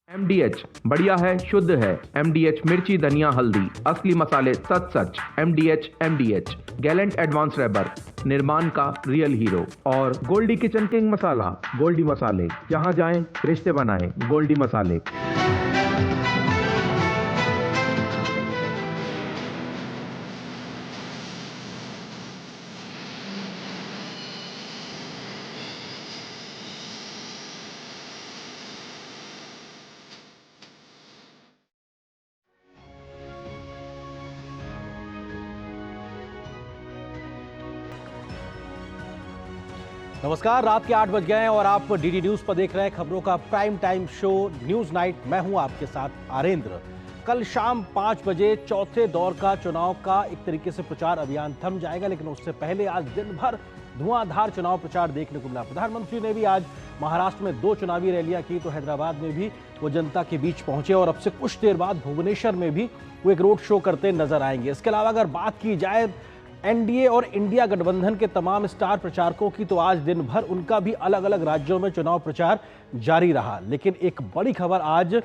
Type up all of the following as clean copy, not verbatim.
एमडीएच बढ़िया है, शुद्ध है। एमडीएच मिर्ची, धनिया, हल्दी, असली मसाले सच सच। एमडीएच गैलेंट एडवांस रबर, निर्माण का रियल हीरो। और गोल्डी किचन किंग मसाला, गोल्डी मसाले, जहां जाएं रिश्ते बनाएं, गोल्डी मसाले। नमस्कार, रात के 8 बज गए हैं और आप डीडी न्यूज पर देख रहे हैं खबरों का prime time show news night. मैं हूं आपके साथ आरेंद्र। कल शाम 5 बजे चौथे दौर का चुनाव का एक तरीके से प्रचार अभियान थम जाएगा, लेकिन उससे पहले आज दिन भर धुआंधार चुनाव प्रचार देखने को मिला। प्रधानमंत्री ने भी आज महाराष्ट्र में 2 चुनावी रैलियां की, तो हैदराबाद में भी वो जनता के बीच पहुंचे और अब से कुछ देर बाद भुवनेश्वर में भी वो एक रोड शो करते नजर आएंगे। इसके अलावा अगर बात की जाए एनडीए और इंडिया गठबंधन के तमाम स्टार प्रचारकों की, तो आज दिन भर उनका भी अलग अलग राज्यों में चुनाव प्रचार जारी रहा। लेकिन एक बड़ी खबर आज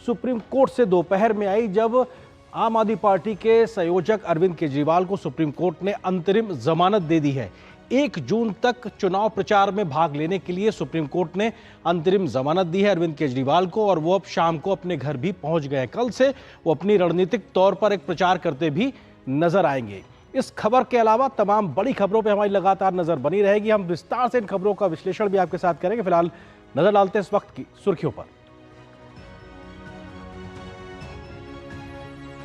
सुप्रीम कोर्ट से दोपहर में आई, जब आम आदमी पार्टी के संयोजक अरविंद केजरीवाल को सुप्रीम कोर्ट ने अंतरिम जमानत दे दी है। 1 जून तक चुनाव प्रचार में भाग लेने के लिए सुप्रीम कोर्ट ने अंतरिम जमानत दी है अरविंद केजरीवाल को, और वो अब शाम को अपने घर भी पहुंच गए। कल से वो अपनी रणनीतिक तौर पर एक प्रचार करते भी नजर आएंगे। इस खबर के अलावा तमाम बड़ी खबरों पे हमारी लगातार नजर बनी रहेगी। हम विस्तार से इन खबरों का विश्लेषण भी आपके साथ करेंगे। फिलहाल नजर डालते हैं इस वक्त की सुर्खियों पर।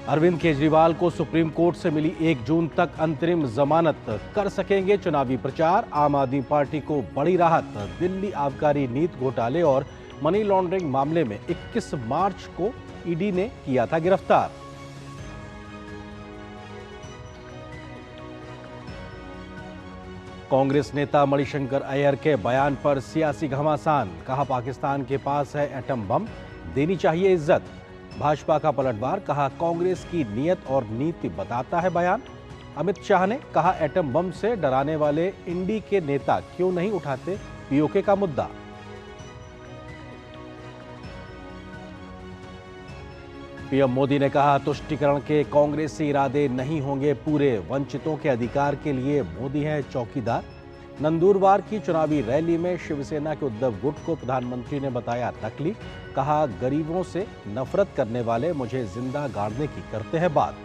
अरविंद केजरीवाल को सुप्रीम कोर्ट से मिली 1 जून तक अंतरिम जमानत, कर सकेंगे चुनावी प्रचार। आम आदमी पार्टी को बड़ी राहत। दिल्ली आबकारी नीति घोटाले और मनी लॉन्ड्रिंग मामले में 21 मार्च को ईडी ने किया था गिरफ्तार। कांग्रेस नेता मणिशंकर अय्यर के बयान पर सियासी घमासान, कहा पाकिस्तान के पास है एटम बम, देनी चाहिए इज्जत। भाजपा का पलटवार, कहा कांग्रेस की नीयत और नीति बताता है बयान। अमित शाह ने कहा एटम बम से डराने वाले इंडी के नेता क्यों नहीं उठाते पीओके का मुद्दा। पीएम मोदी ने कहा तुष्टीकरण के कांग्रेसी इरादे नहीं होंगे पूरे, वंचितों के अधिकार के लिए मोदी हैं चौकीदार। नंदुरबार की चुनावी रैली में शिवसेना के उद्धव गुट को प्रधानमंत्री ने बताया नकली, कहा गरीबों से नफरत करने वाले मुझे जिंदा गाड़ने की करते हैं बात।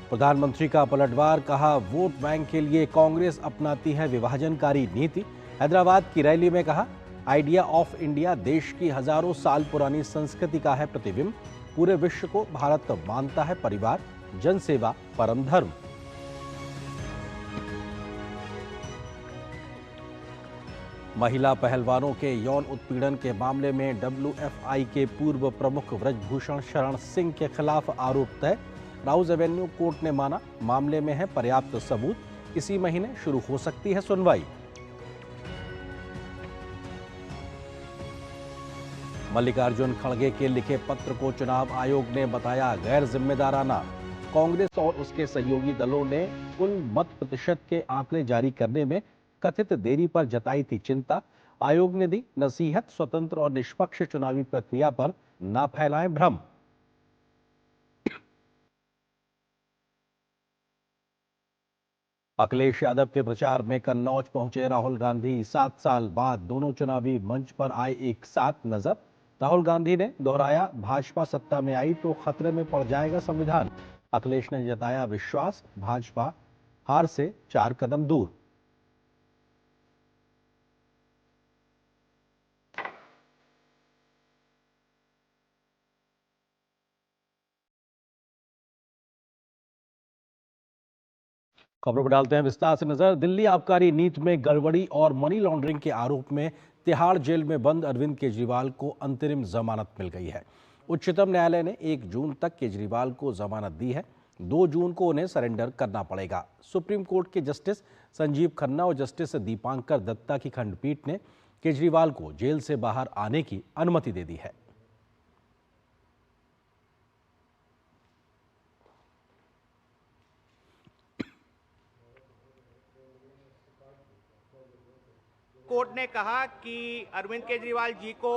प्रधानमंत्री का पलटवार, कहा वोट बैंक के लिए कांग्रेस अपनाती है विभाजनकारी नीति। हैदराबाद की रैली में कहा आइडिया ऑफ इंडिया देश की हजारों साल पुरानी संस्कृति का है प्रतिबिंब, पूरे विश्व को भारत मानता है परिवार, जनसेवा परम धर्म। महिला पहलवानों के यौन उत्पीड़न के मामले में डब्ल्यूएफआई के पूर्व प्रमुख ब्रजभूषण शरण सिंह के खिलाफ आरोप तय। राउज एवेन्यू कोर्ट ने माना मामले में है पर्याप्त सबूत, इसी महीने शुरू हो सकती है सुनवाई। मल्लिकार्जुन खड़गे के लिखे पत्र को चुनाव आयोग ने बताया गैर जिम्मेदाराना। कांग्रेस और उसके सहयोगी दलों ने कुल मत प्रतिशत के आंकड़े जारी करने में कथित देरी पर जताई थी चिंता। आयोग ने दी नसीहत, स्वतंत्र और निष्पक्ष चुनावी प्रक्रिया पर ना फैलाएं भ्रम। अखिलेश यादव के प्रचार में कन्नौज पहुंचे राहुल गांधी। 7 साल बाद दोनों चुनावी मंच पर आए एक साथ नजर। राहुल गांधी ने दोहराया भाजपा सत्ता में आई तो खतरे में पड़ जाएगा संविधान। अखिलेश ने जताया विश्वास, भाजपा हार से 4 कदम दूर। खबरों पर डालते हैं विस्तार से नजर। दिल्ली आबकारी नीति में गड़बड़ी और मनी लॉन्ड्रिंग के आरोप में तिहाड़ जेल में बंद अरविंद केजरीवाल को अंतरिम जमानत मिल गई है। उच्चतम न्यायालय ने 1 जून तक केजरीवाल को जमानत दी है। 2 जून को उन्हें सरेंडर करना पड़ेगा। सुप्रीम कोर्ट के जस्टिस संजीव खन्ना और जस्टिस दीपांकर दत्ता की खंडपीठ ने केजरीवाल को जेल से बाहर आने की अनुमति दे दी है। कोर्ट ने कहा कि अरविंद केजरीवाल जी को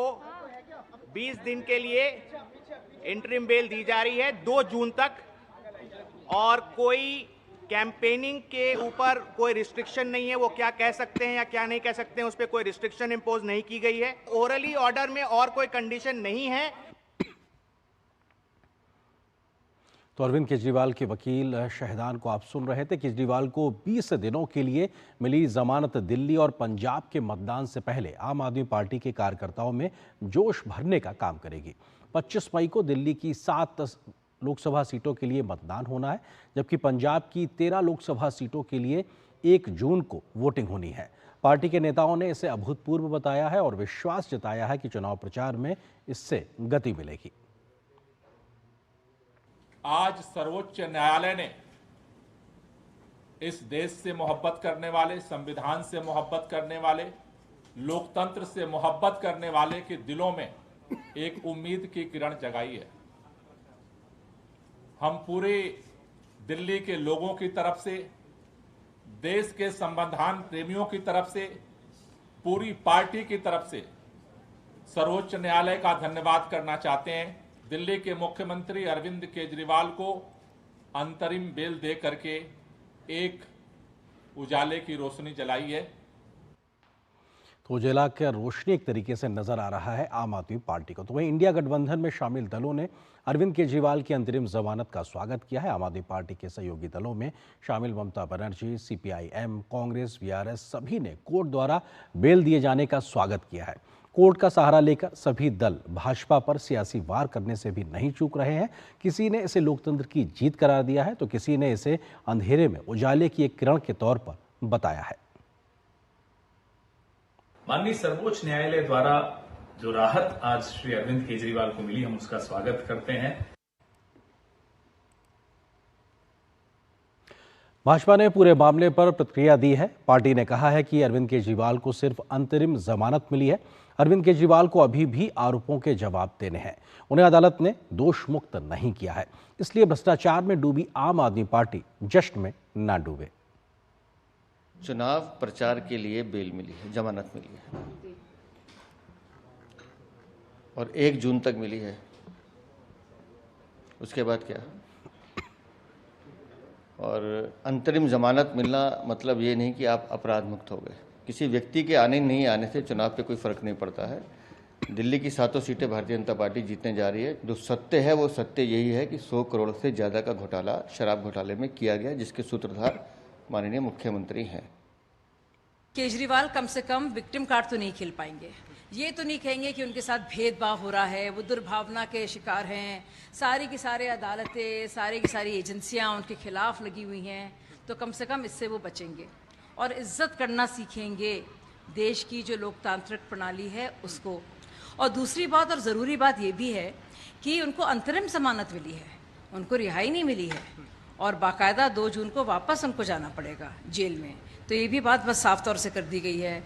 20 दिन के लिए इंटरिम बेल दी जा रही है 2 जून तक, और कोई कैंपेनिंग के ऊपर कोई रिस्ट्रिक्शन नहीं है, वो क्या कह सकते हैं या क्या नहीं कह सकते हैं उस पर कोई रिस्ट्रिक्शन इंपोज नहीं की गई है। ओरली ऑर्डर में और कोई कंडीशन नहीं है। तो अरविंद केजरीवाल के वकील शहदान को आप सुन रहे थे। केजरीवाल को 20 दिनों के लिए मिली जमानत दिल्ली और पंजाब के मतदान से पहले आम आदमी पार्टी के कार्यकर्ताओं में जोश भरने का काम करेगी। 25 मई को दिल्ली की 7 लोकसभा सीटों के लिए मतदान होना है, जबकि पंजाब की 13 लोकसभा सीटों के लिए 1 जून को वोटिंग होनी है। पार्टी के नेताओं ने इसे अभूतपूर्व बताया है और विश्वास जताया है कि चुनाव प्रचार में इससे गति मिलेगी। आज सर्वोच्च न्यायालय ने इस देश से मोहब्बत करने वाले, संविधान से मोहब्बत करने वाले, लोकतंत्र से मोहब्बत करने वाले के दिलों में एक उम्मीद की किरण जगाई है। हम पूरे दिल्ली के लोगों की तरफ से, देश के संविधान प्रेमियों की तरफ से, पूरी पार्टी की तरफ से सर्वोच्च न्यायालय का धन्यवाद करना चाहते हैं। दिल्ली के मुख्यमंत्री अरविंद केजरीवाल को अंतरिम बेल दे करके एक उजाले की रोशनी जलाई है। तो उजाला का रोशनी एक तरीके से नजर आ रहा है आम आदमी पार्टी को। तो वहीं इंडिया गठबंधन में शामिल दलों ने अरविंद केजरीवाल की अंतरिम जमानत का स्वागत किया है। आम आदमी पार्टी के सहयोगी दलों में शामिल ममता बनर्जी, CPIM, कांग्रेस, VRS सभी ने कोर्ट द्वारा बेल दिए जाने का स्वागत किया है। कोर्ट का सहारा लेकर सभी दल भाजपा पर सियासी वार करने से भी नहीं चूक रहे हैं। किसी ने इसे लोकतंत्र की जीत करार दिया है, तो किसी ने इसे अंधेरे में उजाले की एक किरण के तौर पर बताया है। माननीय सर्वोच्च न्यायालय द्वारा जो राहत आज श्री अरविंद केजरीवाल को मिली, हम उसका स्वागत करते हैं। भाजपा ने पूरे मामले पर प्रतिक्रिया दी है। पार्टी ने कहा है कि अरविंद केजरीवाल को सिर्फ अंतरिम जमानत मिली है। अरविंद केजरीवाल को अभी भी आरोपों के जवाब देने हैं। उन्हें अदालत ने दोष मुक्त नहीं किया है, इसलिए भ्रष्टाचार में डूबी आम आदमी पार्टी जश्न में ना डूबे। चुनाव प्रचार के लिए बेल मिली है, जमानत मिली है और 1 जून तक मिली है। उसके बाद क्या? और अंतरिम जमानत मिलना मतलब ये नहीं कि आप अपराध मुक्त हो गए। किसी व्यक्ति के आने नहीं आने से चुनाव पे कोई फर्क नहीं पड़ता है। दिल्ली की 7 सीटें भारतीय जनता पार्टी जीतने जा रही है। जो सत्य है वो सत्य यही है कि 100 करोड़ से ज़्यादा का घोटाला शराब घोटाले में किया गया, जिसके सूत्रधार माननीय मुख्यमंत्री हैं। केजरीवाल कम से कम विक्टिम कार्ड तो नहीं खेल पाएंगे। ये तो नहीं कहेंगे कि उनके साथ भेदभाव हो रहा है, वो दुर्भावना के शिकार हैं। सारी की सारी अदालतें, सारी की सारी एजेंसियां उनके खिलाफ लगी हुई हैं, तो कम से कम इससे वो बचेंगे और इज्जत करना सीखेंगे देश की जो लोकतांत्रिक प्रणाली है उसको। और दूसरी बात और ज़रूरी बात ये भी है कि उनको अंतरिम जमानत मिली है, उनको रिहाई नहीं मिली है और बाकायदा 2 जून को वापस उनको जाना पड़ेगा जेल में। तो ये भी बात बस साफ तौर से कर दी गई है।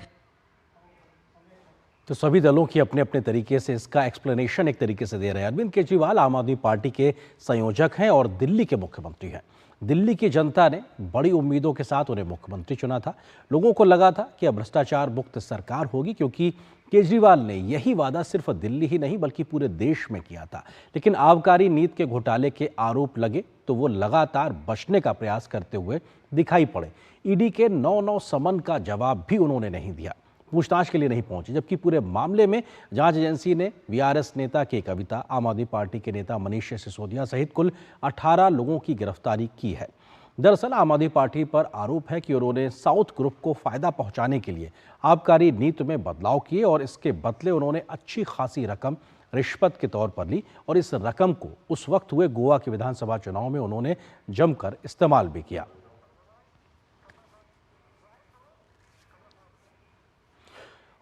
तो सभी दलों की अपने अपने तरीके से इसका एक्सप्लेनेशन एक तरीके से दे रहे हैं। अरविंद केजरीवाल आम आदमी पार्टी के संयोजक हैं और दिल्ली के मुख्यमंत्री हैं। दिल्ली की जनता ने बड़ी उम्मीदों के साथ उन्हें मुख्यमंत्री चुना था। लोगों को लगा था कि अब भ्रष्टाचार मुक्त सरकार होगी, क्योंकि केजरीवाल ने यही वादा सिर्फ दिल्ली ही नहीं बल्कि पूरे देश में किया था। लेकिन आबकारी नीति के घोटाले के आरोप लगे तो वो लगातार बचने का प्रयास करते हुए दिखाई पड़े। ईडी के 9 समन का जवाब भी उन्होंने नहीं दिया, पूछताछ के लिए नहीं पहुंचे। जबकि पूरे मामले में जांच एजेंसी ने VRS नेता के कविता, आम आदमी पार्टी के नेता मनीष सिसोदिया सहित कुल 18 लोगों की गिरफ्तारी की है। दरअसल आम आदमी पार्टी पर आरोप है कि उन्होंने साउथ ग्रुप को फायदा पहुंचाने के लिए आबकारी नीति में बदलाव किए और इसके बदले उन्होंने अच्छी खासी रकम रिश्वत के तौर पर ली और इस रकम को उस वक्त हुए गोवा के विधानसभा चुनाव में उन्होंने जमकर इस्तेमाल भी किया।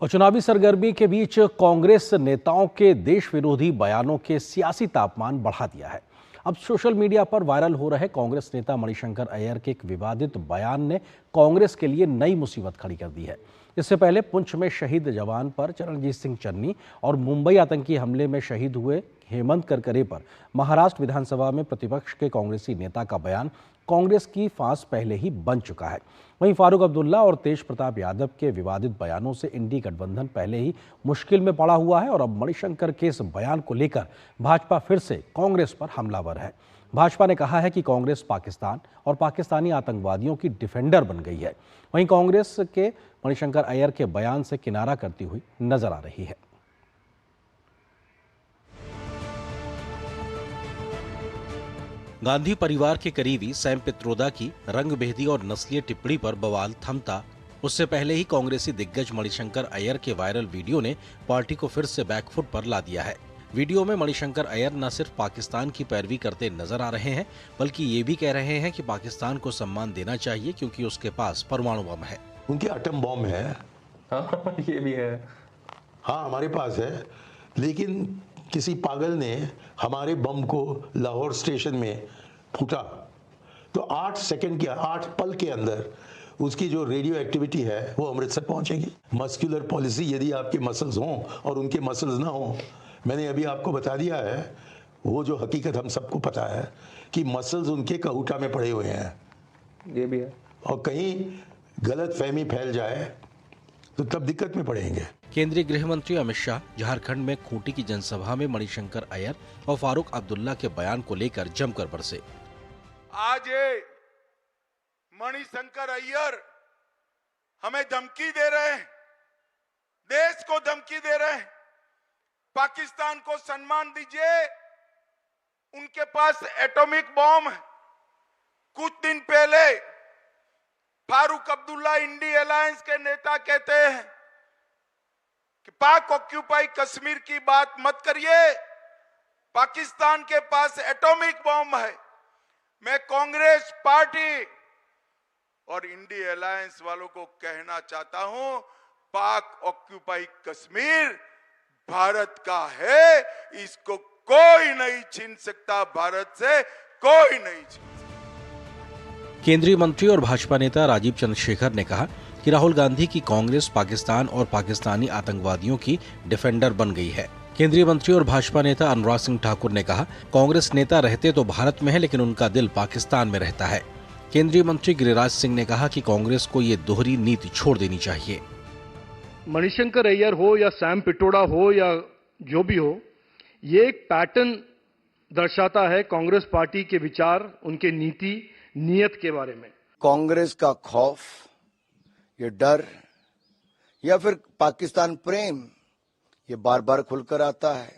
और चुनावी सरगर्मी के बीच कांग्रेस नेताओं के देश विरोधी बयानों के सियासी तापमान बढ़ा दिया है। अब सोशल मीडिया पर वायरल हो रहे कांग्रेस नेता मणिशंकर अय्यर के एक विवादित बयान ने कांग्रेस के लिए नई मुसीबत खड़ी कर दी है। इससे पहले पुंछ में शहीद जवान पर चरणजीत सिंह चन्नी और मुंबई आतंकी हमले में शहीद हुए हेमंत करकरे पर महाराष्ट्र विधानसभा में प्रतिपक्ष के कांग्रेसी नेता का बयान कांग्रेस की फांस पहले ही बन चुका है। वहीं फारूक अब्दुल्ला और तेज प्रताप यादव के विवादित बयानों से इंडी गठबंधन पहले ही मुश्किल में पड़ा हुआ है और अब मणिशंकर के इस बयान को लेकर भाजपा फिर से कांग्रेस पर हमलावर है। भाजपा ने कहा है कि कांग्रेस पाकिस्तान और पाकिस्तानी आतंकवादियों की डिफेंडर बन गई है। वहीं कांग्रेस के मणिशंकर अय्यर के बयान से किनारा करती हुई नजर आ रही है। गांधी परिवार के करीबी सैम पित्रोदा की रंगभेदी और नस्लीय टिप्पणी पर बवाल थमता, उससे पहले ही कांग्रेसी दिग्गज मणिशंकर अय्यर के वायरल वीडियो ने पार्टी को फिर से बैकफुट पर ला दिया है। वीडियो में मणिशंकर अय्यर न सिर्फ पाकिस्तान की पैरवी करते नजर आ रहे हैं, बल्कि ये भी कह रहे हैं कि पाकिस्तान को सम्मान देना चाहिए क्योंकि उसके पास परमाणु बम है। उनके एटम बम है। हाँ, ये भी है। हाँ, हमारे पास है, लेकिन किसी पागल ने हमारे बम को लाहौर स्टेशन में फूटा तो 8 सेकंड के 8 पल के अंदर उसकी जो रेडियो एक्टिविटी है वो अमृतसर पहुंचेगी। मस्कुलर पॉलिसी, यदि आपके मसल्स हों और उनके मसल्स ना हों, मैंने अभी आपको बता दिया है वो जो हकीकत हम सबको पता है कि मसल्स उनके कहूटा में पड़े हुए हैं। ये भी है। और कहीं गलत फहमी फैल जाए तो तब दिक्कत में पड़ेंगे। केंद्रीय गृह मंत्री अमित शाह झारखंड में खूंटी की जनसभा में मणिशंकर अय्यर और फारूक अब्दुल्ला के बयान को लेकर जमकर बरसे। आज ये मणिशंकर अय्यर हमें धमकी दे रहे हैं, देश को धमकी दे रहे हैं, पाकिस्तान को सम्मान दीजिए, उनके पास एटॉमिक बॉम्ब है। कुछ दिन पहले फारूक अब्दुल्ला इंडी अलायंस के नेता कहते हैं कि पाक ऑक्यूपाई कश्मीर की बात मत करिए, पाकिस्तान के पास एटॉमिक बॉम्ब है। मैं कांग्रेस पार्टी और इंडी अलायंस वालों को कहना चाहता हूं, पाक ऑक्यूपाई कश्मीर भारत का है, इसको कोई नहीं छीन सकता, भारत से कोई नहीं छीन सकता। केंद्रीय मंत्री और भाजपा नेता राजीव चंद्रशेखर ने कहा कि राहुल गांधी की कांग्रेस पाकिस्तान और पाकिस्तानी आतंकवादियों की डिफेंडर बन गई है। केंद्रीय मंत्री और भाजपा नेता अनुराग सिंह ठाकुर ने कहा, कांग्रेस नेता रहते तो भारत में है लेकिन उनका दिल पाकिस्तान में रहता है। केंद्रीय मंत्री गिरिराज सिंह ने कहा कि कांग्रेस को ये दोहरी नीति छोड़ देनी चाहिए। मणिशंकर अय्यर हो या सैम पित्रोदा हो या जो भी हो, ये एक पैटर्न दर्शाता है कांग्रेस पार्टी के विचार, उनके नीति नियत के बारे में। कांग्रेस का खौफ, ये डर या फिर पाकिस्तान प्रेम, ये बार बार खुलकर आता है।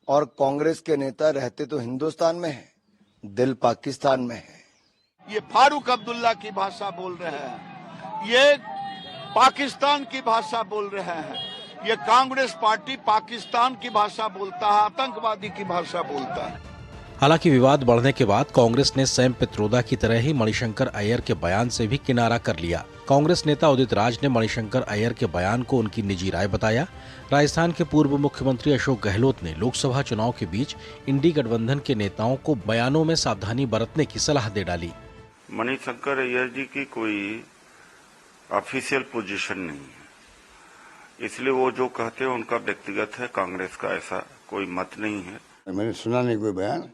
और कांग्रेस के नेता रहते तो हिंदुस्तान में है, दिल पाकिस्तान में है। ये फारूक अब्दुल्ला की भाषा बोल रहे हैं, ये पाकिस्तान की भाषा बोल रहे हैं, ये कांग्रेस पार्टी पाकिस्तान की भाषा बोलता है, आतंकवादी की भाषा बोलता है। हालांकि विवाद बढ़ने के बाद कांग्रेस ने सैम पित्रोदा की तरह ही मणिशंकर अय्यर के बयान से भी किनारा कर लिया। कांग्रेस नेता उदित राज ने मणिशंकर अय्यर के बयान को उनकी निजी राय बताया। राजस्थान के पूर्व मुख्यमंत्री अशोक गहलोत ने लोकसभा चुनाव के बीच इंडी गठबंधन के नेताओं को बयानों में सावधानी बरतने की सलाह दे डाली। मणिशंकर अय्यर जी की कोई ऑफिशियल पोजीशन नहीं है, इसलिए वो जो कहते हैं उनका व्यक्तिगत है, कांग्रेस का ऐसा कोई मत नहीं है। मैंने सुना नहीं कोई बयान।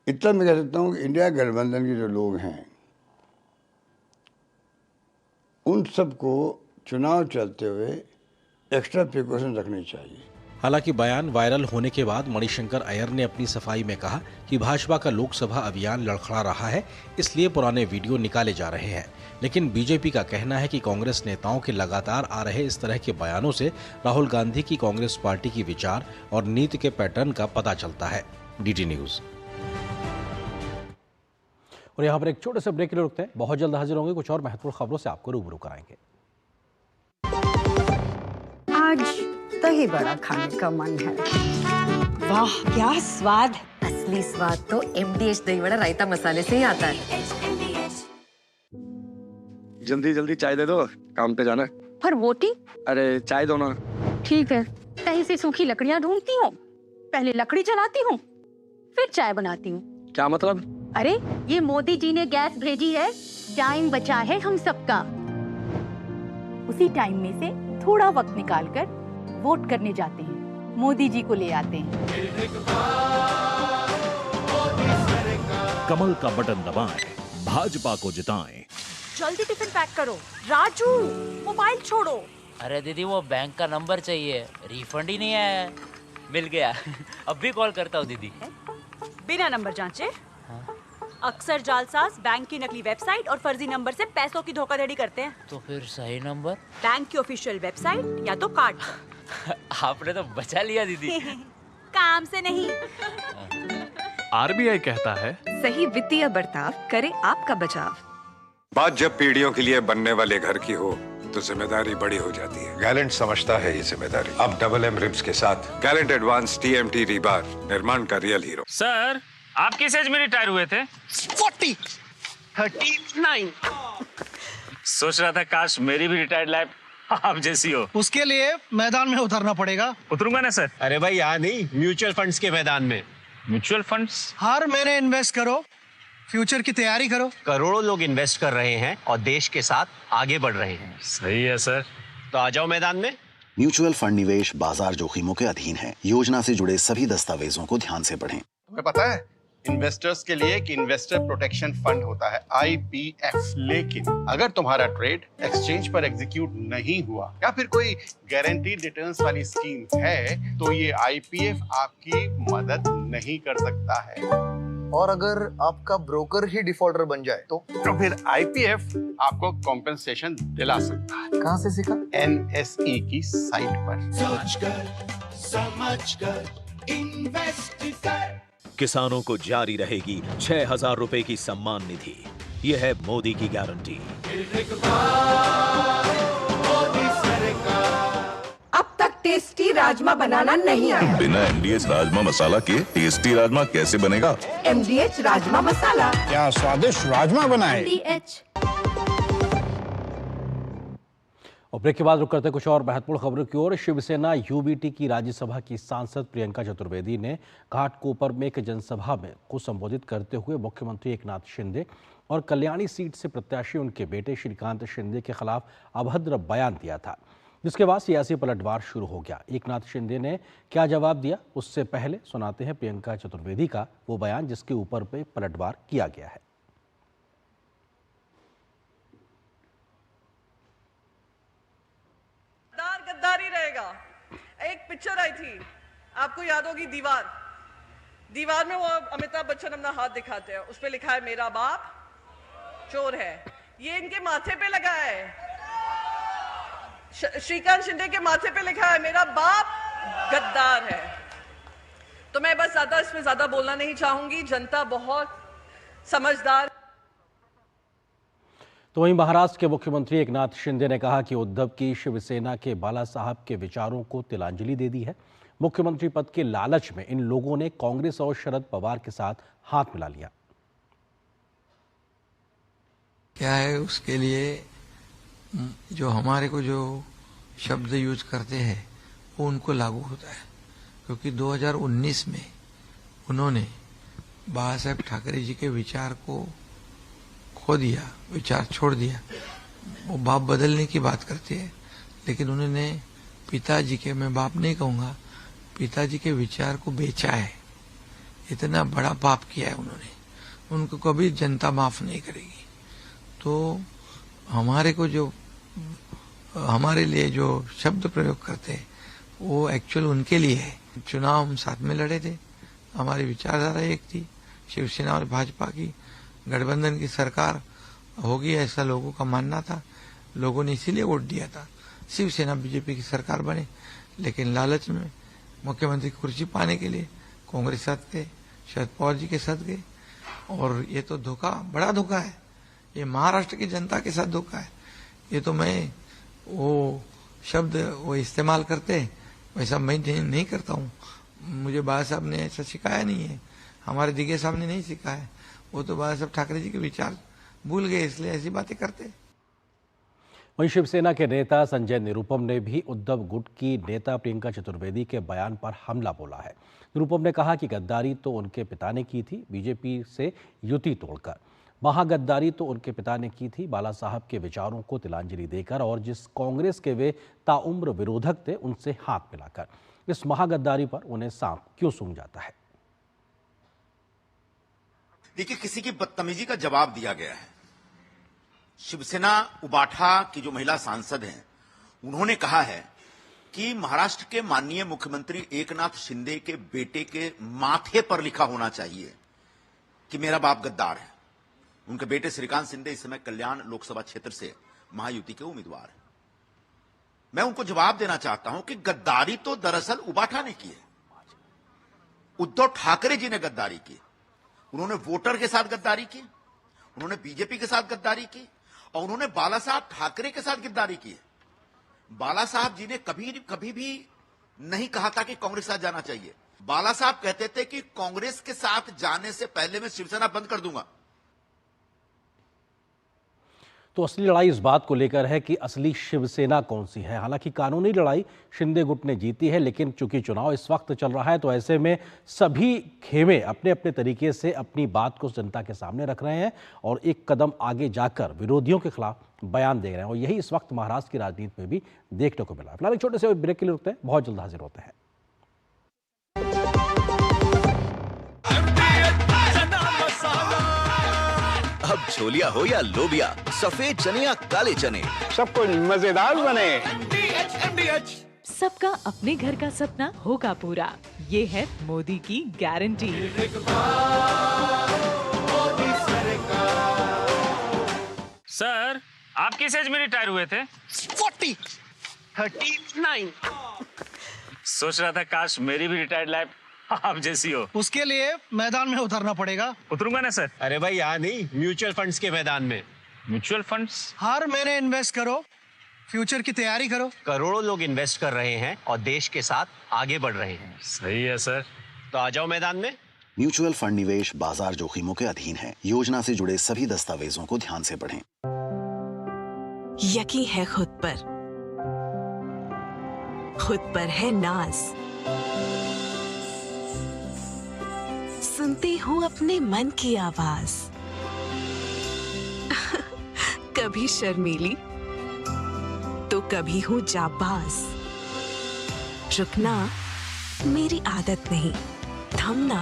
इतना मैं कह सकता हूँ कि इंडिया गठबंधन के जो लोग हैं उन सबको चुनाव चलते हुए एक्स्ट्रा प्रिकॉशन रखनी चाहिए। हालांकि बयान वायरल होने के बाद मणिशंकर अय्यर ने अपनी सफाई में कहा कि भाजपा का लोकसभा अभियान लड़खड़ा रहा है, इसलिए पुराने वीडियो निकाले जा रहे हैं। लेकिन बीजेपी का कहना है कि कांग्रेस नेताओं के लगातार आ रहे इस तरह के बयानों से राहुल गांधी की कांग्रेस पार्टी की विचार और नीति के पैटर्न का पता चलता है। DD news. और यहाँ पर एक छोटे से ब्रेक के लिए रुकते हैं, बहुत जल्द हाजिर होंगे कुछ और महत्वपूर्ण खबरों से आपको रूबरू कराएंगे। आज दही बड़ा खाने का मन है। वाह क्या स्वाद! असली स्वाद तो MDH दही बड़ा रायता मसाले से ही आता है। जल्दी जल्दी चाय दे दो, काम पे जाना है। पर वोटिंग? अरे चाय दो ना। ठीक है, कहीं से सूखी लकड़ियाँ ढूंढती हूँ, पहले लकड़ी जलाती हूँ, फिर चाय बनाती हूँ। क्या मतलब? अरे ये मोदी जी ने गैस भेजी है, टाइम बचा है हम सबका। उसी टाइम में से थोड़ा वक्त निकालकर वोट करने जाते हैं, मोदी जी को ले आते हैं। कमल का बटन दबाएं, भाजपा को जिताएं। जल्दी टिफिन पैक करो। राजू, मोबाइल छोड़ो। अरे दीदी वो बैंक का नंबर चाहिए, रिफंड ही नहीं आया है। मिल गया। अब भी कॉल करता हूँ दीदी। बिना नंबर जांचे? अक्सर जालसाज बैंक की नकली वेबसाइट और फर्जी नंबर से पैसों की धोखाधड़ी करते हैं। तो फिर सही नंबर? बैंक की ऑफिशियल वेबसाइट या तो कार्ड। आपने तो बचा लिया दीदी। काम से नहीं। आरबीआई कहता है, सही वित्तीय बर्ताव करे आपका बचाव। बात जब पीढ़ियों के लिए बनने वाले घर की हो तो जिम्मेदारी बड़ी हो जाती है। गैलेंट समझता है ये जिम्मेदारी। अब डबल एम रिब्स के साथ गैलेंट एडवांस TMT रीबार, निर्माण का रियल हीरो। सर, आप किस एज में रिटायर हुए थे? 39। सोच रहा था काश मेरी भी रिटायर्ड लाइफ आप जैसी हो। उसके लिए मैदान में उतरना पड़ेगा। उतरूंगा ना सर। अरे भाई यहाँ नहीं, म्यूचुअल फंड्स के मैदान में। Mutual funds? हर महीने इन्वेस्ट करो, फ्यूचर की तैयारी करो। करोड़ों लोग इन्वेस्ट कर रहे हैं और देश के साथ आगे बढ़ रहे हैं। सही है सर। तो आ जाओ मैदान में। म्यूचुअल फंड निवेश बाजार जोखिमों के अधीन है। योजना से जुड़े सभी दस्तावेजों को ध्यान से पढ़ें। तुम्हें पता है इन्वेस्टर्स के लिए एक इन्वेस्टर प्रोटेक्शन फंड होता है IPF, लेकिन अगर तुम्हारा ट्रेड एक्सचेंज पर एग्जीक्यूट नहीं हुआ या फिर कोई गारंटीड रिटर्न्स वाली स्कीम है तो ये IPF आपकी मदद नहीं कर सकता है। और अगर आपका ब्रोकर ही डिफॉल्टर बन जाए तो फिर IPF आपको कॉम्पेंसेशन दिला सकता है। कहाँ से सीखा? NSE की साइट पर। सोचकर समझकर इन्वेस्ट कर। किसानों को जारी रहेगी 6,000 रुपए की सम्मान निधि। यह है मोदी की गारंटी। अब तक टेस्टी राजमा बनाना नहीं आया। बिना MDH राजमा मसाला के टेस्टी राजमा कैसे बनेगा? MDH राजमा मसाला। क्या स्वादिष्ट राजमा बनाए। MDH। और ब्रेक के बाद रुक करते हैं कुछ और महत्वपूर्ण खबरों की ओर। शिवसेना UBT की राज्यसभा की सांसद प्रियंका चतुर्वेदी ने घाटकोपर में एक जनसभा को संबोधित करते हुए मुख्यमंत्री एकनाथ शिंदे और कल्याणी सीट से प्रत्याशी उनके बेटे श्रीकांत शिंदे के खिलाफ अभद्र बयान दिया था, जिसके बाद सियासी पलटवार शुरू हो गया। एकनाथ शिंदे ने क्या जवाब दिया, उससे पहले सुनाते हैं प्रियंका चतुर्वेदी का वो बयान जिसके ऊपर पे पलटवार किया गया है। गद्दारी रहेगा। एक पिक्चर आई थी, आपको याद होगी, दीवार में वो अमिताभ बच्चन अपना हाथ दिखाते हैं, उस पे लिखा है मेरा बाप चोर है। ये इनके माथे पे लगा है, श्रीकांत शिंदे के माथे पे लिखा है मेरा बाप गद्दार है। तो मैं बस इसमें ज्यादा बोलना नहीं चाहूंगी, जनता बहुत समझदार। तो वहीं महाराष्ट्र के मुख्यमंत्री एकनाथ शिंदे ने कहा कि उद्धव की शिवसेना के बाला साहब के विचारों को तिलांजलि दे दी है। मुख्यमंत्री पद के लालच में इन लोगों ने कांग्रेस और शरद पवार के साथ हाथ मिला लिया। क्या है उसके लिए जो हमारे को जो शब्द यूज करते हैं वो उनको लागू होता है, क्योंकि 2019 में उन्होंने बाला साहेब ठाकरे जी के विचार को खो दिया, विचार छोड़ दिया। वो बाप बदलने की बात करते हैं, लेकिन उन्होंने पिताजी के, मैं बाप नहीं कहूँगा, पिताजी के विचार को बेचा है। इतना बड़ा पाप किया है उन्होंने, उनको कभी जनता माफ नहीं करेगी। तो हमारे को जो हमारे लिए जो शब्द प्रयोग करते हैं वो एक्चुअल उनके लिए है। चुनाव हम साथ में लड़े थे, हमारी विचारधारा एक थी, शिवसेना और भाजपा की गठबंधन की सरकार होगी ऐसा लोगों का मानना था। लोगों ने इसीलिए वोट दिया था, शिवसेना बीजेपी की सरकार बने। लेकिन लालच में मुख्यमंत्री कुर्सी पाने के लिए कांग्रेस साथ गए, शरद पवार जी के साथ गए, और ये तो धोखा, बड़ा धोखा है। ये महाराष्ट्र की जनता के साथ धोखा है। ये तो मैं वो शब्द वो इस्तेमाल करते वैसा मैं नहीं करता हूँ। मुझे बाला साहब ने ऐसा सिखाया नहीं है, हमारे दिगे साहब ने नहीं सिखाया। वो तो बाला साहब ठाकरे जी के विचार भूल गए, इसलिए ऐसी बातें करते। वहीं शिवसेना के नेता संजय निरुपम ने भी उद्धव गुट की नेता प्रियंका चतुर्वेदी के बयान पर हमला बोला है। निरुपम ने कहा कि गद्दारी तो उनके पिता ने की थी बीजेपी से युति तोड़कर, महागद्दारी तो उनके पिता ने की थी बाला साहब के विचारों को तिलांजलि देकर, और जिस कांग्रेस के वे ताउम्र विरोधक थे उनसे हाथ मिलाकर। इस महागद्दारी पर उन्हें सांप क्यों सूंघ जाता है। देखिए, किसी की बदतमीजी का जवाब दिया गया है। शिवसेना उबाठा की जो महिला सांसद हैं, उन्होंने कहा है कि महाराष्ट्र के माननीय मुख्यमंत्री एकनाथ शिंदे के बेटे के माथे पर लिखा होना चाहिए कि मेरा बाप गद्दार है। उनके बेटे श्रीकांत शिंदे इस समय कल्याण लोकसभा क्षेत्र से महायुति के उम्मीदवार हैं। मैं उनको जवाब देना चाहता हूं कि गद्दारी तो दरअसल उबाठा ने की है। उद्धव ठाकरे जी ने गद्दारी की। उन्होंने वोटर के साथ गद्दारी की, उन्होंने बीजेपी के साथ गद्दारी की और उन्होंने बाला साहब ठाकरे के साथ गद्दारी की है। बाला साहब जी ने कभी भी नहीं कहा था कि कांग्रेस के साथ जाना चाहिए। बाला साहब कहते थे कि कांग्रेस के साथ जाने से पहले मैं शिवसेना बंद कर दूंगा। तो असली लड़ाई इस बात को लेकर है कि असली शिवसेना कौन सी है। हालांकि कानूनी लड़ाई शिंदे गुट ने जीती है, लेकिन चूंकि चुनाव इस वक्त चल रहा है तो ऐसे में सभी खेमे अपने अपने तरीके से अपनी बात को जनता के सामने रख रहे हैं और एक कदम आगे जाकर विरोधियों के खिलाफ बयान दे रहे हैं। और यही इस वक्त महाराष्ट्र की राजनीति में भी देखने को मिला। फिलहाल एक छोटे से ब्रेक के लिए रुकते हैं, बहुत जल्द हाजिर होते हैं। अब छोलिया हो या लोबिया, सफेद चने या काले चने, सब कुछ मजेदार बने। सबका अपने घर का सपना होगा पूरा, ये है मोदी की गारंटी। सर, आप किस एज में रिटायर हुए थे? 39। सोच रहा था काश मेरी भी रिटायर्ड लाइफ आप जैसी हो। उसके लिए मैदान में उतरना पड़ेगा। उतरूंगा ना सर। अरे भाई यहाँ नहीं, म्यूचुअल फंड्स के मैदान में। Mutual funds? हर महीने इन्वेस्ट करो, फ्यूचर की तैयारी करो। करोड़ों लोग इन्वेस्ट कर रहे हैं और देश के साथ आगे बढ़ रहे हैं। सही है सर। तो आ जाओ मैदान में। म्यूचुअल फंड निवेश बाजार जोखिमों के अधीन है। योजना से जुड़े सभी दस्तावेजों को ध्यान से पढ़ें। यकीन है खुद पर है नाज। सुनती हूँ अपने मन की आवाज। कभी शर्मीली तो कभी हूँ जाबाज। रुकना मेरी आदत नहीं, थमना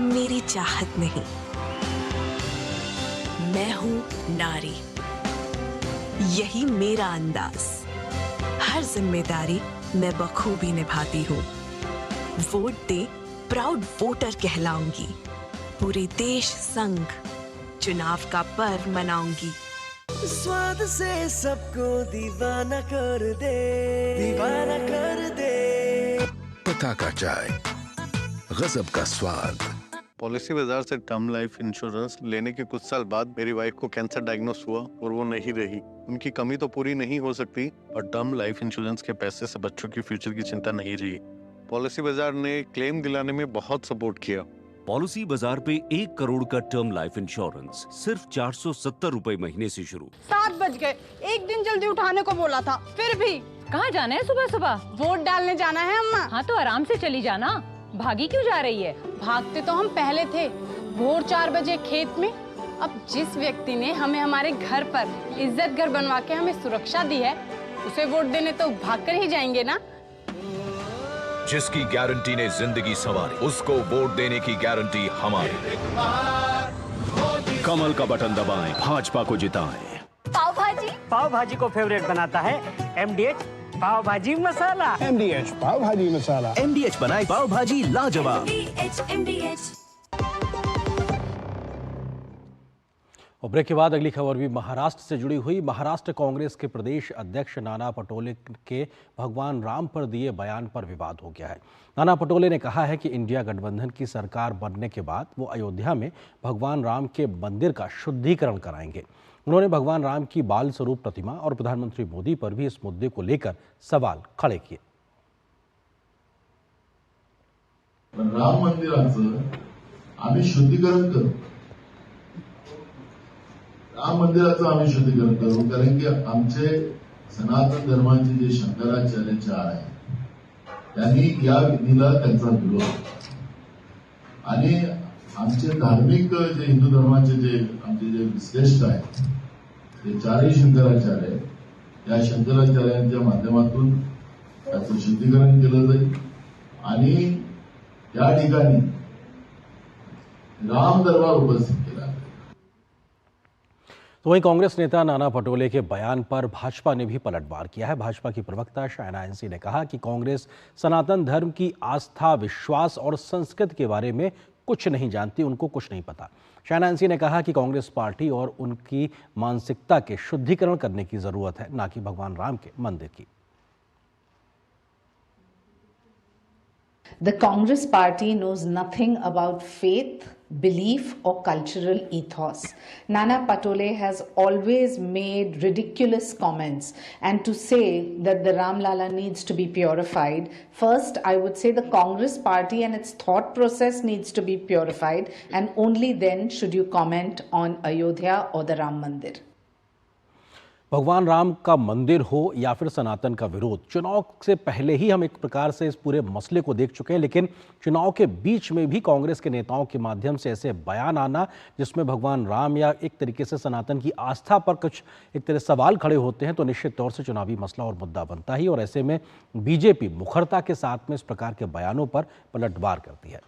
मेरी चाहत नहीं। मैं हूँ नारी, यही मेरा अंदाज। हर जिम्मेदारी मैं बखूबी निभाती हूँ। वोट दे, प्राउड वोटर कहलाऊंगी। पूरे देश संग चुनाव का पर्व मनाऊंगी। स्वाद से सबको दीवाना कर दे, दीवाना कर दे। पता का चाय, गजब का स्वाद। पॉलिसी बाजार से टर्म लाइफ इंश्योरेंस लेने के कुछ साल बाद मेरी वाइफ को कैंसर डायग्नोस हुआ और वो नहीं रही। उनकी कमी तो पूरी नहीं हो सकती और टर्म लाइफ इंश्योरेंस के पैसे से बच्चों की फ्यूचर की चिंता नहीं रही। पॉलिसी बाजार ने क्लेम दिलाने में बहुत सपोर्ट किया। पॉलिसी बाजार पे 1 करोड़ का टर्म लाइफ इंश्योरेंस सिर्फ 470 रुपए महीने से शुरू। 7 बज गए, एक दिन जल्दी उठाने को बोला था, फिर भी। कहाँ जाना है सुबह सुबह? वोट डालने जाना है अम्मा। हाँ तो आराम से चली जाना, भागी क्यों जा रही है? भागते तो हम पहले थे, भोर 4 बजे खेत में। अब जिस व्यक्ति ने हमें हमारे घर पर इज्जत घर बनवा के हमें सुरक्षा दी है, उसे वोट देने तो भाग कर ही जाएंगे ना। जिसकी गारंटी ने जिंदगी संवारी, उसको वोट देने की गारंटी हमारी। कमल का बटन दबाएं, भाजपा को जिताएं। पाव भाजी को फेवरेट बनाता है MDH पाव भाजी मसाला। MDH पाव भाजी मसाला। MDH बनाए पाव भाजी लाजवाब। और ब्रेक के बाद अगली खबर भी महाराष्ट्र से जुड़ी हुई। महाराष्ट्र कांग्रेस के प्रदेश अध्यक्ष नाना पटोले के भगवान राम पर दिए बयान पर विवाद हो गया है। नाना पटोले ने कहा है कि इंडिया गठबंधन की सरकार बनने के बाद वो अयोध्या में भगवान राम के मंदिर का शुद्धिकरण कराएंगे। उन्होंने भगवान राम की बाल स्वरूप प्रतिमा और प्रधानमंत्री मोदी पर भी इस मुद्दे को लेकर सवाल खड़े किए। राम मंदिराचं आम्ही शुद्धीकरण करू, राम मंदिराचं आम्ही शुद्धीकरण करू, कारण की आमचे सनातन धर्माचे जे शंकराचार्य आहेत त्यांनी या विधीला त्यांचा विरोध आणि आमचे धार्मिक जे हिंदू धर्माचे जे आमचे जे श्रेष्ठ आहेत ते चारही शंकराचार्य, या शंकराचार्यांच्या माध्यमातून त्याचं शुद्धीकरण केलं जाईल आणि या ठिकाणी राम दरबार उपस्थित केला। तो वहीं कांग्रेस नेता नाना पटोले के बयान पर भाजपा ने भी पलटवार किया है। भाजपा की प्रवक्ता शायना एनसी ने कहा कि कांग्रेस सनातन धर्म की आस्था, विश्वास और संस्कृति के बारे में कुछ नहीं जानती, उनको कुछ नहीं पता। शायना एनसी ने कहा कि कांग्रेस पार्टी और उनकी मानसिकता के शुद्धिकरण करने की जरूरत है, ना कि भगवान राम के मंदिर की। The Congress party knows nothing about faith, belief or cultural ethos. Nana Patole has always made ridiculous comments, and to say that the Ram Lala needs to be purified, first I would say the Congress party and its thought process needs to be purified, and only then should you comment on Ayodhya or the Ram Mandir. भगवान राम का मंदिर हो या फिर सनातन का विरोध, चुनाव से पहले ही हम एक प्रकार से इस पूरे मसले को देख चुके हैं, लेकिन चुनाव के बीच में भी कांग्रेस के नेताओं के माध्यम से ऐसे बयान आना जिसमें भगवान राम या एक तरीके से सनातन की आस्था पर कुछ एक तरह सवाल खड़े होते हैं, तो निश्चित तौर से चुनावी मसला और मुद्दा बनता ही। और ऐसे में बीजेपी मुखरता के साथ में इस प्रकार के बयानों पर पलटवार करती है।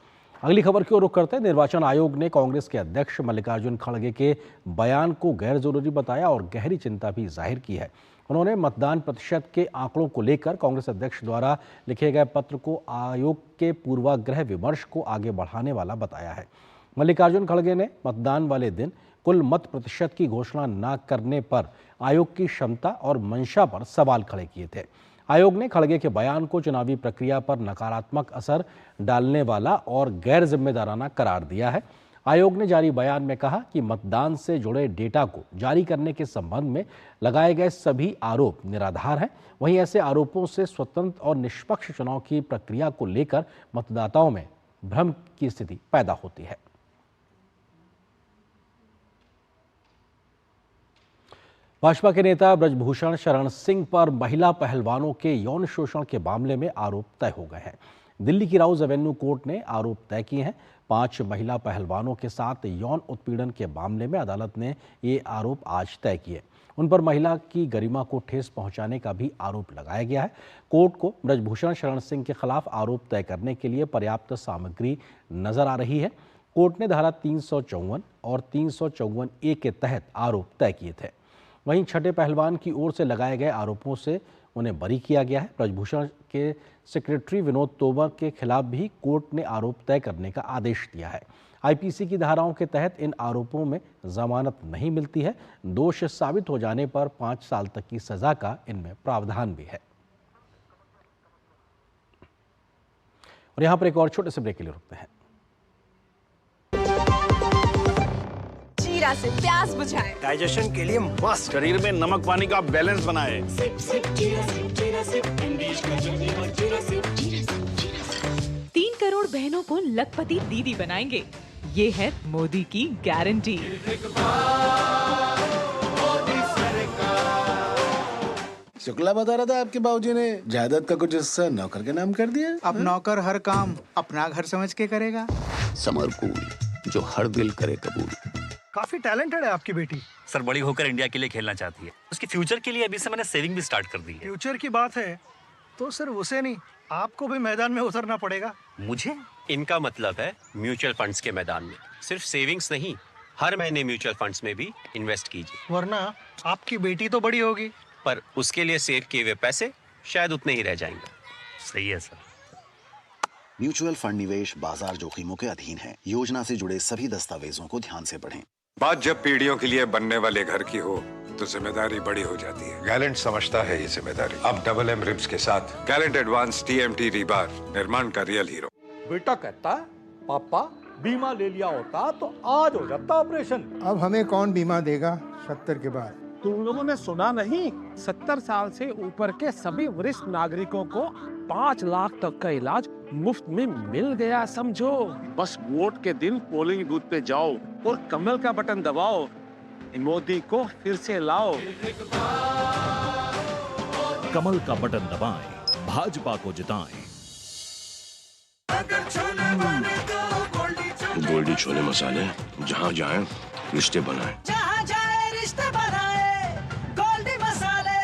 अगली खबर की ओर रुख करते हैं। निर्वाचन आयोग ने कांग्रेस के अध्यक्ष मल्लिकार्जुन खड़गे के बयान को गैर जरूरी बताया और गहरी चिंता भी जाहिर की है। उन्होंने मतदान प्रतिशत के आंकड़ों को लेकर कांग्रेस अध्यक्ष द्वारा लिखे गए पत्र को आयोग के पूर्वाग्रह विमर्श को आगे बढ़ाने वाला बताया है। मल्लिकार्जुन खड़गे ने मतदान वाले दिन कुल मत प्रतिशत की घोषणा न करने पर आयोग की क्षमता और मंशा पर सवाल खड़े किए थे। आयोग ने खड़गे के बयान को चुनावी प्रक्रिया पर नकारात्मक असर डालने वाला और गैर जिम्मेदाराना करार दिया है। आयोग ने जारी बयान में कहा कि मतदान से जुड़े डेटा को जारी करने के संबंध में लगाए गए सभी आरोप निराधार हैं। वहीं ऐसे आरोपों से स्वतंत्र और निष्पक्ष चुनाव की प्रक्रिया को लेकर मतदाताओं में भ्रम की स्थिति पैदा होती है। भाजपा के नेता ब्रजभूषण शरण सिंह पर महिला पहलवानों के यौन शोषण के मामले में आरोप तय हो गए हैं। दिल्ली की राउज एवेन्यू कोर्ट ने आरोप तय किए हैं। 5 महिला पहलवानों के साथ यौन उत्पीड़न के मामले में अदालत ने ये आरोप आज तय किए। उन पर महिला की गरिमा को ठेस पहुंचाने का भी आरोप लगाया गया है। कोर्ट को ब्रजभूषण शरण सिंह के खिलाफ आरोप तय करने के लिए पर्याप्त सामग्री नजर आ रही है। कोर्ट ने धारा 354 और 354A के तहत आरोप तय किए थे। वहीं छठे पहलवान की ओर से लगाए गए आरोपों से उन्हें बरी किया गया है। ब्रजभूषण के सेक्रेटरी विनोद तोमर के खिलाफ भी कोर्ट ने आरोप तय करने का आदेश दिया है। आईपीसी की धाराओं के तहत इन आरोपों में जमानत नहीं मिलती है। दोष साबित हो जाने पर 5 साल तक की सजा का इनमें प्रावधान भी है। और यहां पर एक और छोटे से ब्रेक के लिए रुकते हैं। जीरा से प्यास बुझाए, डाइजेशन के लिए मस्त, शरीर में नमक पानी का बैलेंस बनाए। 3 करोड़ बहनों को लखपति दीदी बनाएंगे, ये है मोदी की गारंटी। शुक्ला बता रहा था आपके बाबूजी ने जायदाद का कुछ हिस्सा नौकर के नाम कर दिया। अब नौकर हर काम अपना घर समझ के करेगा। समरकूल, जो हर दिल करे कबूल। काफी टैलेंटेड है आपकी बेटी। सर बड़ी होकर इंडिया के लिए खेलना चाहती है। उसके फ्यूचर के लिए अभी से मैंने सेविंग भी स्टार्ट कर दी है। फ्यूचर की बात है तो सिर्फ उसे नहीं, आपको भी मैदान में उतरना पड़ेगा। मुझे? इनका मतलब है म्यूचुअल फंड्स के मैदान में। सिर्फ सेविंग्स नहीं, हर महीने म्यूचुअल फंड्स में भी इन्वेस्ट कीजिए। वरना आपकी बेटी तो बड़ी होगी, पर उसके लिए सेव किए हुए पैसे शायद उतने ही रह जाएंगे। सही है सर। म्यूचुअल फंड निवेश बाजार जोखिमों के अधीन है। योजना से जुड़े सभी दस्तावेजों को ध्यान से पढ़ें। बात जब पीढ़ियों के लिए बनने वाले घर की हो तो जिम्मेदारी बड़ी हो जाती है। गैलेंट समझता है ये जिम्मेदारी। अब डबल एम रिब्स के साथ गैलेंट एडवांस TMT रीबार, निर्माण का रियल हीरो। बेटा कहता है पापा बीमा ले लिया होता तो आज हो जाता ऑपरेशन। अब हमें कौन बीमा देगा 70 के बाद? तुम लोगों ने सुना नहीं, 70 साल से ऊपर के सभी वरिष्ठ नागरिकों को 5 लाख तक का इलाज मुफ्त में मिल गया, समझो। बस वोट के दिन पोलिंग बूथ पे जाओ और कमल का बटन दबाओ, मोदी को फिर से लाओ। कमल का बटन दबाएं, भाजपा को जिताएं। गोल्डी छोले मसाले, जहाँ जाएं रिश्ते बनाएं। जहाँ जाए रिश्ते बनाए, गोल्डी मसाले।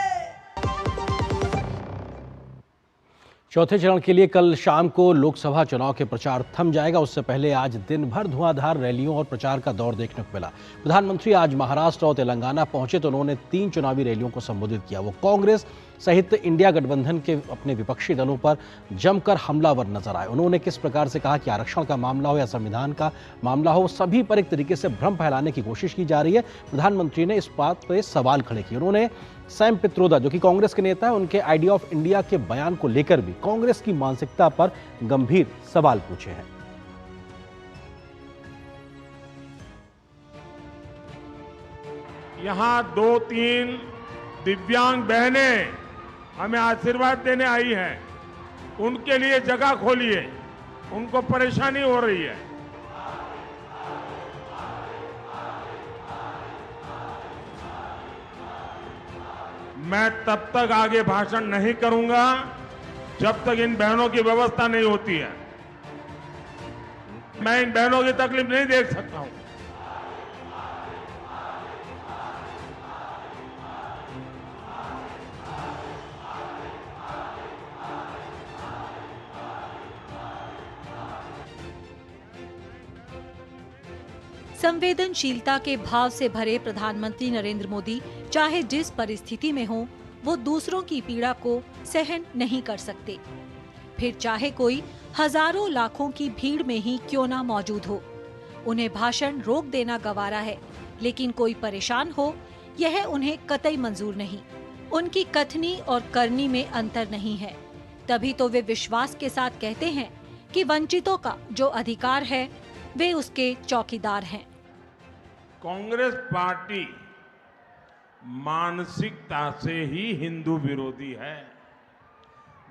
चौथे चरण के लिए कल शाम को लोकसभा चुनाव के प्रचार थम जाएगा। उससे पहले आज दिन भर धुआंधार रैलियों और प्रचार का दौर देखने को मिला। प्रधानमंत्री आज महाराष्ट्र और तेलंगाना पहुंचे तो उन्होंने 3 चुनावी रैलियों को संबोधित किया। वो कांग्रेस सहित इंडिया गठबंधन के अपने विपक्षी दलों पर जमकर हमलावर नजर आए। उन्होंने किस प्रकार से कहा कि आरक्षण का मामला हो या संविधान का मामला हो, सभी पर एक तरीके से भ्रम फैलाने की कोशिश की जा रही है। प्रधानमंत्री ने इस बात पर सवाल खड़े किए। उन्होंने सैम पित्रोदा, जो कि कांग्रेस के नेता है, उनके आइडिया ऑफ इंडिया के बयान को लेकर भी कांग्रेस की मानसिकता पर गंभीर सवाल पूछे हैं। यहाँ 2-3 दिव्यांग बहनें हमें आशीर्वाद देने आई हैं। उनके लिए जगह खोलिए, उनको परेशानी हो रही है। मैं तब तक आगे भाषण नहीं करूंगा जब तक इन बहनों की व्यवस्था नहीं होती है। मैं इन बहनों की तकलीफ नहीं देख सकता हूं। संवेदनशीलता के भाव से भरे प्रधानमंत्री नरेंद्र मोदी चाहे जिस परिस्थिति में हो, वो दूसरों की पीड़ा को सहन नहीं कर सकते। फिर चाहे कोई हजारों लाखों की भीड़ में ही क्यों ना मौजूद हो, उन्हें भाषण रोक देना गवारा है, लेकिन कोई परेशान हो यह उन्हें कतई मंजूर नहीं। उनकी कथनी और करनी में अंतर नहीं है। तभी तो वे विश्वास के साथ कहते हैं कि वंचितों का जो अधिकार है वे उसके चौकीदार हैं। कांग्रेस पार्टी मानसिकता से ही हिंदू विरोधी है।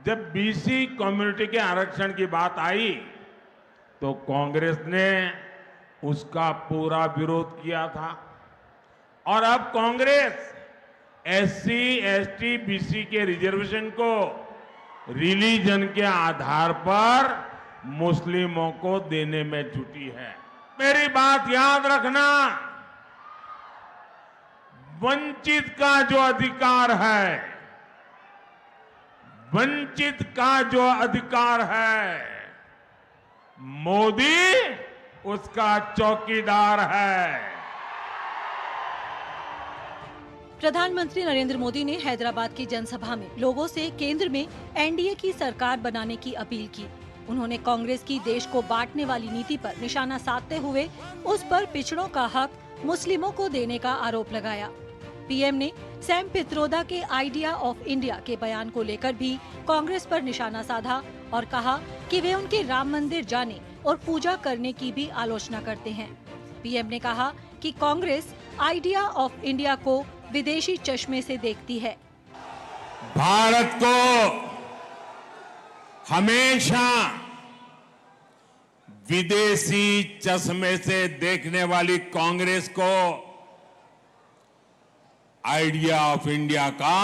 जब बीसी कम्युनिटी के आरक्षण की बात आई तो कांग्रेस ने उसका पूरा विरोध किया था, और अब कांग्रेस एससी, एसटी, बीसी के रिजर्वेशन को रिलीजन के आधार पर मुस्लिमों को देने में जुटी है। मेरी बात याद रखना, वंचित का जो अधिकार है, वंचित का जो अधिकार है, मोदी उसका चौकीदार है। प्रधानमंत्री नरेंद्र मोदी ने हैदराबाद की जनसभा में लोगों से केंद्र में एनडीए की सरकार बनाने की अपील की। उन्होंने कांग्रेस की देश को बांटने वाली नीति पर निशाना साधते हुए उस पर पिछड़ों का हक मुस्लिमों को देने का आरोप लगाया। पीएम ने सैम पित्रोदा के आइडिया ऑफ इंडिया के बयान को लेकर भी कांग्रेस पर निशाना साधा और कहा कि वे उनके राम मंदिर जाने और पूजा करने की भी आलोचना करते हैं। पीएम ने कहा कि कांग्रेस आइडिया ऑफ इंडिया को विदेशी चश्मे से देखती है। भारत को हमेशा विदेशी चश्मे से देखने वाली कांग्रेस को आइडिया ऑफ इंडिया का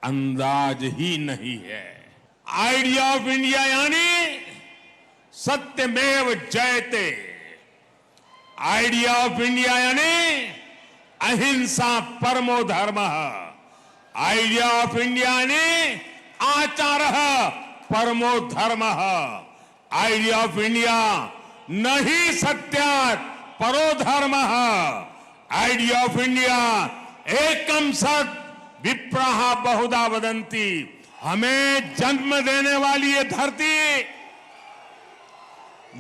अंदाज ही नहीं है। आइडिया ऑफ इंडिया यानी सत्यमेव जयते। आइडिया ऑफ इंडिया यानी अहिंसा परमो धर्मः। आइडिया ऑफ इंडिया यानी आचारः परमो धर्मः। आइडिया ऑफ इंडिया न ही सत्यात् परो धर्मः। आइडिया ऑफ इंडिया एकम सत् विप्रः बहुधा वदन्ति। हमें जन्म देने वाली ये धरती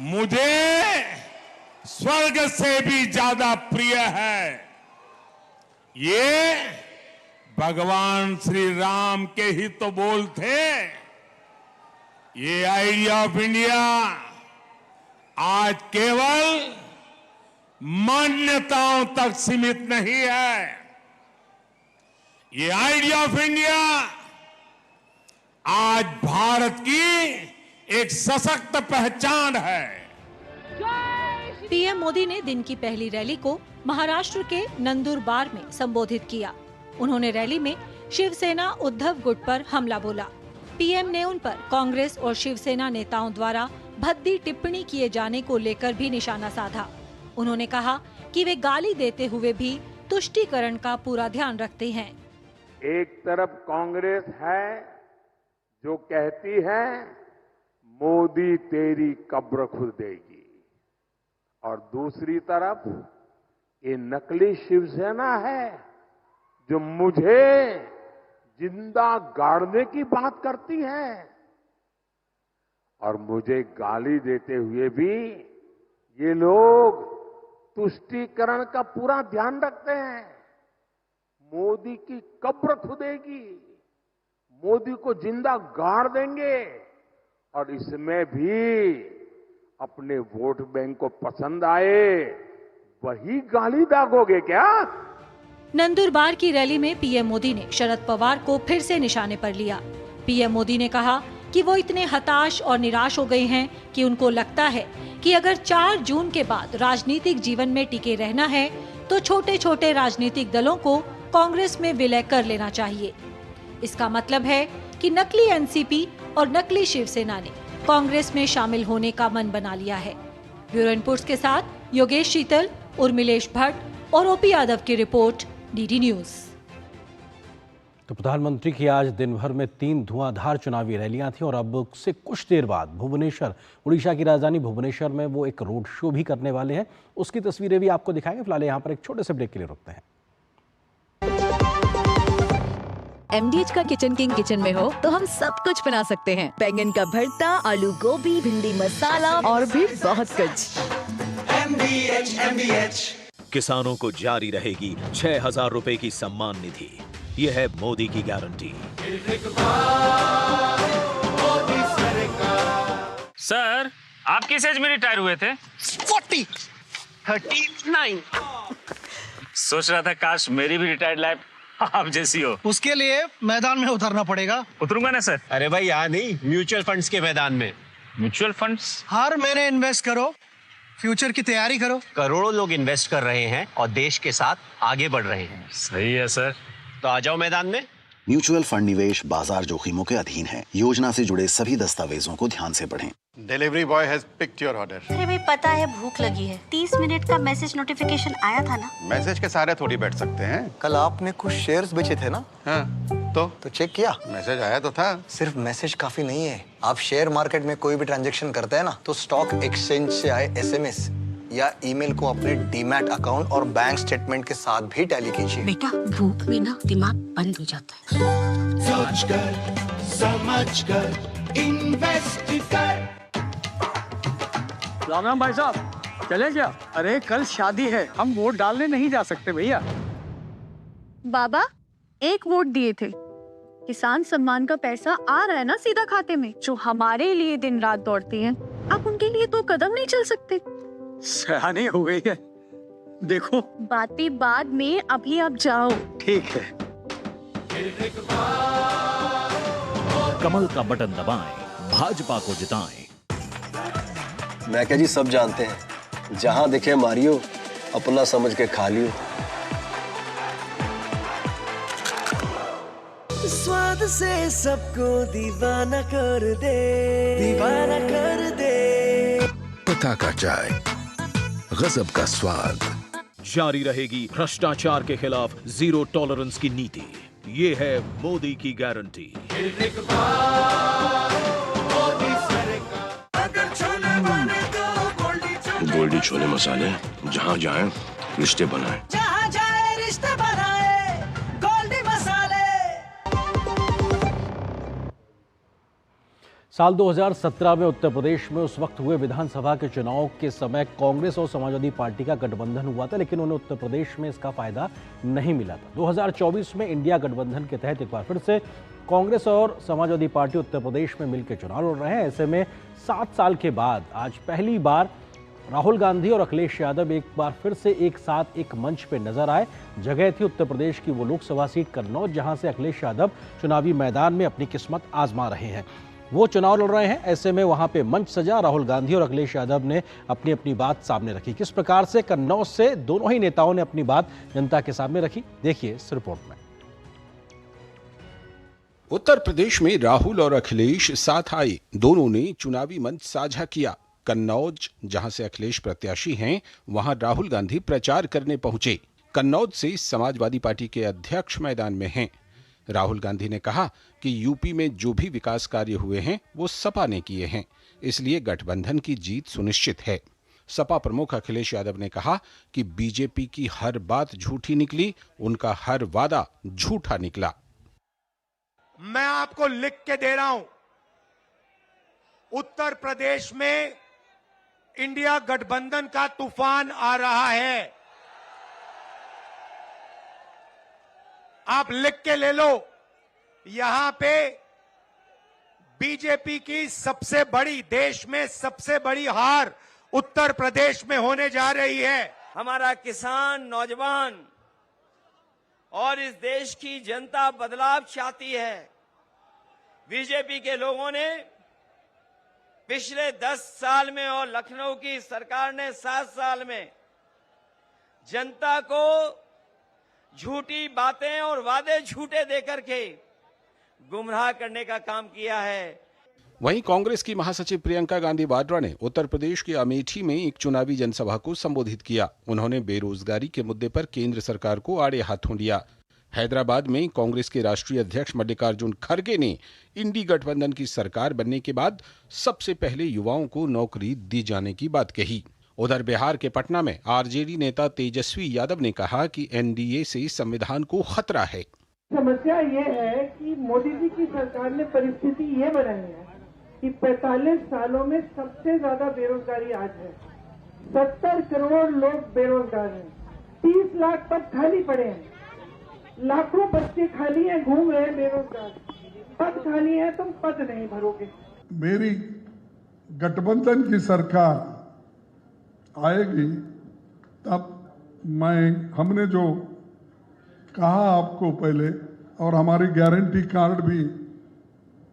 मुझे स्वर्ग से भी ज्यादा प्रिय है। ये भगवान श्री राम के ही तो बोल थे। ये आइडिया ऑफ इंडिया आज केवल मान्यताओं तक सीमित नहीं है। ये आइडिया ऑफ इंडिया आज भारत की एक सशक्त पहचान है। पीएम मोदी ने दिन की पहली रैली को महाराष्ट्र के नंदुरबार में संबोधित किया। उन्होंने रैली में शिवसेना उद्धव गुट पर हमला बोला। पीएम ने उन पर कांग्रेस और शिवसेना नेताओं द्वारा भद्दी टिप्पणी किए जाने को लेकर भी निशाना साधा। उन्होंने कहा कि वे गाली देते हुए भी तुष्टीकरण का पूरा ध्यान रखते हैं। एक तरफ कांग्रेस है जो कहती है मोदी तेरी कब्र खुद देगी, और दूसरी तरफ ये नकली शिवसेना है जो मुझे जिंदा गाड़ने की बात करती है और मुझे गाली देते हुए भी ये लोग तुष्टीकरण का पूरा ध्यान रखते हैं। मोदी की कब्र खुदेगी, मोदी को जिंदा गाड़ देंगे और इसमें भी अपने वोट बैंक को पसंद आए वही गाली दागोगे क्या? नंदुरबार की रैली में पीएम मोदी ने शरद पवार को फिर से निशाने पर लिया। पीएम मोदी ने कहा कि वो इतने हताश और निराश हो गए हैं कि उनको लगता है कि अगर 4 जून के बाद राजनीतिक जीवन में टिके रहना है तो छोटे छोटे राजनीतिक दलों को कांग्रेस में विलय कर लेना चाहिए। इसका मतलब है कि नकली एनसीपी और नकली शिवसेना ने कांग्रेस में शामिल होने का मन बना लिया है। ब्यूरो इनपुट्स के साथ योगेश शीतल, उर्मिलेश भट्ट और ओपी यादव की रिपोर्ट, डीडी न्यूज। तो प्रधानमंत्री की आज दिन भर में 3 धुआंधार चुनावी रैलियां थी और अब से कुछ देर बाद भुवनेश्वर, उड़ीसा की राजधानी भुवनेश्वर में वो एक रोड शो भी करने वाले हैं। उसकी तस्वीरें भी आपको दिखाएंगे। फिलहाल यहाँ पर एक छोटे से ब्रेक के लिए रुकते हैं। MDH का किचन किंग किचन में हो तो हम सब कुछ बना सकते हैं। बैंगन का भरता, आलू गोभी, भिंडी मसाला और भी बहुत कुछ। MDH। किसानों को जारी रहेगी 6,000 रुपए की सम्मान निधि। ये है मोदी की गारंटी। सर, आप किस एज में रिटायर हुए थे? 39। सोच रहा था काश मेरी भी रिटायर्ड लाइफ आप जैसी हो। उसके लिए मैदान में उतरना पड़ेगा। उतरूंगा ना सर। अरे भाई यहाँ नहीं, म्यूचुअल फंड्स के मैदान में। Mutual funds? हर महीने इन्वेस्ट करो, फ्यूचर की तैयारी करो। करोड़ों लोग इन्वेस्ट कर रहे हैं और देश के साथ आगे बढ़ रहे हैं। सही है सर। तो आ जाओ मैदान में। म्यूचुअल फंड निवेश बाजार जोखिमों के अधीन है। योजना से जुड़े सभी दस्तावेजों को ध्यान से पढ़ें। Delivery boy has picked your order. अरे भाई पता है भूख लगी है। 30 मिनट का मैसेज नोटिफिकेशन आया था ना। मैसेज के सारे थोड़ी बैठ सकते हैं। कल आपने कुछ शेयर्स बेचे थे ना? हाँ, तो चेक किया? मैसेज आया तो था। सिर्फ मैसेज काफी नहीं है। आप शेयर मार्केट में कोई भी ट्रांजैक्शन करते हैं ना, तो स्टॉक एक्सचेंज से आए SMS या ईमेल को अपने डीमैट अकाउंट और बैंक स्टेटमेंट के साथ भी टैली कीजिए। बेटा भूख में ना दिमाग बंद हो जाता है। सोच कर, समझ कर, इन्वेस्ट कर। राम भाई साहब, चले क्या? अरे कल शादी है, हम वोट डालने नहीं जा सकते भैया। बाबा 1 वोट दिए थे। किसान सम्मान का पैसा आ रहा है ना सीधा खाते में। जो हमारे लिए दिन रात दौड़ती हैं, आप उनके लिए तो कदम नहीं चल सकते। सयानी हो गई है। देखो बातें बाद में, अभी आप जाओ। ठीक है। कमल का बटन दबाएं, भाजपा को जिताएं। मैं क्या जी, सब जानते हैं, जहां दिखे मारियो, अपना समझ के खा लियो। स्वाद से सबको दीवाना कर दे, दीवाना कर दे। पता का चाय, गजब का स्वाद। जारी रहेगी भ्रष्टाचार के खिलाफ जीरो टॉलरेंस की नीति। ये है मोदी की गारंटी। गोल्डी छोले मसाले, जहाँ जाएं रिश्ते बनाएं। जहाँ जाए रिश्ते बनाए, गोल्डी मसाले। साल 2017 में उत्तर प्रदेश में उस वक्त हुए विधानसभा के चुनाव के समय कांग्रेस और समाजवादी पार्टी का गठबंधन हुआ था, लेकिन उन्हें उत्तर प्रदेश में इसका फायदा नहीं मिला था। 2024 में इंडिया गठबंधन के तहत एक बार फिर से कांग्रेस और समाजवादी पार्टी उत्तर प्रदेश में मिलकर चुनाव लड़ रहे हैं। ऐसे में 7 साल के बाद आज पहली बार राहुल गांधी और अखिलेश यादव एक बार फिर से एक साथ एक मंच पे नजर आए। जगह थी उत्तर प्रदेश की वो लोकसभा सीट कन्नौज, जहां से अखिलेश यादव चुनावी मैदान में अपनी किस्मत आजमा रहे हैं। वो चुनाव लड़ रहे हैं, ऐसे में वहां पे मंच सजा। राहुल गांधी और अखिलेश यादव ने अपनी अपनी बात सामने रखी। किस प्रकार से कन्नौज से दोनों ही नेताओं ने अपनी बात जनता के सामने रखी, देखिए इस रिपोर्ट में। उत्तर प्रदेश में राहुल और अखिलेश साथ आए। दोनों ने चुनावी मंच साझा किया। कन्नौज, जहां से अखिलेश प्रत्याशी हैं, वहां राहुल गांधी प्रचार करने पहुंचे। कन्नौज से समाजवादी पार्टी के अध्यक्ष मैदान में हैं। राहुल गांधी ने कहा कि यूपी में जो भी विकास कार्य हुए हैं वो सपा ने किए हैं, इसलिए गठबंधन की जीत सुनिश्चित है। सपा प्रमुख अखिलेश यादव ने कहा कि बीजेपी की हर बात झूठी निकली, उनका हर वादा झूठा निकला। मैं आपको लिख के दे रहा हूं, उत्तर प्रदेश में इंडिया गठबंधन का तूफान आ रहा है। आप लिख के ले लो, यहां पे बीजेपी की सबसे बड़ी, देश में सबसे बड़ी हार उत्तर प्रदेश में होने जा रही है। हमारा किसान, नौजवान और इस देश की जनता बदलाव चाहती है। बीजेपी के लोगों ने पिछले 10 साल में और लखनऊ की सरकार ने 7 साल में जनता को झूठी बातें और वादे झूठे देकर के गुमराह करने का काम किया है। वहीं कांग्रेस की महासचिव प्रियंका गांधी वाड्रा ने उत्तर प्रदेश के अमेठी में एक चुनावी जनसभा को संबोधित किया। उन्होंने बेरोजगारी के मुद्दे पर केंद्र सरकार को आड़े हाथों लिया। हैदराबाद में कांग्रेस के राष्ट्रीय अध्यक्ष मल्लिकार्जुन खड़गे ने इंडी गठबंधन की सरकार बनने के बाद सबसे पहले युवाओं को नौकरी दी जाने की बात कही। उधर बिहार के पटना में आरजेडी नेता तेजस्वी यादव ने कहा कि एनडीए से संविधान को खतरा है। समस्या ये है कि मोदी जी की सरकार ने परिस्थिति ये बनाई है कि 45 सालों में सबसे ज्यादा बेरोजगारी आज है। 70 करोड़ लोग बेरोजगार हैं, 30 लाख पद खाली पड़े हैं, लाखों बच्चे खाली हैं, घूम रहे हैं बेरोजगार। पद खाली है, तुम पद नहीं भरोगे। मेरी गठबंधन की सरकार आएगी तब हमने जो कहा आपको पहले, और हमारी गारंटी कार्ड भी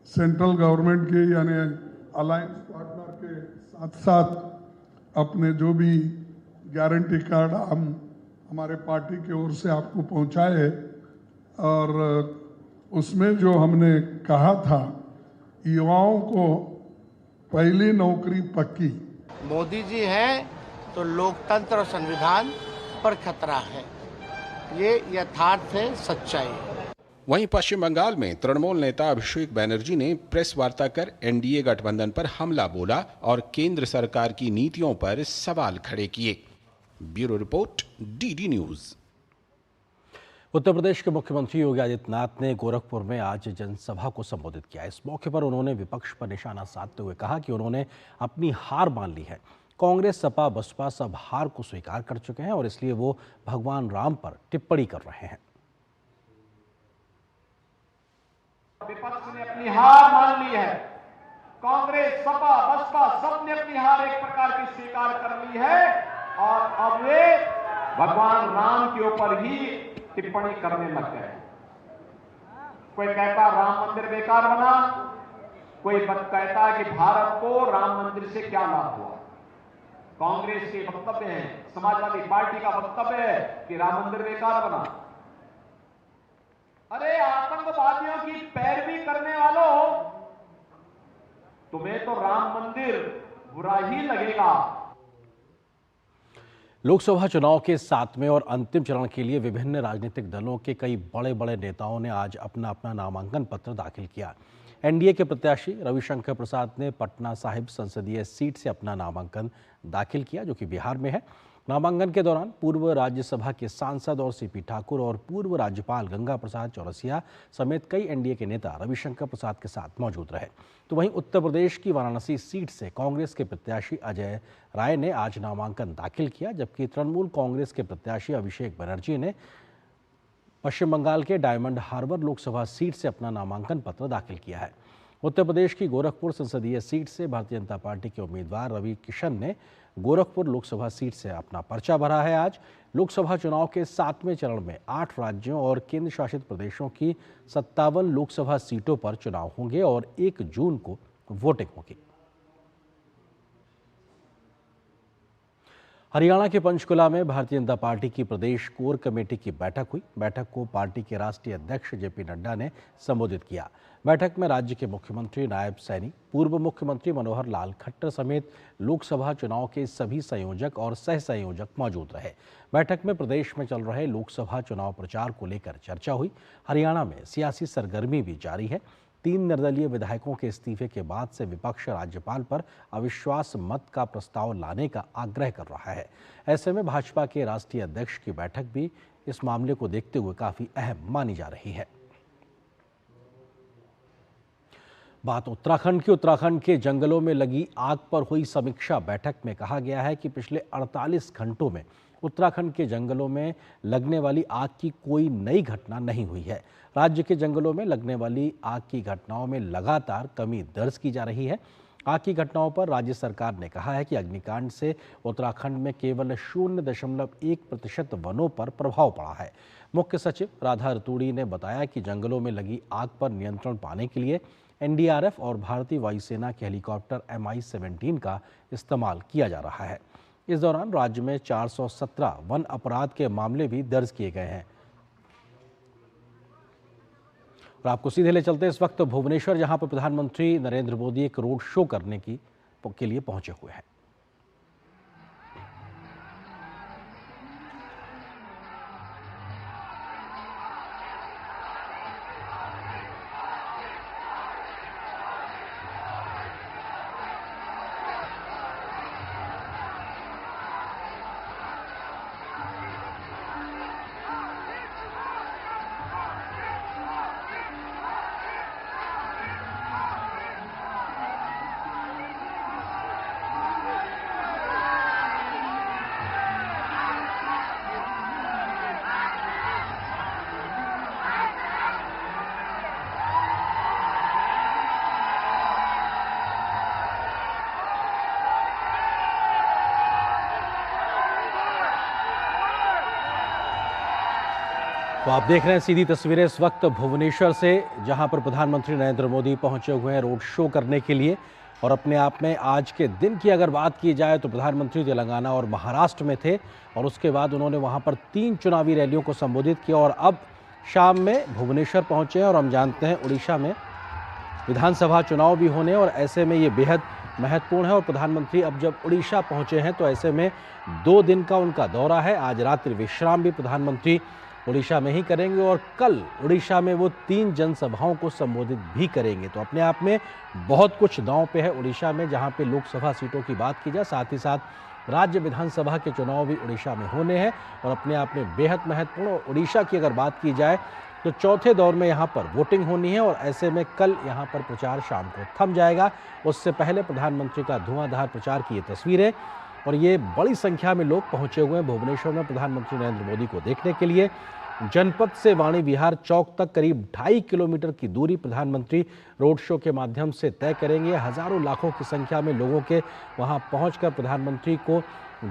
सेंट्रल गवर्नमेंट के यानी अलायंस पार्टनर के साथ साथ अपने जो भी गारंटी कार्ड हम हमारे पार्टी की ओर से आपको पहुंचाए है, और उसमें जो हमने कहा था युवाओं को पहली नौकरी पक्की। मोदी जी हैं तो लोकतंत्र और संविधान पर खतरा है, ये यथार्थ है, सच्चाई है। वहीं पश्चिम बंगाल में तृणमूल नेता अभिषेक बैनर्जी ने प्रेस वार्ता कर एनडीए गठबंधन पर हमला बोला और केंद्र सरकार की नीतियों पर सवाल खड़े किए। Bureau report, DD news. Uttar Pradesh के मुख्यमंत्री योगी आदित्यनाथ ने गोरखपुर में आज जनसभा को संबोधित किया। इस मौके पर उन्होंने विपक्ष पर निशाना साधते हुए कहा कि उन्होंने अपनी हार मान ली है। कांग्रेस, सपा, बसपा सब हार को स्वीकार कर चुके हैं और इसलिए वो भगवान राम पर टिप्पणी कर रहे हैं। विपक्ष ने अपनी हार मान ली है। कांग्रेस, सपा, बसपा सब ने अपनी हार एक प्रकार की स्वीकार कर ली है और अब वे भगवान राम के ऊपर ही टिप्पणी करने लग गए। कोई कहता राम मंदिर बेकार बना, कोई कहता कि भारत को राम मंदिर से क्या लाभ हुआ। कांग्रेस के वक्तव्य है, समाजवादी पार्टी का वक्तव्य है कि राम मंदिर बेकार बना। अरे आतंकवादियों की पैरवी करने वालों, तुम्हें तो राम मंदिर बुरा ही लगेगा। लोकसभा चुनाव के 7वें और अंतिम चरण के लिए विभिन्न राजनीतिक दलों के कई बड़े बड़े नेताओं ने आज अपना अपना नामांकन पत्र दाखिल किया। एनडीए के प्रत्याशी रविशंकर प्रसाद ने पटना साहिब संसदीय सीट से अपना नामांकन दाखिल किया, जो कि बिहार में है। नामांकन के दौरान पूर्व राज्यसभा के सांसद और सीपी ठाकुर और पूर्व राज्यपाल गंगा प्रसाद चौरसिया समेत कई एनडीए के नेता रविशंकर प्रसाद के साथ मौजूद रहे। तो वहीं उत्तर प्रदेश की वाराणसी सीट से कांग्रेस के प्रत्याशी अजय राय ने आज नामांकन दाखिल किया, जबकि तृणमूल कांग्रेस के प्रत्याशी अभिषेक बनर्जी ने पश्चिम बंगाल के डायमंड हार्बर लोकसभा सीट से अपना नामांकन पत्र दाखिल किया है। उत्तर प्रदेश की गोरखपुर संसदीय सीट से भारतीय जनता पार्टी के उम्मीदवार रवि किशन ने गोरखपुर लोकसभा सीट से अपना पर्चा भरा है। आज लोकसभा चुनाव के 7वें चरण में 8 राज्यों और केंद्र शासित प्रदेशों की 57 लोकसभा सीटों पर चुनाव होंगे और 1 जून को वोटिंग होगी। हरियाणा के पंचकुला में भारतीय जनता पार्टी की प्रदेश कोर कमेटी की बैठक हुई। बैठक को पार्टी के राष्ट्रीय अध्यक्ष जेपी नड्डा ने संबोधित किया। बैठक में राज्य के मुख्यमंत्री नायब सैनी, पूर्व मुख्यमंत्री मनोहर लाल खट्टर समेत लोकसभा चुनाव के सभी संयोजक और सह संयोजक मौजूद रहे। बैठक में प्रदेश में चल रहे लोकसभा चुनाव प्रचार को लेकर चर्चा हुई। हरियाणा में सियासी सरगर्मी भी जारी है। 3 निर्दलीय विधायकों के इस्तीफे के बाद से विपक्ष राज्यपाल पर अविश्वास मत का प्रस्ताव लाने का आग्रह कर रहा है। ऐसे में भाजपा के राष्ट्रीय अध्यक्ष की बैठक भी इस मामले को देखते हुए काफी अहम मानी जा रही है। बात उत्तराखंड की। उत्तराखंड के जंगलों में लगी आग पर हुई समीक्षा बैठक में कहा गया है कि पिछले 48 घंटों में उत्तराखंड के जंगलों में लगने वाली आग की कोई नई घटना नहीं हुई है। राज्य के जंगलों में लगने वाली आग की घटनाओं में लगातार कमी दर्ज की जा रही है। आग की घटनाओं पर राज्य सरकार ने कहा है कि अग्निकांड से उत्तराखंड में केवल 0.1% वनों पर प्रभाव पड़ा है। मुख्य सचिव राधा रतूड़ी ने बताया कि जंगलों में लगी आग पर नियंत्रण पाने के लिए एनडीआरएफ और भारतीय वायुसेना के हेलीकॉप्टर MI-17 का इस्तेमाल किया जा रहा है। इस दौरान राज्य में 417 वन अपराध के मामले भी दर्ज किए गए हैं। और आपको सीधे ले चलते इस वक्त भुवनेश्वर, जहां पर प्रधानमंत्री नरेंद्र मोदी एक रोड शो करने के लिए पहुंचे हुए हैं। तो आप देख रहे हैं सीधी तस्वीरें इस वक्त भुवनेश्वर से, जहां पर प्रधानमंत्री नरेंद्र मोदी पहुंचे हुए हैं रोड शो करने के लिए। और अपने आप में आज के दिन की अगर बात की जाए तो प्रधानमंत्री तेलंगाना और महाराष्ट्र में थे और उसके बाद उन्होंने वहां पर 3 चुनावी रैलियों को संबोधित किया और अब शाम में भुवनेश्वर पहुंचे हैं। और हम जानते हैं उड़ीसा में विधानसभा चुनाव भी होने और ऐसे में ये बेहद महत्वपूर्ण है। और प्रधानमंत्री अब जब उड़ीसा पहुंचे हैं तो ऐसे में 2 दिन का उनका दौरा है। आज रात्रि विश्राम भी प्रधानमंत्री उड़ीसा में ही करेंगे और कल उड़ीसा में वो 3 जनसभाओं को संबोधित भी करेंगे। तो अपने आप में बहुत कुछ दांव पे है उड़ीसा में, जहां पे लोकसभा सीटों की बात की जाए, साथ ही साथ राज्य विधानसभा के चुनाव भी उड़ीसा में होने हैं और अपने आप में बेहद महत्वपूर्ण। और उड़ीसा की अगर बात की जाए तो चौथे दौर में यहाँ पर वोटिंग होनी है और ऐसे में कल यहाँ पर प्रचार शाम को थम जाएगा। उससे पहले प्रधानमंत्री का धुआंधार प्रचार की ये तस्वीरें और ये बड़ी संख्या में लोग पहुंचे हुए हैं भुवनेश्वर में प्रधानमंत्री नरेंद्र मोदी को देखने के लिए। जनपद से वाणी विहार चौक तक करीब 2.5 किलोमीटर की दूरी प्रधानमंत्री रोड शो के माध्यम से तय करेंगे। हजारों लाखों की संख्या में लोगों के वहां पहुंचकर प्रधानमंत्री को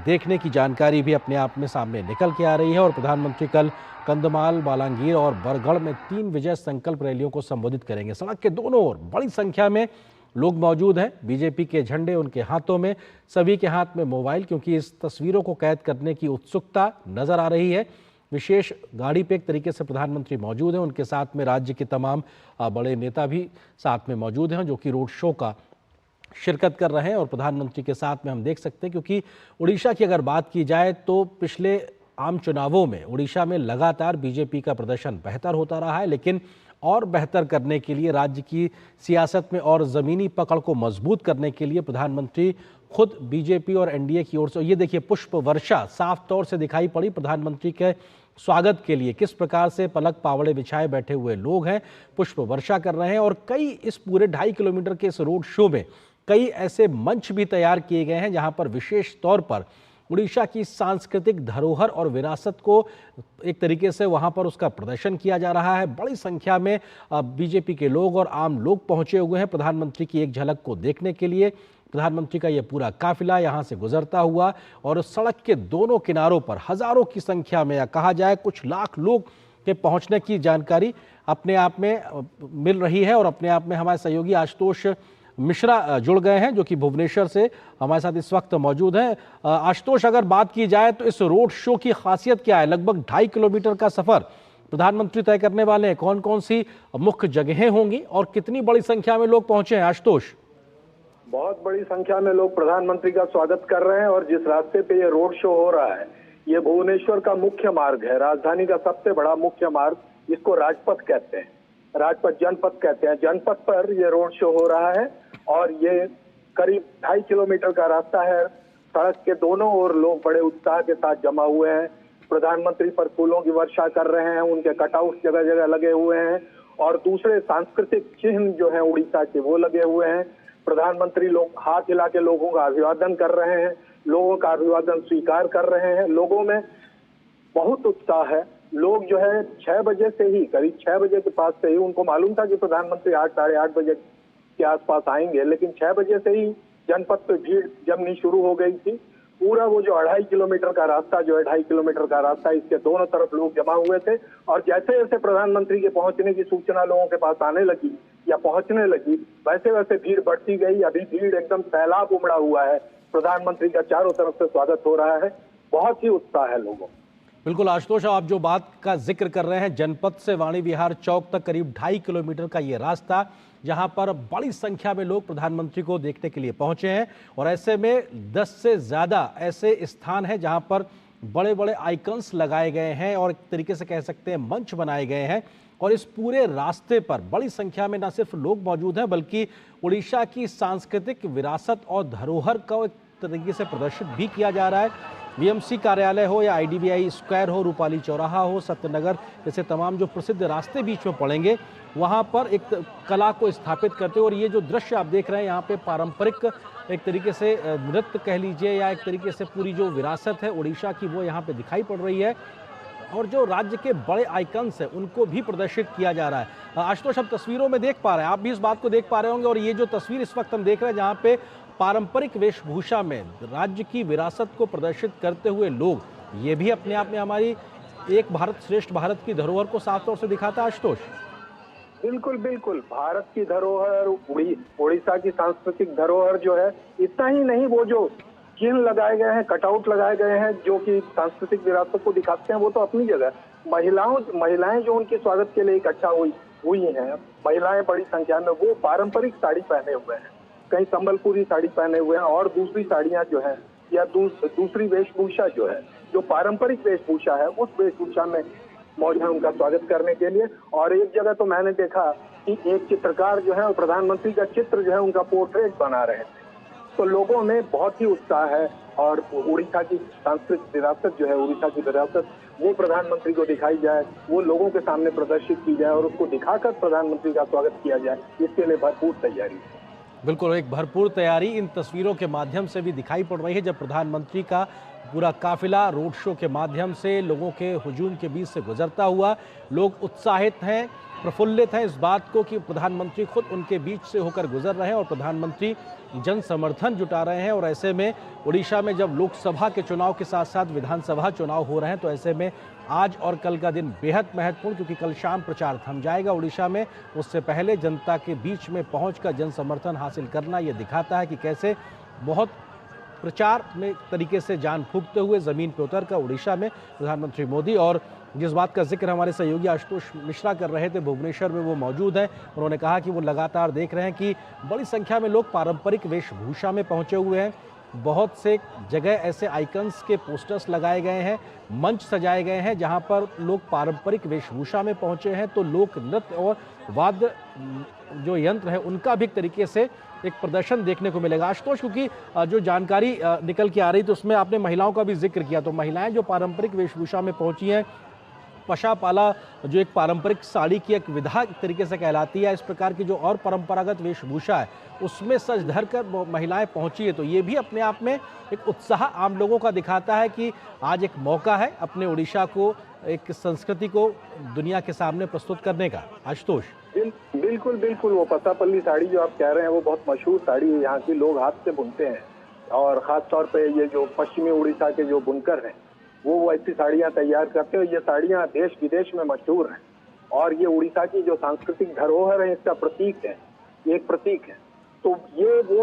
देखने की जानकारी भी अपने आप में सामने निकल के आ रही है। और प्रधानमंत्री कल कंधमाल, बालांगीर और बरगढ़ में 3 विजय संकल्प रैलियों को संबोधित करेंगे। सड़क के दोनों ओर बड़ी संख्या में लोग मौजूद हैं। बीजेपी के झंडे उनके हाथों में, सभी के हाथ में मोबाइल, क्योंकि इस तस्वीरों को कैद करने की उत्सुकता नजर आ रही है। विशेष गाड़ी पे एक तरीके से प्रधानमंत्री मौजूद हैं। उनके साथ में राज्य के तमाम बड़े नेता भी साथ में मौजूद हैं जो कि रोड शो का शिरकत कर रहे हैं। और प्रधानमंत्री के साथ में हम देख सकते हैं, क्योंकि उड़ीसा की अगर बात की जाए तो पिछले आम चुनावों में उड़ीसा में लगातार बीजेपी का प्रदर्शन बेहतर होता रहा है, लेकिन और बेहतर करने के लिए, राज्य की सियासत में और ज़मीनी पकड़ को मजबूत करने के लिए प्रधानमंत्री खुद बीजेपी और एनडीए की ओर से, ये देखिए पुष्प वर्षा साफ तौर से दिखाई पड़ी प्रधानमंत्री के स्वागत के लिए। किस प्रकार से पलक पावड़े बिछाए बैठे हुए लोग हैं, पुष्प वर्षा कर रहे हैं। और कई इस पूरे 2.5 किलोमीटर के इस रोड शो में कई ऐसे मंच भी तैयार किए गए हैं जहां पर विशेष तौर पर उड़ीसा की सांस्कृतिक धरोहर और विरासत को एक तरीके से वहां पर उसका प्रदर्शन किया जा रहा है। बड़ी संख्या में बीजेपी के लोग और आम लोग पहुंचे हुए हैं प्रधानमंत्री की एक झलक को देखने के लिए। प्रधानमंत्री का यह पूरा काफिला यहां से गुजरता हुआ और सड़क के दोनों किनारों पर हजारों की संख्या में, या कहा जाए कुछ लाख लोग के पहुंचने की जानकारी अपने आप में मिल रही है। और अपने आप में हमारे सहयोगी आशुतोष मिश्रा जुड़ गए हैं जो कि भुवनेश्वर से हमारे साथ इस वक्त मौजूद हैं। आशुतोष, अगर बात की जाए तो इस रोड शो की खासियत क्या है? लगभग 2.5 किलोमीटर का सफर प्रधानमंत्री तय करने वाले हैं? कौन कौन सी मुख्य जगहें होंगी और कितनी बड़ी संख्या में लोग पहुंचे हैं आशुतोष? बहुत बड़ी संख्या में लोग प्रधानमंत्री का स्वागत कर रहे हैं और जिस रास्ते पे ये रोड शो हो रहा है, ये भुवनेश्वर का मुख्य मार्ग है, राजधानी का सबसे बड़ा मुख्य मार्ग, इसको राजपथ कहते हैं, राजपथ जनपथ कहते हैं। जनपथ पर ये रोड शो हो रहा है और ये करीब 2.5 किलोमीटर का रास्ता है। सड़क के दोनों ओर लोग बड़े उत्साह के साथ जमा हुए हैं, प्रधानमंत्री पर फूलों की वर्षा कर रहे हैं, उनके कटआउट जगह जगह लगे हुए हैं और दूसरे सांस्कृतिक चिन्ह जो है उड़ीसा के वो लगे हुए हैं। प्रधानमंत्री लोग हाथ हिला के लोगों का अभिवादन कर रहे हैं, लोगों का अभिवादन स्वीकार कर रहे हैं। लोगों में बहुत उत्साह है। लोग जो है 6 बजे से ही, करीब 6 बजे के पास से ही, उनको मालूम था कि प्रधानमंत्री 8 साढ़े 8 बजे के आसपास आएंगे, लेकिन 6 बजे से ही जनपद पे भीड़ जमनी शुरू हो गई थी। पूरा वो जो 2.5 किलोमीटर का रास्ता जो है, 2.5 किलोमीटर का रास्ता, इसके दोनों तरफ लोग जमा हुए थे और जैसे जैसे प्रधानमंत्री के पहुंचने की सूचना लोगों के पास आने लगी या पहुंचने लगी, वैसे वैसे भीड़ बढ़ती गई। अभी भीड़ एकदम सैलाब उमड़ा हुआ है, प्रधानमंत्री का चारों तरफ से स्वागत हो रहा है, बहुत ही उत्साह है लोगों। बिल्कुल आशुतोष, आप जो बात का जिक्र कर रहे हैं, जनपद से वाणी विहार चौक तक करीब 2.5 किलोमीटर का ये रास्ता, जहां पर बड़ी संख्या में लोग प्रधानमंत्री को देखने के लिए पहुंचे हैं और ऐसे में 10 से ज्यादा ऐसे स्थान हैं जहां पर बड़े बड़े आइकन्स लगाए गए हैं और एक तरीके से कह सकते हैं मंच बनाए गए हैं और इस पूरे रास्ते पर बड़ी संख्या में न सिर्फ लोग मौजूद हैं बल्कि उड़ीसा की सांस्कृतिक विरासत और धरोहर का एक तरीके से प्रदर्शित भी किया जा रहा है। बीएमसी कार्यालय हो या आईडीबीआई स्क्वायर हो, रूपाली चौराहा हो, सत्यनगर जैसे तमाम जो प्रसिद्ध रास्ते बीच में पड़ेंगे, वहाँ पर एक कला को स्थापित करते हैं। और ये जो दृश्य आप देख रहे हैं यहाँ पे पारंपरिक एक तरीके से नृत्य कह लीजिए या एक तरीके से पूरी जो विरासत है उड़ीसा की वो यहाँ पे दिखाई पड़ रही है और जो राज्य के बड़े आइकन्स हैं उनको भी प्रदर्शित किया जा रहा है। आशुतोष, हम तस्वीरों में देख पा रहे हैं, आप भी इस बात को देख पा रहे होंगे और ये जो तस्वीर इस वक्त हम देख रहे हैं जहाँ पे पारंपरिक वेशभूषा में राज्य की विरासत को प्रदर्शित करते हुए लोग, ये भी अपने आप में हमारी एक भारत श्रेष्ठ भारत की धरोहर को साफ तौर से दिखाता है आशुतोष। बिल्कुल बिल्कुल, भारत की धरोहर, उड़ीसा की सांस्कृतिक धरोहर जो है, इतना ही नहीं, वो जो चिन्ह लगाए गए हैं, कटआउट लगाए गए हैं जो कि सांस्कृतिक विरासत को दिखाते हैं, वो तो अपनी जगह। महिलाएं जो उनके स्वागत के लिए इकट्ठा हुई हैं, महिलाएं बड़ी संख्या में, वो पारंपरिक साड़ी पहने हुए हैं, कहीं संबलपुरी साड़ी पहने हुए हैं और दूसरी साड़ियां जो है या दूसरी वेशभूषा जो है, जो पारंपरिक वेशभूषा है, उस वेशभूषा में मौजूद है उनका स्वागत करने के लिए। और एक जगह तो मैंने देखा कि एक चित्रकार जो है प्रधानमंत्री का चित्र जो है उनका पोर्ट्रेट बना रहे थे। तो लोगों में बहुत ही उत्साह है और उड़ीसा की सांस्कृतिक विरासत जो है, उड़ीसा की विरासत, वो प्रधानमंत्री को दिखाई जाए, वो लोगों के सामने प्रदर्शित की जाए और उसको दिखाकर प्रधानमंत्री का स्वागत किया जाए, इसके लिए भरपूर तैयारी है। बिल्कुल, एक भरपूर तैयारी इन तस्वीरों के माध्यम से भी दिखाई पड़ रही है जब प्रधानमंत्री का पूरा काफिला रोड शो के माध्यम से लोगों के हुजूम के बीच से गुजरता हुआ। लोग उत्साहित हैं, प्रफुल्लित हैं इस बात को कि प्रधानमंत्री खुद उनके बीच से होकर गुजर रहे हैं और प्रधानमंत्री जन समर्थन जुटा रहे हैं। और ऐसे में उड़ीसा में जब लोकसभा के चुनाव के साथ साथ विधानसभा चुनाव हो रहे हैं तो ऐसे में आज और कल का दिन बेहद महत्वपूर्ण, क्योंकि कल शाम प्रचार थम जाएगा उड़ीसा में। उससे पहले जनता के बीच में पहुंचकर जन समर्थन हासिल करना ये दिखाता है कि कैसे बहुत प्रचार में तरीके से जान फूंकते हुए ज़मीन पर उतर कर उड़ीसा में प्रधानमंत्री मोदी, और जिस बात का जिक्र हमारे सहयोगी आशुतोष मिश्रा कर रहे थे, भुवनेश्वर में वो मौजूद हैं। उन्होंने कहा कि वो लगातार देख रहे हैं कि बड़ी संख्या में लोग पारंपरिक वेशभूषा में पहुंचे हुए हैं। बहुत से जगह ऐसे आइकन्स के पोस्टर्स लगाए गए हैं, मंच सजाए गए हैं जहां पर लोग पारंपरिक वेशभूषा में पहुंचे हैं। तो लोक नृत्य और वाद्य जो यंत्र है उनका भी एक तरीके से एक प्रदर्शन देखने को मिलेगा आशुतोष, क्योंकि जो जानकारी निकल के आ रही थी उसमें आपने महिलाओं का भी जिक्र किया। तो महिलाएं जो पारंपरिक वेशभूषा में पहुंची हैं, पशापाला जो एक पारंपरिक साड़ी की एक विधा एक तरीके से कहलाती है, इस प्रकार की जो और परंपरागत वेशभूषा है उसमें सज धर कर महिलाएं पहुंची है। तो ये भी अपने आप में एक उत्साह आम लोगों का दिखाता है कि आज एक मौका है अपने उड़ीसा को, एक संस्कृति को दुनिया के सामने प्रस्तुत करने का। आशुतोष, बिल्कुल बिल्कुल, वो पसापल्ली साड़ी जो आप कह रहे हैं वो बहुत मशहूर साड़ी है, यहाँ की लोग हाथ से बुनते हैं और खास तौर पे ये जो पश्चिमी उड़ीसा के जो बुनकर हैं वो ऐसी साड़ियाँ तैयार करते हैं। ये साड़ियाँ देश विदेश में मशहूर हैं और ये उड़ीसा की जो सांस्कृतिक धरोहर है इसका प्रतीक है, एक प्रतीक है। तो ये वो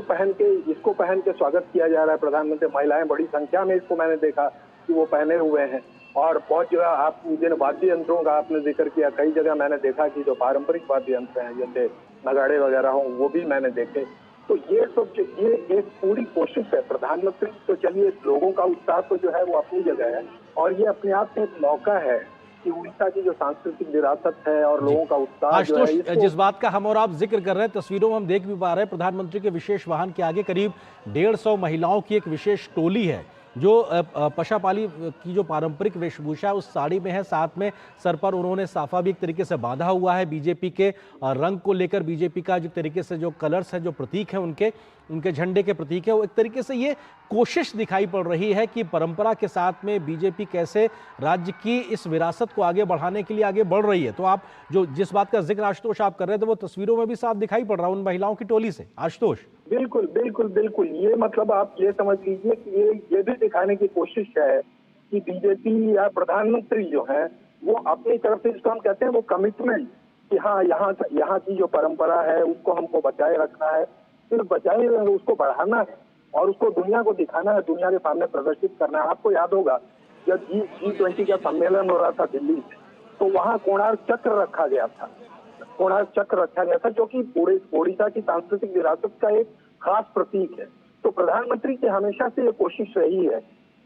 इसको पहन के स्वागत किया जा रहा है प्रधानमंत्री। महिलाएं बड़ी संख्या में, इसको मैंने देखा कि वो पहने हुए हैं और बहुत जगह आप जिन वाद्य यंत्रों का आपने जिक्र किया, कई जगह मैंने देखा कि जो पारंपरिक वाद्य यंत्र हैं जैसे नगाड़े वगैरह हों वो भी मैंने देखे। तो ये सब ये एक पूरी कोशिश है प्रधानमंत्री। तो चलिए, लोगों का उत्साह तो जो है वो अपनी जगह है और ये अपने आप में एक मौका है कि उड़ीसा की जो सांस्कृतिक विरासत है और लोगों का उत्साह जो है इसको... जिस बात का हम और आप जिक्र कर रहे हैं, तस्वीरों में हम देख भी पा रहे हैं, प्रधानमंत्री के विशेष वाहन के आगे करीब 150 महिलाओं की एक विशेष टोली है जो पशापाली की जो पारंपरिक वेशभूषा है उस साड़ी में है। साथ में सर पर उन्होंने साफा भी एक तरीके से बांधा हुआ है। बीजेपी के रंग को लेकर बीजेपी का जो तरीके से जो कलर्स है, जो प्रतीक है उनके झंडे के प्रतीक है, वो एक तरीके से ये कोशिश दिखाई पड़ रही है कि परंपरा के साथ में बीजेपी कैसे राज्य की इस विरासत को आगे बढ़ाने के लिए आगे बढ़ रही है। तो आप जो जिस बात का जिक्र आशुतोष आप कर रहे थे वो तस्वीरों में भी साफ दिखाई पड़ रहा है उन महिलाओं की टोली से। आशुतोष, बिल्कुल बिल्कुल बिल्कुल, ये मतलब आप ये समझ लीजिए कि ये भी दिखाने की कोशिश है कि बीजेपी या प्रधानमंत्री जो है वो अपनी तरफ से, जिसको हम कहते हैं वो कमिटमेंट, कि हाँ यहाँ की जो परंपरा है उसको हमको बचाए रखना है, सिर्फ बचाए उसको बढ़ाना है और उसको दुनिया को दिखाना है, दुनिया के सामने प्रदर्शित करना है। आपको याद होगा जब G20 का सम्मेलन हो रहा था दिल्ली में, तो वहाँ कोणार्क चक्र रखा गया था जो कि ओडिशा की सांस्कृतिक विरासत का एक खास प्रतीक है। तो प्रधानमंत्री की हमेशा से ये कोशिश रही है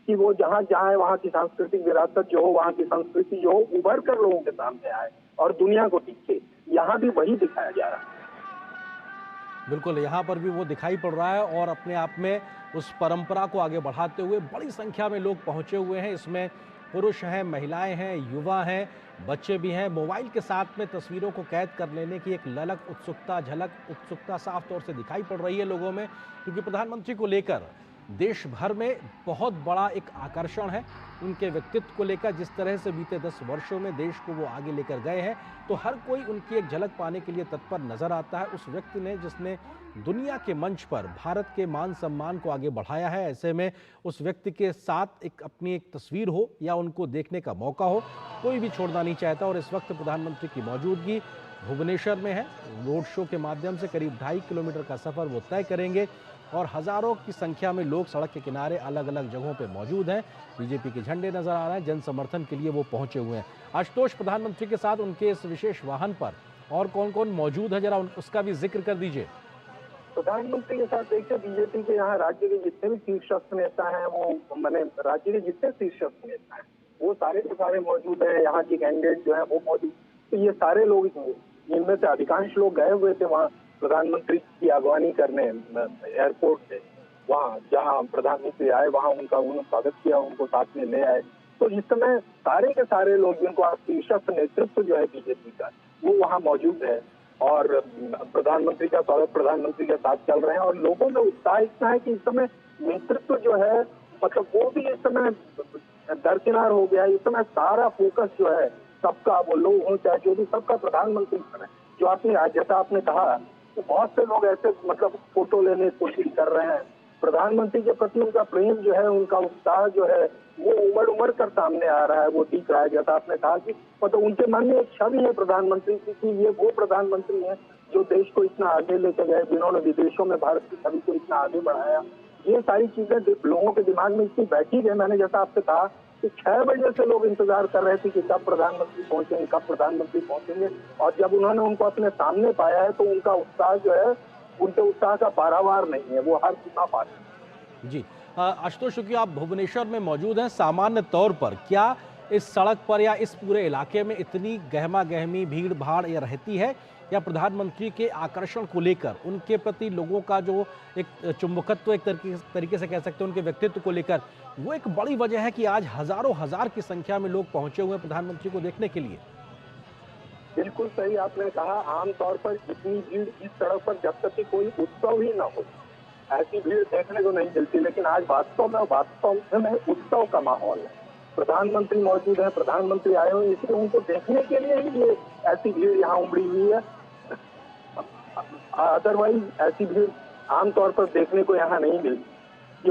कि वो जहाँ है वहाँ की सांस्कृतिक विरासत जो हो, वहाँ की संस्कृति जो हो, उभर कर लोगों के सामने आए और दुनिया को दिखे। यहाँ भी वही दिखाया जा रहा है। बिल्कुल, यहाँ पर भी वो दिखाई पड़ रहा है और अपने आप में उस परंपरा को आगे बढ़ाते हुए बड़ी संख्या में लोग पहुंचे हुए हैं। इसमें पुरुष हैं, महिलाएं हैं, युवा हैं, बच्चे भी हैं। मोबाइल के साथ में तस्वीरों को कैद कर लेने की एक झलक उत्सुकता साफ तौर से दिखाई पड़ रही है लोगों में, क्योंकि प्रधानमंत्री को लेकर देश भर में बहुत बड़ा एक आकर्षण है। उनके व्यक्तित्व को लेकर जिस तरह से बीते 10 वर्षों में देश को वो आगे लेकर गए हैं, तो हर कोई उनकी एक झलक पाने के लिए तत्पर नजर आता है। उस व्यक्ति ने जिसने दुनिया के मंच पर भारत के मान सम्मान को आगे बढ़ाया है, ऐसे में उस व्यक्ति के साथ अपनी एक तस्वीर हो या उनको देखने का मौका हो, कोई भी छोड़ना नहीं चाहता। और इस वक्त प्रधानमंत्री की मौजूदगी भुवनेश्वर में है। रोड शो के माध्यम से करीब 2.5 किलोमीटर का सफर वो तय करेंगे और हजारों की संख्या में लोग सड़क के किनारे अलग अलग जगहों पे मौजूद हैं। बीजेपी के झंडे नजर आ रहे हैं, जन समर्थन के लिए वो पहुंचे हुए हैं। आशुतोष, प्रधानमंत्री के साथ उनके इस विशेष वाहन पर और कौन कौन मौजूद है, जरा उसका भी जिक्र कर दीजिए। प्रधानमंत्री के साथ देखिए, बीजेपी के यहाँ राज्य के जितने भी शीर्षस्थ नेता हैं, वो मैंने राज्य के जितने शीर्षस्थ नेता हैं वो सारे के सारे मौजूद हैं। यहाँ की कैंडिडेट जो है वो मौजूद, तो ये सारे लोग, इनमें से अधिकांश लोग गए हुए थे वहाँ प्रधानमंत्री की अगवानी करने एयरपोर्ट से। वहाँ जहाँ प्रधानमंत्री आए वहाँ उन्होंने स्वागत किया, उनको साथ में ले आए। तो इस समय सारे के सारे लोग जिनको आप शीर्षस्थ नेतृत्व जो है बीजेपी का, वो वहाँ मौजूद है और प्रधानमंत्री का स्वागत प्रधानमंत्री के साथ चल रहे हैं। और लोगों में उत्साह इतना है कि इस समय नेतृत्व जो है, मतलब वो भी इस समय दरकिनार हो गया। इस समय सारा फोकस जो है सबका, वो लोग हो चाहे जो भी, सबका प्रधानमंत्री पर है। जो आपने आज जैसा आपने कहा, तो बहुत से लोग ऐसे मतलब फोटो लेने की कोशिश कर रहे हैं। प्रधानमंत्री के प्रति उनका प्रेम जो है, उनका उत्साह जो है, वो उमड़ कर सामने आ रहा है, वो दिख रहा है। जैसा आपने कहा कि मतलब उनके मन में एक छवि है प्रधानमंत्री की कि ये वो प्रधानमंत्री है जो देश को इतना आगे लेकर गए, जिन्होंने विदेशों में भारत की छवि को इतना आगे बढ़ाया। ये सारी चीजें लोगों के दिमाग में इतनी बैठी है। मैंने जैसा आपसे कहा कि 6 बजे से लोग इंतजार कर रहे थे कि कब प्रधानमंत्री पहुंचेंगे, और जब उन्होंने उनको अपने सामने पाया है तो उनका उत्साह जो है, उनके उत्साह का पारावार नहीं है, वो हर सीमा पार है। जी आशुतोष, क्योंकि आप भुवनेश्वर में मौजूद हैं, सामान्य तौर पर क्या इस सड़क पर या इस पूरे इलाके में इतनी गहमा गहमी भीड़ भाड़ या रहती है, या प्रधानमंत्री के आकर्षण को लेकर उनके प्रति लोगों का जो एक चुंबकत्व, एक तरीके से कह सकते हैं उनके व्यक्तित्व को लेकर, वो एक बड़ी वजह है कि आज हजारों हजार की संख्या में लोग पहुंचे हुए हैं प्रधानमंत्री को देखने के लिए? बिल्कुल सही आपने कहा। आमतौर पर इतनी भीड़ इस सड़क पर जब तक कि कोई उत्सव ही ना हो, ऐसी भीड़ देखने को नहीं मिलती। लेकिन आज वास्तव में उत्सव का माहौल है। प्रधानमंत्री मौजूद है, प्रधानमंत्री आए हुए, इसलिए उनको देखने के लिए ही ये ऐसी भीड़ यहाँ उमड़ी हुई है। अदरवाइज ऐसी भीड़ आमतौर पर देखने को यहाँ नहीं मिलती।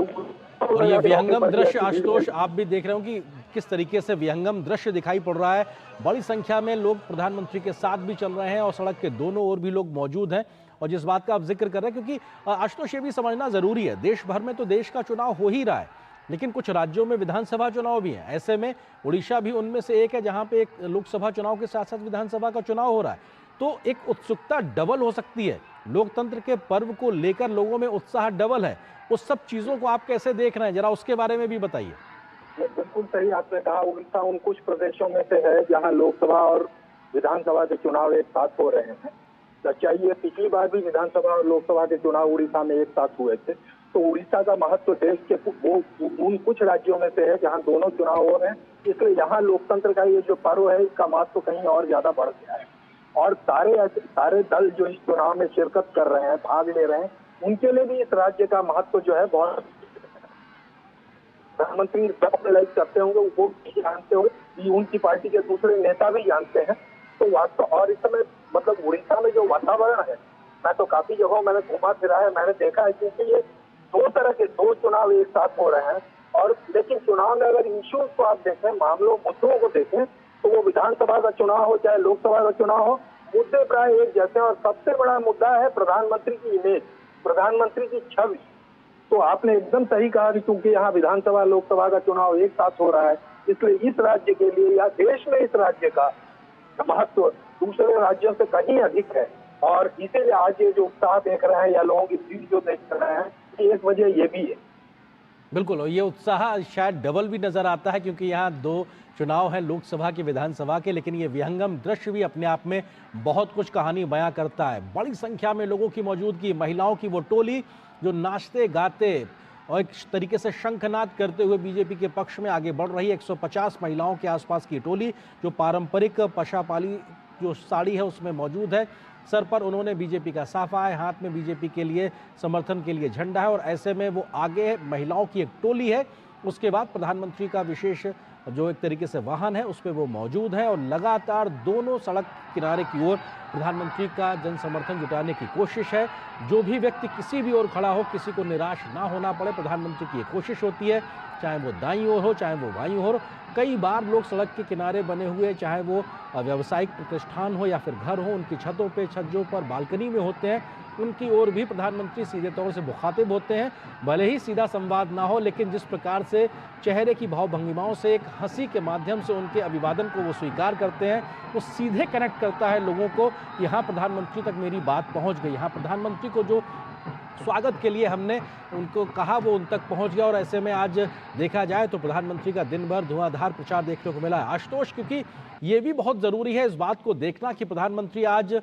और ये विहंगम दृश्य आशुतोष आप भी देख रहे हो कि किस तरीके से विहंगम दृश्य दिखाई पड़ रहा है। बड़ी संख्या में लोग प्रधानमंत्री के साथ भी चल रहे हैं और सड़क के दोनों ओर भी लोग मौजूद हैं। और जिस बात का आप जिक्र कर रहे हैं, क्योंकि आशुतोष ये भी समझना जरूरी है, देश भर में तो देश का चुनाव हो ही रहा है, लेकिन कुछ राज्यों में विधानसभा चुनाव भी हैं। ऐसे में उड़ीसा भी उनमें से एक है जहां पे एक लोकसभा चुनाव के साथ साथ विधानसभा का चुनाव हो रहा है। तो एक उत्सुकता डबल हो सकती है, लोकतंत्र के पर्व को लेकर लोगों में उत्साह डबल है। उस सब चीजों को आप कैसे देख रहे हैं, जरा उसके बारे में भी बताइए। बिल्कुल सही आपने कहा, उड़ीसा उन कुछ प्रदेशों में से है जहां लोकसभा और विधानसभा के चुनाव एक साथ हो रहे हैं। चाहिए पिछली बार भी विधानसभा और लोकसभा के चुनाव उड़ीसा में एक साथ हुए थे। तो उड़ीसा का महत्व देश के वो उन कुछ राज्यों में से है जहां दोनों चुनाव हो रहे हैं, इसलिए यहाँ लोकतंत्र का ये जो पर्व है इसका महत्व कहीं और ज्यादा बढ़ गया है। और सारे दल जो इस चुनाव में शिरकत कर रहे हैं, भाग ले रहे हैं, उनके लिए भी इस राज्य का महत्व जो है बहुत, प्रधानमंत्री लाइक करते होंगे, वो भी जानते हो, उनकी पार्टी के दूसरे नेता भी जानते हैं। तो वास्तव और इस समय मतलब उड़ीसा में जो वातावरण है, मैं तो काफी जगहों मैंने घुमा फिरा है, मैंने देखा है, क्योंकि ये दो तरह के दो चुनाव एक साथ हो रहे हैं। और लेकिन चुनाव में अगर इश्यूज को आप देखें, मामलों मुद्दों को देखें, तो वो विधानसभा का चुनाव हो चाहे लोकसभा का चुनाव हो, मुद्दे प्राय एक जैसे। और सबसे बड़ा मुद्दा है प्रधानमंत्री की इमेज, प्रधानमंत्री की छवि। तो आपने एकदम सही कहा कि क्योंकि यहाँ विधानसभा लोकसभा का चुनाव एक साथ हो रहा है, इसलिए इस राज्य के लिए या देश में इस राज्य का महत्व दूसरे राज्यों से कहीं अधिक है। और इसीलिए आज ये जो उत्साह देख रहे हैं या लोगों की भीड़ जो देख रहे हैं, एक वजह ये भी है। बिल्कुल, और ये उत्साह शायद डबल भी नजर आता है क्योंकि यहाँ दो चुनाव हैं, लोकसभा के विधानसभा के, लेकिन ये विहंगम दृश्य भी अपने आप में बहुत कुछ कहानी बयां करता है। बड़ी संख्या में लोगों की मौजूदगी, महिलाओं की वो टोली जो नाचते गाते और एक तरीके से शंखनाद करते हुए बीजेपी के पक्ष में आगे बढ़ रही है। 150 महिलाओं के आसपास की टोली जो पारंपरिक पशापाली जो साड़ी है उसमें मौजूद है, सर पर उन्होंने बीजेपी का साफा है, हाथ में बीजेपी के लिए समर्थन के लिए झंडा है, और ऐसे में वो आगे महिलाओं की एक टोली है। उसके बाद प्रधानमंत्री का विशेष जो एक तरीके से वाहन है उस पर वो मौजूद है, और लगातार दोनों सड़क किनारे की ओर प्रधानमंत्री का जन समर्थन जुटाने की कोशिश है। जो भी व्यक्ति किसी भी ओर खड़ा हो, किसी को निराश ना होना पड़े, प्रधानमंत्री की ये कोशिश होती है, चाहे वो दाईं ओर हो चाहे वो बाईं ओर हो। कई बार लोग सड़क के किनारे बने हुए, चाहे वो व्यावसायिक प्रतिष्ठान हो या फिर घर हो, उनकी छतों पे, छज्जों पर, बालकनी में होते हैं, उनकी ओर भी प्रधानमंत्री सीधे तौर से मुखातिब होते हैं। भले ही सीधा संवाद ना हो, लेकिन जिस प्रकार से चेहरे की भाव-भंगिमाओं से, एक हंसी के माध्यम से उनके अभिवादन को वो स्वीकार करते हैं, वो सीधे कनेक्ट करता है लोगों को। यहाँ प्रधानमंत्री तक मेरी बात पहुँच गई, यहाँ प्रधानमंत्री को जो स्वागत के लिए हमने उनको कहा वो उन तक पहुंच गया। और ऐसे में आज देखा जाए तो प्रधानमंत्री का दिन भर धुआंधार प्रचार देखने को मिला है, आशुतोष, क्योंकि ये भी बहुत ज़रूरी है इस बात को देखना कि प्रधानमंत्री आज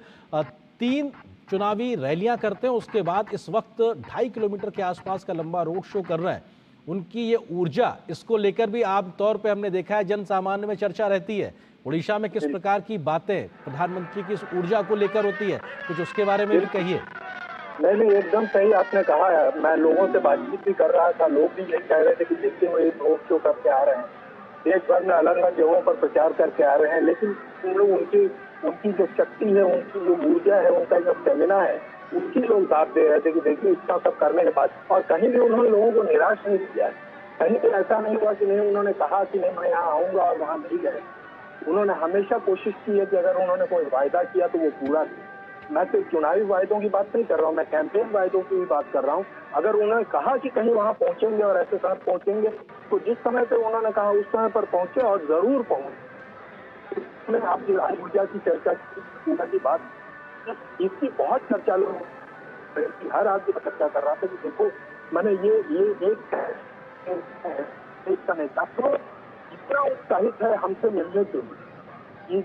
3 चुनावी रैलियां करते हैं, उसके बाद इस वक्त 2.5 किलोमीटर के आसपास का लंबा रोड शो कर रहे हैं। उनकी ये ऊर्जा, इसको लेकर भी आमतौर पर हमने देखा है जन सामान्य में चर्चा रहती है। उड़ीसा में किस प्रकार की बातें प्रधानमंत्री की इस ऊर्जा को लेकर होती है, कुछ उसके बारे में भी कहिए। नहीं, एकदम सही आपने कहा है। मैं लोगों से बातचीत भी कर रहा था, लोग भी यही कह रहे थे कि देखते हुए रोड शो करके आ रहे हैं, देश भर में अलग अलग जगहों पर प्रचार करके आ रहे हैं, लेकिन उनकी जो शक्ति है, उनकी जो ऊर्जा है, उनका जो स्टेमिना है, उसकी लोग दाद दे रहे थे कि देखिए इतना सब करने के बाद। और कहीं भी उन्होंने लोगों को निराश नहीं किया है, कहीं भी ऐसा नहीं हुआ कि नहीं उन्होंने कहा कि नहीं मैं यहाँ आऊंगा और वहाँ नहीं गए। उन्होंने हमेशा कोशिश की है कि अगर उन्होंने कोई वायदा किया तो वो पूरा किया। मैं सिर्फ चुनावी वायदों की बात नहीं कर रहा हूँ, मैं कैंपेन वायदों की भी बात कर रहा हूँ। अगर उन्होंने कहा कि कहीं वहाँ पहुंचेंगे और ऐसे साथ पहुंचेंगे, तो जिस समय पे उन्होंने कहा उस समय पर पहुंचे और जरूर पहुंचे। आपकी ऊर्जा की चर्चा की बात, इसकी बहुत चर्चा लोग, हर आदमी चर्चा कर रहा था कि देखो मैंने ये एक नेता तो इतना उत्साहित है हमसे मिलने के लिए,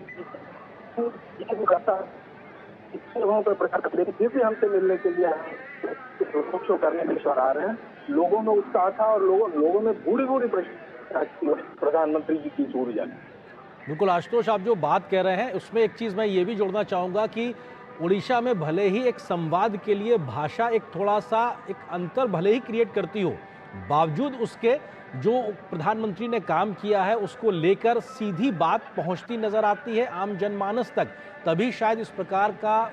जगहों पर प्रचार करते हैं, फिर भी हमसे मिलने के लिए रोड शो करने के आ रहे हैं। लोगों में उत्साह था और लोगों में बूढ़ी प्रधानमंत्री जी की ऊर्जा। बिल्कुल आशुतोष, आप जो बात कह रहे हैं उसमें एक चीज़ मैं ये भी जोड़ना चाहूँगा कि उड़ीसा में भले ही एक संवाद के लिए भाषा एक थोड़ा सा एक अंतर भले ही क्रिएट करती हो, बावजूद उसके जो प्रधानमंत्री ने काम किया है उसको लेकर सीधी बात पहुंचती नजर आती है आम जनमानस तक। तभी शायद इस प्रकार का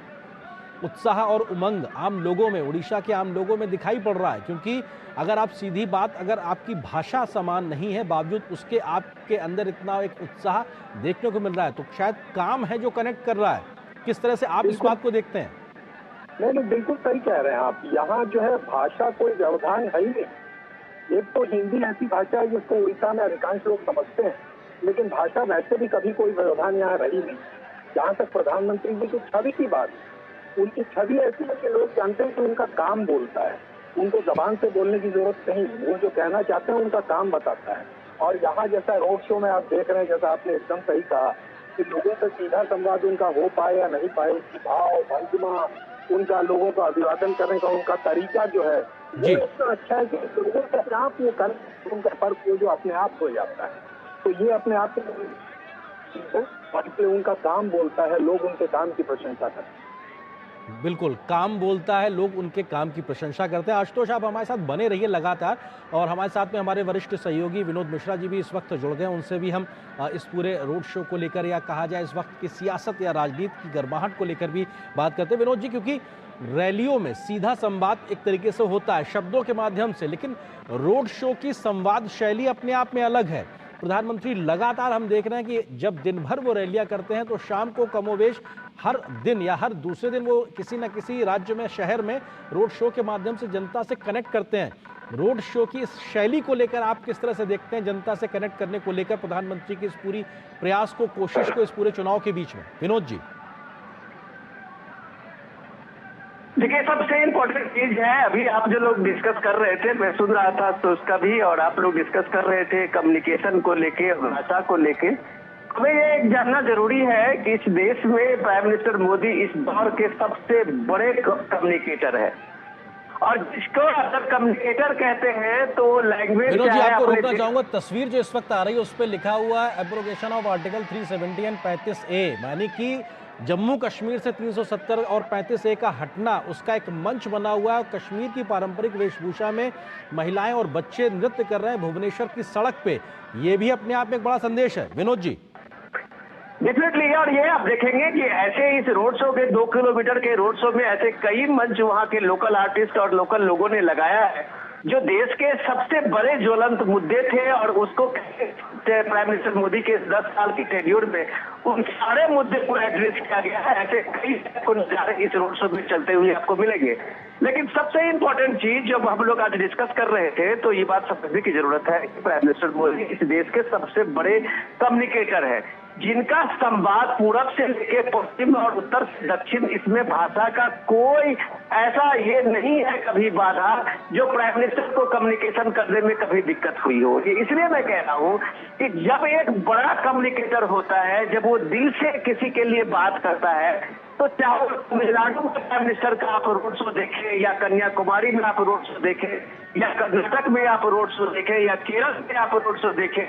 उत्साह और उमंग आम लोगों में, उड़ीसा के आम लोगों में दिखाई पड़ रहा है। क्योंकि अगर आप सीधी बात, अगर आपकी भाषा समान नहीं है, बावजूद उसके आपके अंदर इतना एक उत्साह देखने को मिल रहा है, तो शायद काम है जो कनेक्ट कर रहा है। किस तरह से आप इस बात को देखते हैं? नहीं, बिल्कुल सही कह रहे हैं आप। यहाँ जो है भाषा कोई व्यवधान है ही नहीं। एक तो हिंदी ऐसी भाषा है जिसको उड़ीसा में अधिकांश लोग समझते हैं, लेकिन भाषा वैसे भी कभी कोई व्यवधान यहाँ रही नहीं। जहाँ तक प्रधानमंत्री जी की छवि की बात, उनकी छवि ऐसी है कि लोग जानते हैं कि उनका काम बोलता है, उनको जबान से बोलने की जरूरत नहीं, वो जो कहना चाहते हैं उनका काम बताता है। और यहाँ जैसा रोड शो में आप देख रहे हैं, जैसा आपने एकदम सही कहा कि लोगों से सीधा संवाद उनका हो पाए या नहीं पाए, उसकी भाव भंगिमा, उनका लोगों का अभिवादन करने का उनका तरीका जो है वो इतना अच्छा है कि लोगों से अपने आप वो कर उनका फर्क वो जो अपने आप हो जाता है। तो ये अपने आप में उनका काम बोलता है, लोग उनके काम की प्रशंसा करते हैं। बिल्कुल, काम बोलता है, लोग उनके काम की प्रशंसा करते हैं। आशुतोष, आप हमारे साथ बने रहिए लगातार, और हमारे साथ में हमारे वरिष्ठ सहयोगी विनोद मिश्रा जी भी इस वक्त जुड़ गए। उनसे भी हम इस पूरे रोड शो को लेकर, या कहा जाए इस वक्त की सियासत या राजनीति की गर्माहट को लेकर भी बात करते हैं। विनोद जी, क्योंकि रैलियों में सीधा संवाद एक तरीके से होता है शब्दों के माध्यम से, लेकिन रोड शो की संवाद शैली अपने आप में अलग है। प्रधानमंत्री लगातार हम देख रहे हैं कि जब दिन भर वो रैलियां करते हैं तो शाम को कमोवेश हर दिन या हर दूसरे दिन वो किसी न किसी राज्य में, शहर में रोड शो के माध्यम से जनता से कनेक्ट करते हैं। रोड शो की इस शैली को लेकर आप किस तरह से देखते हैं, जनता से कनेक्ट करने को लेकर प्रधानमंत्री की इस पूरी प्रयास को, कोशिश को इस पूरे चुनाव के बीच में? विनोद जी। देखिए, सबसे इम्पोर्टेंट चीज है, अभी आप जो लोग डिस्कस कर रहे थे, मैं सुन रहा था तो उसका भी, और आप लोग डिस्कस कर रहे थे कम्युनिकेशन को लेके, भाषा को लेके। हमें ये जानना जरूरी है कि इस देश में प्राइम मिनिस्टर मोदी इस दौर के सबसे बड़े कम्युनिकेटर है, और जिसको अगर कम्युनिकेटर कहते हैं तो लैंग्वेज। विनोद जी, आपको रोकना चाहूंगा, तस्वीर जो इस वक्त आ रही है उस पर लिखा हुआ है abrogation of article 370 and 35A, यानी कि जम्मू कश्मीर से 370 और 35A का हटना, उसका एक मंच बना हुआ है। कश्मीर की पारंपरिक वेशभूषा में महिलाएं और बच्चे नृत्य कर रहे हैं भुवनेश्वर की सड़क पे। ये भी अपने आप में एक बड़ा संदेश है। विनोद जी। डेफिनेटली, और ये आप देखेंगे कि ऐसे इस रोड शो के 2 किलोमीटर के रोड शो में ऐसे कई मंच वहाँ के लोकल आर्टिस्ट और लोकल लोगों ने लगाया है, जो देश के सबसे बड़े ज्वलंत मुद्दे थे, और उसको प्राइम मिनिस्टर मोदी के 10 साल की टेन्योर में उन सारे मुद्दे को एड्रेस किया गया है। ऐसे कई नजारे इस रोड शो में चलते हुए आपको मिलेंगे। लेकिन सबसे इम्पोर्टेंट चीज जब हम लोग आज डिस्कस कर रहे थे, तो ये बात समझने की जरूरत है कि प्राइम मिनिस्टर मोदी इस देश के सबसे बड़े कम्युनिकेटर है, जिनका संवाद पूरब से लेकर पश्चिम और उत्तर से दक्षिण, इसमें भाषा का कोई ऐसा ये नहीं है कभी बाधा जो प्राइम मिनिस्टर को कम्युनिकेशन करने में कभी दिक्कत हुई हो। इसलिए मैं कह रहा हूँ कि जब एक बड़ा कम्युनिकेटर होता है, जब वो दिल से किसी के लिए बात करता है, तो चाहे तमिलनाडु में प्राइम मिनिस्टर का आप रोड शो देखें, या कन्याकुमारी में आप रोड शो देखें, या कर्नाटक में आप रोड शो देखें, या केरल में आप रोड शो देखें,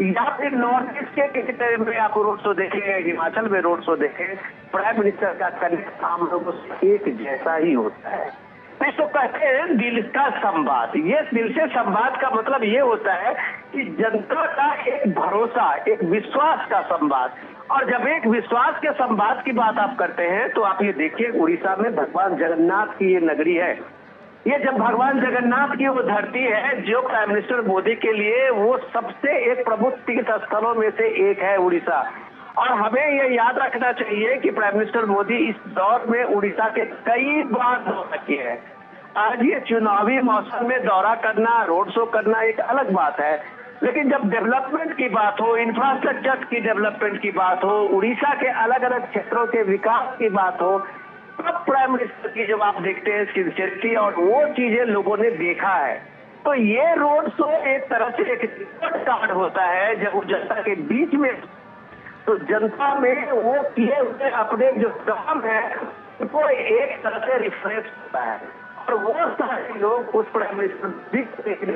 या फिर नॉर्थ ईस्ट के किसी तरह में आप रोड शो देखें, हिमाचल में रोड शो देखें, प्राइम मिनिस्टर का कनेक्ट आम लोगों से एक जैसा ही होता है। इसको कहते हैं दिल का संवाद। ये दिल से संवाद का मतलब ये होता है कि जनता का एक भरोसा, एक विश्वास का संवाद। और जब एक विश्वास के संवाद की बात आप करते हैं, तो आप ये देखिए, उड़ीसा में भगवान जगन्नाथ की ये नगरी है। ये जब भगवान जगन्नाथ की वो धरती है, जो प्राइम मिनिस्टर मोदी के लिए वो सबसे एक प्रमुख तीर्थ स्थलों में से एक है उड़ीसा। और हमें ये याद रखना चाहिए कि प्राइम मिनिस्टर मोदी इस दौर में उड़ीसा के कई बार दौरा किए हैं। आज ये चुनावी मौसम में दौरा करना, रोड शो करना एक अलग बात है, लेकिन जब डेवलपमेंट की बात हो, इंफ्रास्ट्रक्चर की डेवलपमेंट की बात हो, उड़ीसा के अलग अलग क्षेत्रों के विकास की बात हो, तब प्राइम मिनिस्टर की जब आप देखते हैं सिंसियरिटी और वो चीजें लोगों ने देखा है। तो ये रोड शो एक तरह से एक रिपोर्ट कार्ड होता है, जब वो जनता के बीच में, तो जनता में वो किए हुए अपने जो काम है वो एक तरह से रिफ्रेश होता है, और वो सारे लोग उस प्राइम मिनिस्टर देखने।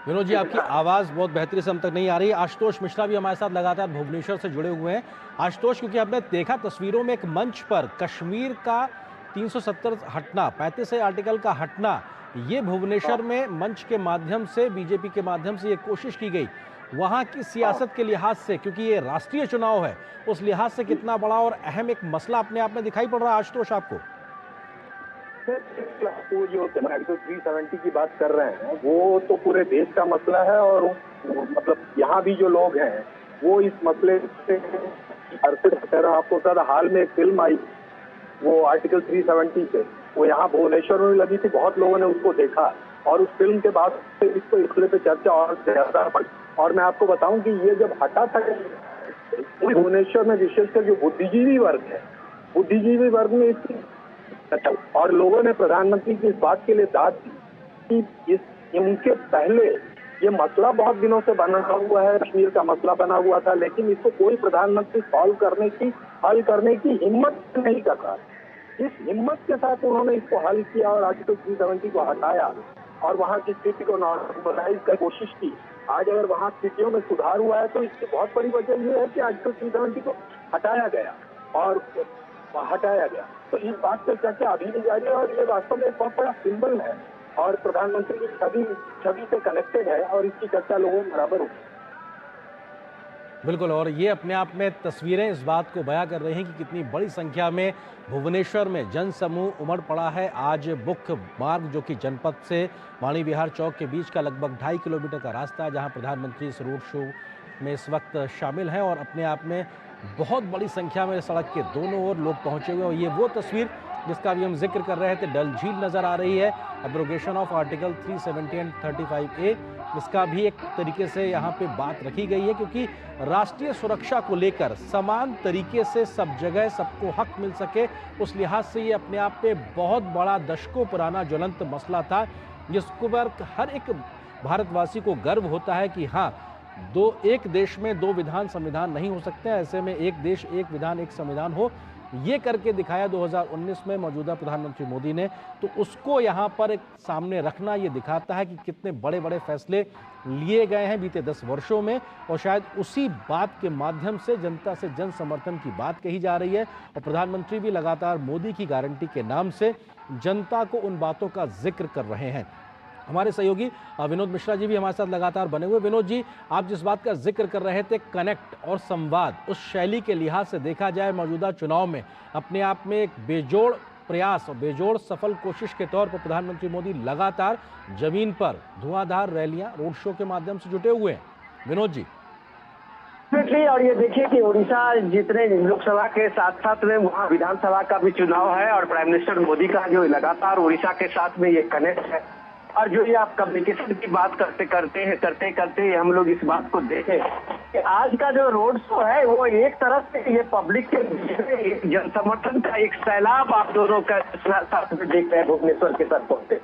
विनोद जी, आपकी आवाज़ बहुत बेहतरी से हम तक नहीं आ रही। आशुतोष मिश्रा भी हमारे साथ लगातार भुवनेश्वर से जुड़े हुए हैं। आशुतोष, क्योंकि हमने देखा तस्वीरों में एक मंच पर कश्मीर का 370 हटना, 35A आर्टिकल का हटना, ये भुवनेश्वर में मंच के माध्यम से, बीजेपी के माध्यम से ये कोशिश की गई। वहाँ की सियासत के लिहाज से, क्योंकि ये राष्ट्रीय चुनाव है, उस लिहाज से कितना बड़ा और अहम एक मसला अपने आप में दिखाई पड़ रहा है आशुतोष आपको? वो जो आर्टिकल 370 की बात कर रहे हैं, वो तो पूरे देश का मसला है, और मतलब यहाँ भी जो लोग हैं वो इस मसले से आपको हाल में एक फिल्म आई वो आर्टिकल 370 पे, वो यहाँ भुवनेश्वर में लगी थी, बहुत लोगों ने उसको देखा और उस फिल्म के बाद से इसको इसलिए पे चर्चा और ज्यादा बढ़ी। और मैं आपको बताऊं कि ये जब हटा था भुवनेश्वर में, विशेषकर जो बुद्धिजीवी वर्ग है, बुद्धिजीवी वर्ग में इसकी और लोगों ने प्रधानमंत्री की इस बात के लिए दाद दी कि इनके पहले ये मसला बहुत दिनों से बना हुआ है, कश्मीर का मसला बना हुआ था, लेकिन इसको कोई प्रधानमंत्री हल करने की हिम्मत नहीं कर रहा। इस हिम्मत के साथ उन्होंने इसको हल किया और आर्टिकल 370 को हटाया और वहाँ की स्थिति को नॉर्मलाइज की कोशिश की। आज अगर वहाँ स्थितियों में सुधार हुआ है तो इसकी बहुत बड़ी वजह ये है कि आर्टिकल 370 को हटाया गया। तो इस बात पर चर्चा अभी भी जारी है और ये वास्तव में एक बहुत बड़ा सिंबल है और प्रधानमंत्री की छवि से कनेक्टेड है और इसकी चर्चा लोगों में बराबर होगी। बिल्कुल, और ये अपने आप में तस्वीरें इस बात को बयां कर रही हैं कि कितनी बड़ी संख्या में भुवनेश्वर में जनसमूह उमड़ पड़ा है। आज मुख्य मार्ग जो कि जनपद से वाणी विहार चौक के बीच का लगभग 2.5 किलोमीटर का रास्ता है, जहां प्रधानमंत्री इस रोड शो में इस वक्त शामिल हैं और अपने आप में बहुत बड़ी संख्या में सड़क के दोनों ओर लोग पहुंचे हुए हैं। और ये वो तस्वीर जिसका भी हम जिक्र कर रहे थे, डल झील नज़र आ रही है। Abrogation of article 370 and 35A, इसका भी एक तरीके से यहाँ पे बात रखी गई है, क्योंकि राष्ट्रीय सुरक्षा को लेकर समान तरीके से सब जगह सबको हक मिल सके, उस लिहाज से ये अपने आप पे बहुत बड़ा दशकों पुराना ज्वलंत मसला था, जिसको पर हर एक भारतवासी को गर्व होता है कि हाँ, एक देश में 2 विधान संविधान नहीं हो सकते, ऐसे में एक देश एक विधान एक संविधान हो, ये करके दिखाया 2019 में मौजूदा प्रधानमंत्री मोदी ने। तो उसको यहाँ पर एक सामने रखना ये दिखाता है कि कितने बड़े बड़े फैसले लिए गए हैं बीते 10 वर्षों में, और शायद उसी बात के माध्यम से जनता से जन समर्थन की बात कही जा रही है। और प्रधानमंत्री भी लगातार मोदी की गारंटी के नाम से जनता को उन बातों का जिक्र कर रहे हैं। हमारे सहयोगी विनोद मिश्रा जी भी हमारे साथ लगातार बने हुए। विनोद जी, आप जिस बात का जिक्र कर रहे थे, कनेक्ट और संवाद, उस शैली के लिहाज से देखा जाए मौजूदा चुनाव में अपने आप में एक बेजोड़ प्रयास और बेजोड़ सफल कोशिश के तौर पर प्रधानमंत्री मोदी लगातार जमीन पर धुआंधार रैलियां, रोड शो के माध्यम से जुटे हुए हैं। विनोद जी। और ये देखिए कि उड़ीसा जितने लोकसभा के साथ साथ में वहाँ विधानसभा का भी चुनाव है और प्राइम मिनिस्टर मोदी का जो लगातार उड़ीसा के साथ में ये कनेक्ट है। और जो ये आप कम्युनिकेशन की बात करते हम लोग इस बात को देखें कि आज का जो रोड शो है वो एक तरफ से ये पब्लिक के बीच में जन समर्थन का एक सैलाब आप दोनों का साथ में देख रहे हैं भुवनेश्वर के सड़कों पे।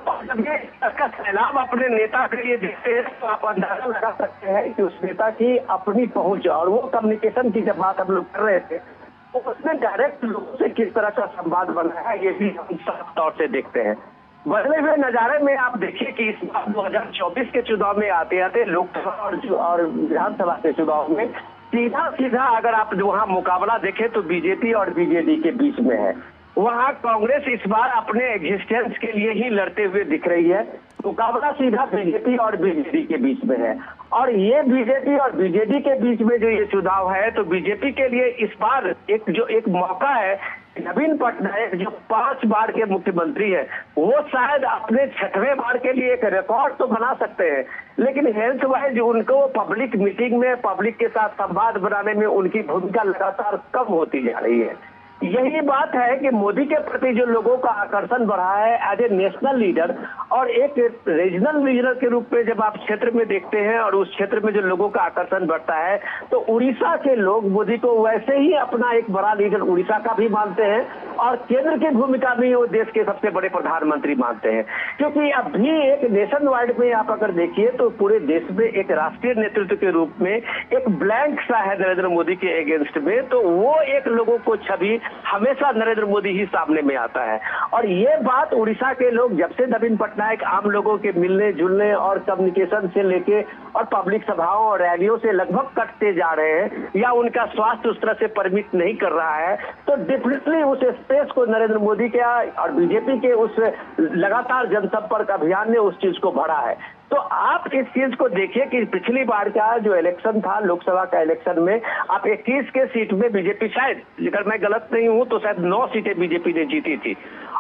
और जब ये इसका सैलाब अपने नेता के लिए देखते हैं तो आप अंदाजा लगा सकते हैं कि उस नेता की अपनी पहुंच और वो कम्युनिकेशन की जब बात हम लोग कर रहे थे तो उसने डायरेक्ट लोगों से किस तरह का संवाद बनाया है, ये भी हम साफ तौर से देखते हैं। बदले हुए नजारे में आप देखिए कि इस बार 2024 के चुनाव में आते आते लोकसभा और विधानसभा के चुनाव में सीधा अगर आप वहाँ मुकाबला देखें तो बीजेपी और बीजेडी के बीच में है। वहाँ कांग्रेस इस बार अपने एग्जिस्टेंस के लिए ही लड़ते हुए दिख रही है। मुकाबला सीधा बीजेपी और बीजेडी के बीच में है। और ये बीजेपी और बीजेडी के बीच में जो ये चुनाव है तो बीजेपी के लिए इस बार एक मौका है। नवीन पटनायक जो 5 बार के मुख्यमंत्री है वो शायद अपने 6वें बार के लिए एक रिकॉर्ड तो बना सकते हैं, लेकिन हेल्थ वाइज उनको पब्लिक मीटिंग में पब्लिक के साथ संवाद बनाने में उनकी भूमिका लगातार कम होती जा रही है। यही बात है कि मोदी के प्रति जो लोगों का आकर्षण बढ़ा है एज ए नेशनल लीडर और एक रीजनल लीडर के रूप में जब आप क्षेत्र में देखते हैं और उस क्षेत्र में जो लोगों का आकर्षण बढ़ता है तो उड़ीसा के लोग मोदी को वैसे ही अपना एक बड़ा लीडर उड़ीसा का भी मानते हैं और केंद्र की भूमिका भी वो देश के सबसे बड़े प्रधानमंत्री मानते हैं। क्योंकि अभी एक नेशन वाइड में आप अगर देखिए तो पूरे देश में एक राष्ट्रीय नेतृत्व के रूप में एक ब्लैंक सा है नरेंद्र मोदी के अगेंस्ट में, तो वो एक लोगों को छवि हमेशा नरेंद्र मोदी ही सामने में आता है। और ये बात उड़ीसा के लोग जब से नवीन पटनायक आम लोगों के मिलने जुलने और कम्युनिकेशन से लेके और पब्लिक सभाओं और रैलियों से लगभग कटते जा रहे हैं या उनका स्वास्थ्य उस तरह से परमिट नहीं कर रहा है, तो डेफिनेटली उस स्पेस को नरेंद्र मोदी के और बीजेपी के उस लगातार जनसंपर्क अभियान ने उस चीज को बढ़ा है। तो आप इस चीज को देखिए कि पिछली बार का जो इलेक्शन था, लोकसभा का इलेक्शन में आप 21 के सीट में बीजेपी, शायद अगर मैं गलत नहीं हूं तो शायद 9 सीटें बीजेपी ने जीती थी।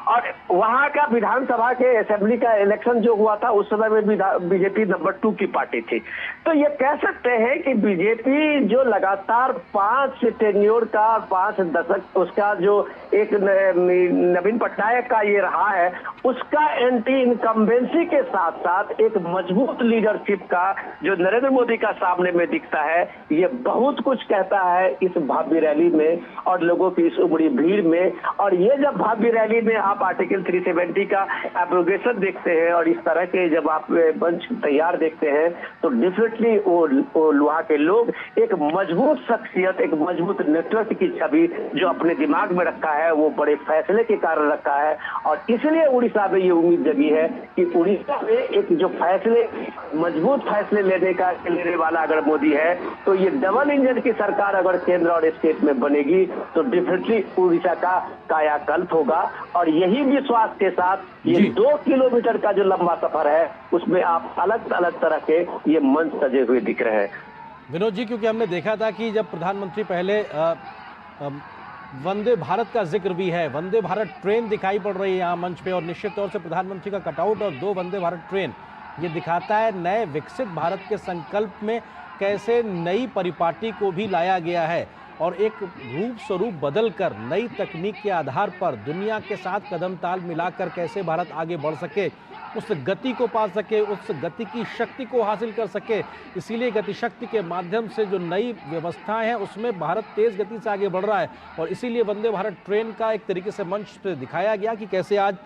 और वहां का विधानसभा के असेंबली का इलेक्शन जो हुआ था उस समय में बीजेपी नंबर 2 की पार्टी थी। तो ये कह सकते हैं कि बीजेपी जो लगातार 5 टेन्योर का 5 दशक उसका जो एक नवीन पटनायक का ये रहा है, उसका एंटी इनकम्बेंसी के साथ साथ एक मजबूत लीडरशिप का जो नरेंद्र मोदी का सामने में दिखता है, ये बहुत कुछ कहता है इस भव्य रैली में और लोगों की इस उमड़ी भीड़ में। और ये जब भव्य रैली में आप आर्टिकल 370 का एब्रोगेशन देखते हैं और इस तरह के जब आप मंच तैयार देखते हैं तो डेफिनेटली वो वहाँ के लोग एक मजबूत शख्सियत, एक मजबूत नेतृत्व की छवि जो अपने दिमाग में रखा है, वो बड़े फैसले के कारण रखा है। और इसलिए उड़ीसा में ये उम्मीद जगी है कि उड़ीसा में एक जो फैसले, मजबूत फैसले लेने वाला अगर मोदी है तो ये डबल इंजन की सरकार अगर केंद्र और स्टेट में बनेगी तो डेफिनेटली उड़ीसा का कायाकल्प होगा। और यही विश्वास के साथ ये 2 किलोमीटर का जो लंबा सफर है उसमें आप अलग अलग तरह के ये मंच सजे हुए दिख रहे हैं। विनोद जी, क्योंकि हमने देखा था कि जब प्रधानमंत्री पहले वंदे भारत का जिक्र भी है, वंदे भारत ट्रेन दिखाई पड़ रही है यहाँ मंच पे और निश्चित तौर से प्रधानमंत्री का कटआउट और 2 वंदे भारत ट्रेन, ये दिखाता है नए विकसित भारत के संकल्प में कैसे नई परिपाटी को भी लाया गया है और एक रूप स्वरूप बदलकर नई तकनीक के आधार पर दुनिया के साथ कदम ताल मिलाकर कैसे भारत आगे बढ़ सके, उस गति को पा सके, उस गति की शक्ति को हासिल कर सके। इसीलिए गति शक्ति के माध्यम से जो नई व्यवस्थाएं हैं उसमें भारत तेज गति से आगे बढ़ रहा है और इसीलिए वंदे भारत ट्रेन का एक तरीके से मंच पे दिखाया गया कि कैसे आज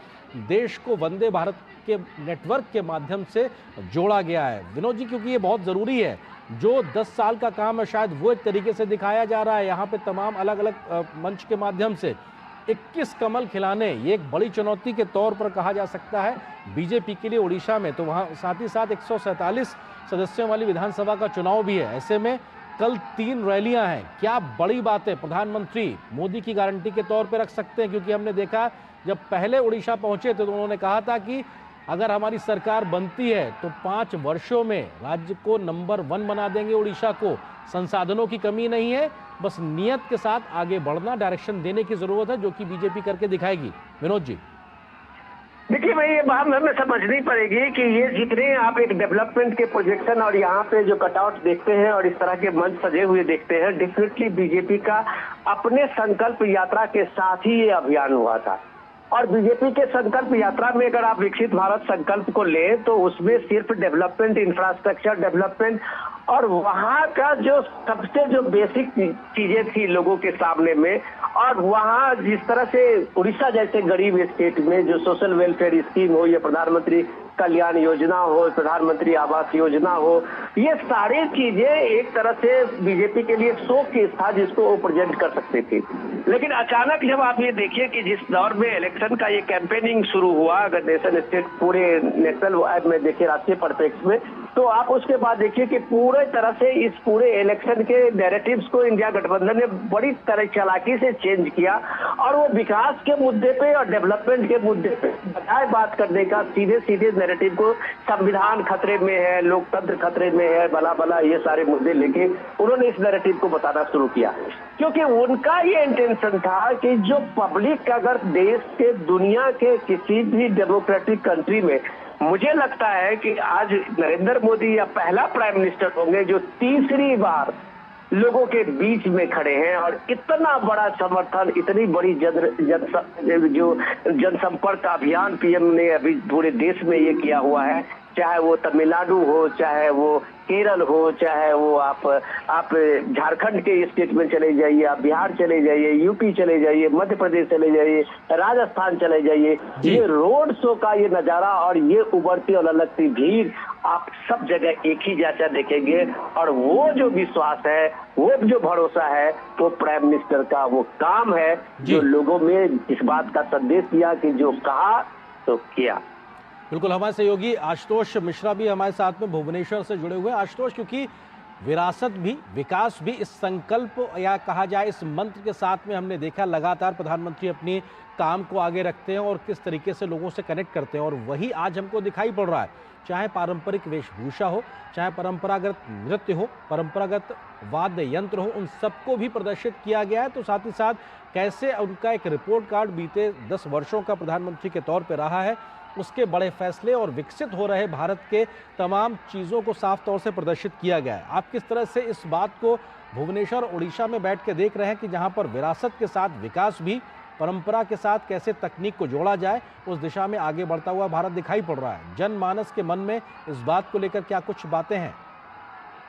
देश को वंदे भारत के नेटवर्क के माध्यम से जोड़ा गया है। विनोद जी, क्योंकि ये बहुत ज़रूरी है, जो 10 साल का काम है शायद वो एक तरीके से दिखाया जा रहा है यहाँ पे तमाम अलग अलग मंच के माध्यम से। 21 कमल खिलाने, ये एक बड़ी चुनौती के तौर पर कहा जा सकता है बीजेपी के लिए उड़ीसा में। तो वहाँ साथ ही साथ 147 सदस्यों वाली विधानसभा का चुनाव भी है। ऐसे में कल 3 रैलियां हैं, क्या बड़ी बात है प्रधानमंत्री मोदी की गारंटी के तौर पर रख सकते हैं? क्योंकि हमने देखा जब पहले उड़ीसा पहुंचे थे तो उन्होंने कहा था कि अगर हमारी सरकार बनती है तो 5 वर्षों में राज्य को नंबर 1 बना देंगे उड़ीसा को। संसाधनों की कमी नहीं है, बस नियत के साथ आगे बढ़ना, डायरेक्शन देने की जरूरत है, जो कि बीजेपी करके दिखाएगी। विनोद जी, देखिए भाई, ये बात हमें समझनी पड़ेगी कि ये जितने आप एक डेवलपमेंट के प्रोजेक्शन और यहाँ पे जो कटआउट देखते हैं और इस तरह के मंच सजे हुए देखते हैं, डेफिनेटली बीजेपी का अपने संकल्प यात्रा के साथ ही ये अभियान हुआ था। और बीजेपी के संकल्प यात्रा में अगर आप विकसित भारत संकल्प को लें तो उसमें सिर्फ डेवलपमेंट, इंफ्रास्ट्रक्चर डेवलपमेंट और वहाँ का जो सबसे जो बेसिक चीजें थी लोगों के सामने में, और वहाँ जिस तरह से उड़ीसा जैसे गरीब स्टेट में जो सोशल वेलफेयर स्कीम हो, या प्रधानमंत्री कल्याण योजना हो, प्रधानमंत्री आवास योजना हो, ये सारी चीजें एक तरह से बीजेपी के लिए शो केस था जिसको वो प्रेजेंट कर सकती थी। लेकिन अचानक जब आप ये देखिए कि जिस दौर में इलेक्शन का ये कैंपेनिंग शुरू हुआ, अगर नेशन स्टेट पूरे नेशनल में देखिए, राष्ट्रीय परिप्रेक्ष्य में, तो आप उसके बाद देखिए कि पूरे तरह से इस पूरे इलेक्शन के नैरेटिव्स को इंडिया गठबंधन ने बड़ी तरह चालाकी से चेंज किया और वो विकास के मुद्दे पे और डेवलपमेंट के मुद्दे पे बजाय बात करने का सीधे सीधे नैरेटिव को संविधान खतरे में है, लोकतंत्र खतरे में है, भला भला ये सारे मुद्दे लेके उन्होंने इस नैरेटिव को बताना शुरू किया। क्योंकि उनका ये इंटेंशन था कि जो पब्लिक अगर देश के, दुनिया के किसी भी डेमोक्रेटिक कंट्री में, मुझे लगता है कि आज नरेंद्र मोदी या पहला प्राइम मिनिस्टर होंगे जो तीसरी बार लोगों के बीच में खड़े हैं और इतना बड़ा समर्थन, इतनी बड़ी जनसंपर्क अभियान पीएम ने अभी पूरे देश में ये किया हुआ है। चाहे वो तमिलनाडु हो, चाहे वो केरल हो, चाहे वो आप झारखंड के स्टेट में चले जाइए, आप बिहार चले जाइए, यूपी चले जाइए, मध्य प्रदेश चले जाइए, राजस्थान चले जाइए, ये रोड शो का ये नजारा और ये उभरती और ललकती भीड़ आप सब जगह एक ही जैसा देखेंगे। और वो जो विश्वास है, वो जो भरोसा है, वो प्राइम मिनिस्टर का वो काम है जो लोगों में इस बात का संदेश दिया कि जो कहा तो किया। बिल्कुल, हमारे सहयोगी आशुतोष मिश्रा भी हमारे साथ में भुवनेश्वर से जुड़े हुए हैं। आशुतोष, क्योंकि विरासत भी विकास भी, इस संकल्प या कहा जाए इस मंत्र के साथ में हमने देखा लगातार प्रधानमंत्री अपनी काम को आगे रखते हैं और किस तरीके से लोगों से कनेक्ट करते हैं, और वही आज हमको दिखाई पड़ रहा है। चाहे पारंपरिक वेशभूषा हो, चाहे परंपरागत नृत्य हो, परंपरागत वाद्य यंत्र हो, उन सबको भी प्रदर्शित किया गया है। तो साथ ही साथ कैसे उनका एक रिपोर्ट कार्ड बीते 10 वर्षों का प्रधानमंत्री के तौर पर रहा है, उसके बड़े फैसले और विकसित हो रहे भारत के तमाम चीज़ों को साफ तौर से प्रदर्शित किया गया है। आप किस तरह से इस बात को भुवनेश्वर उड़ीसा में बैठ के देख रहे हैं कि जहां पर विरासत के साथ विकास भी, परंपरा के साथ कैसे तकनीक को जोड़ा जाए, उस दिशा में आगे बढ़ता हुआ भारत दिखाई पड़ रहा है। जनमानस के मन में इस बात को लेकर क्या कुछ बातें हैं?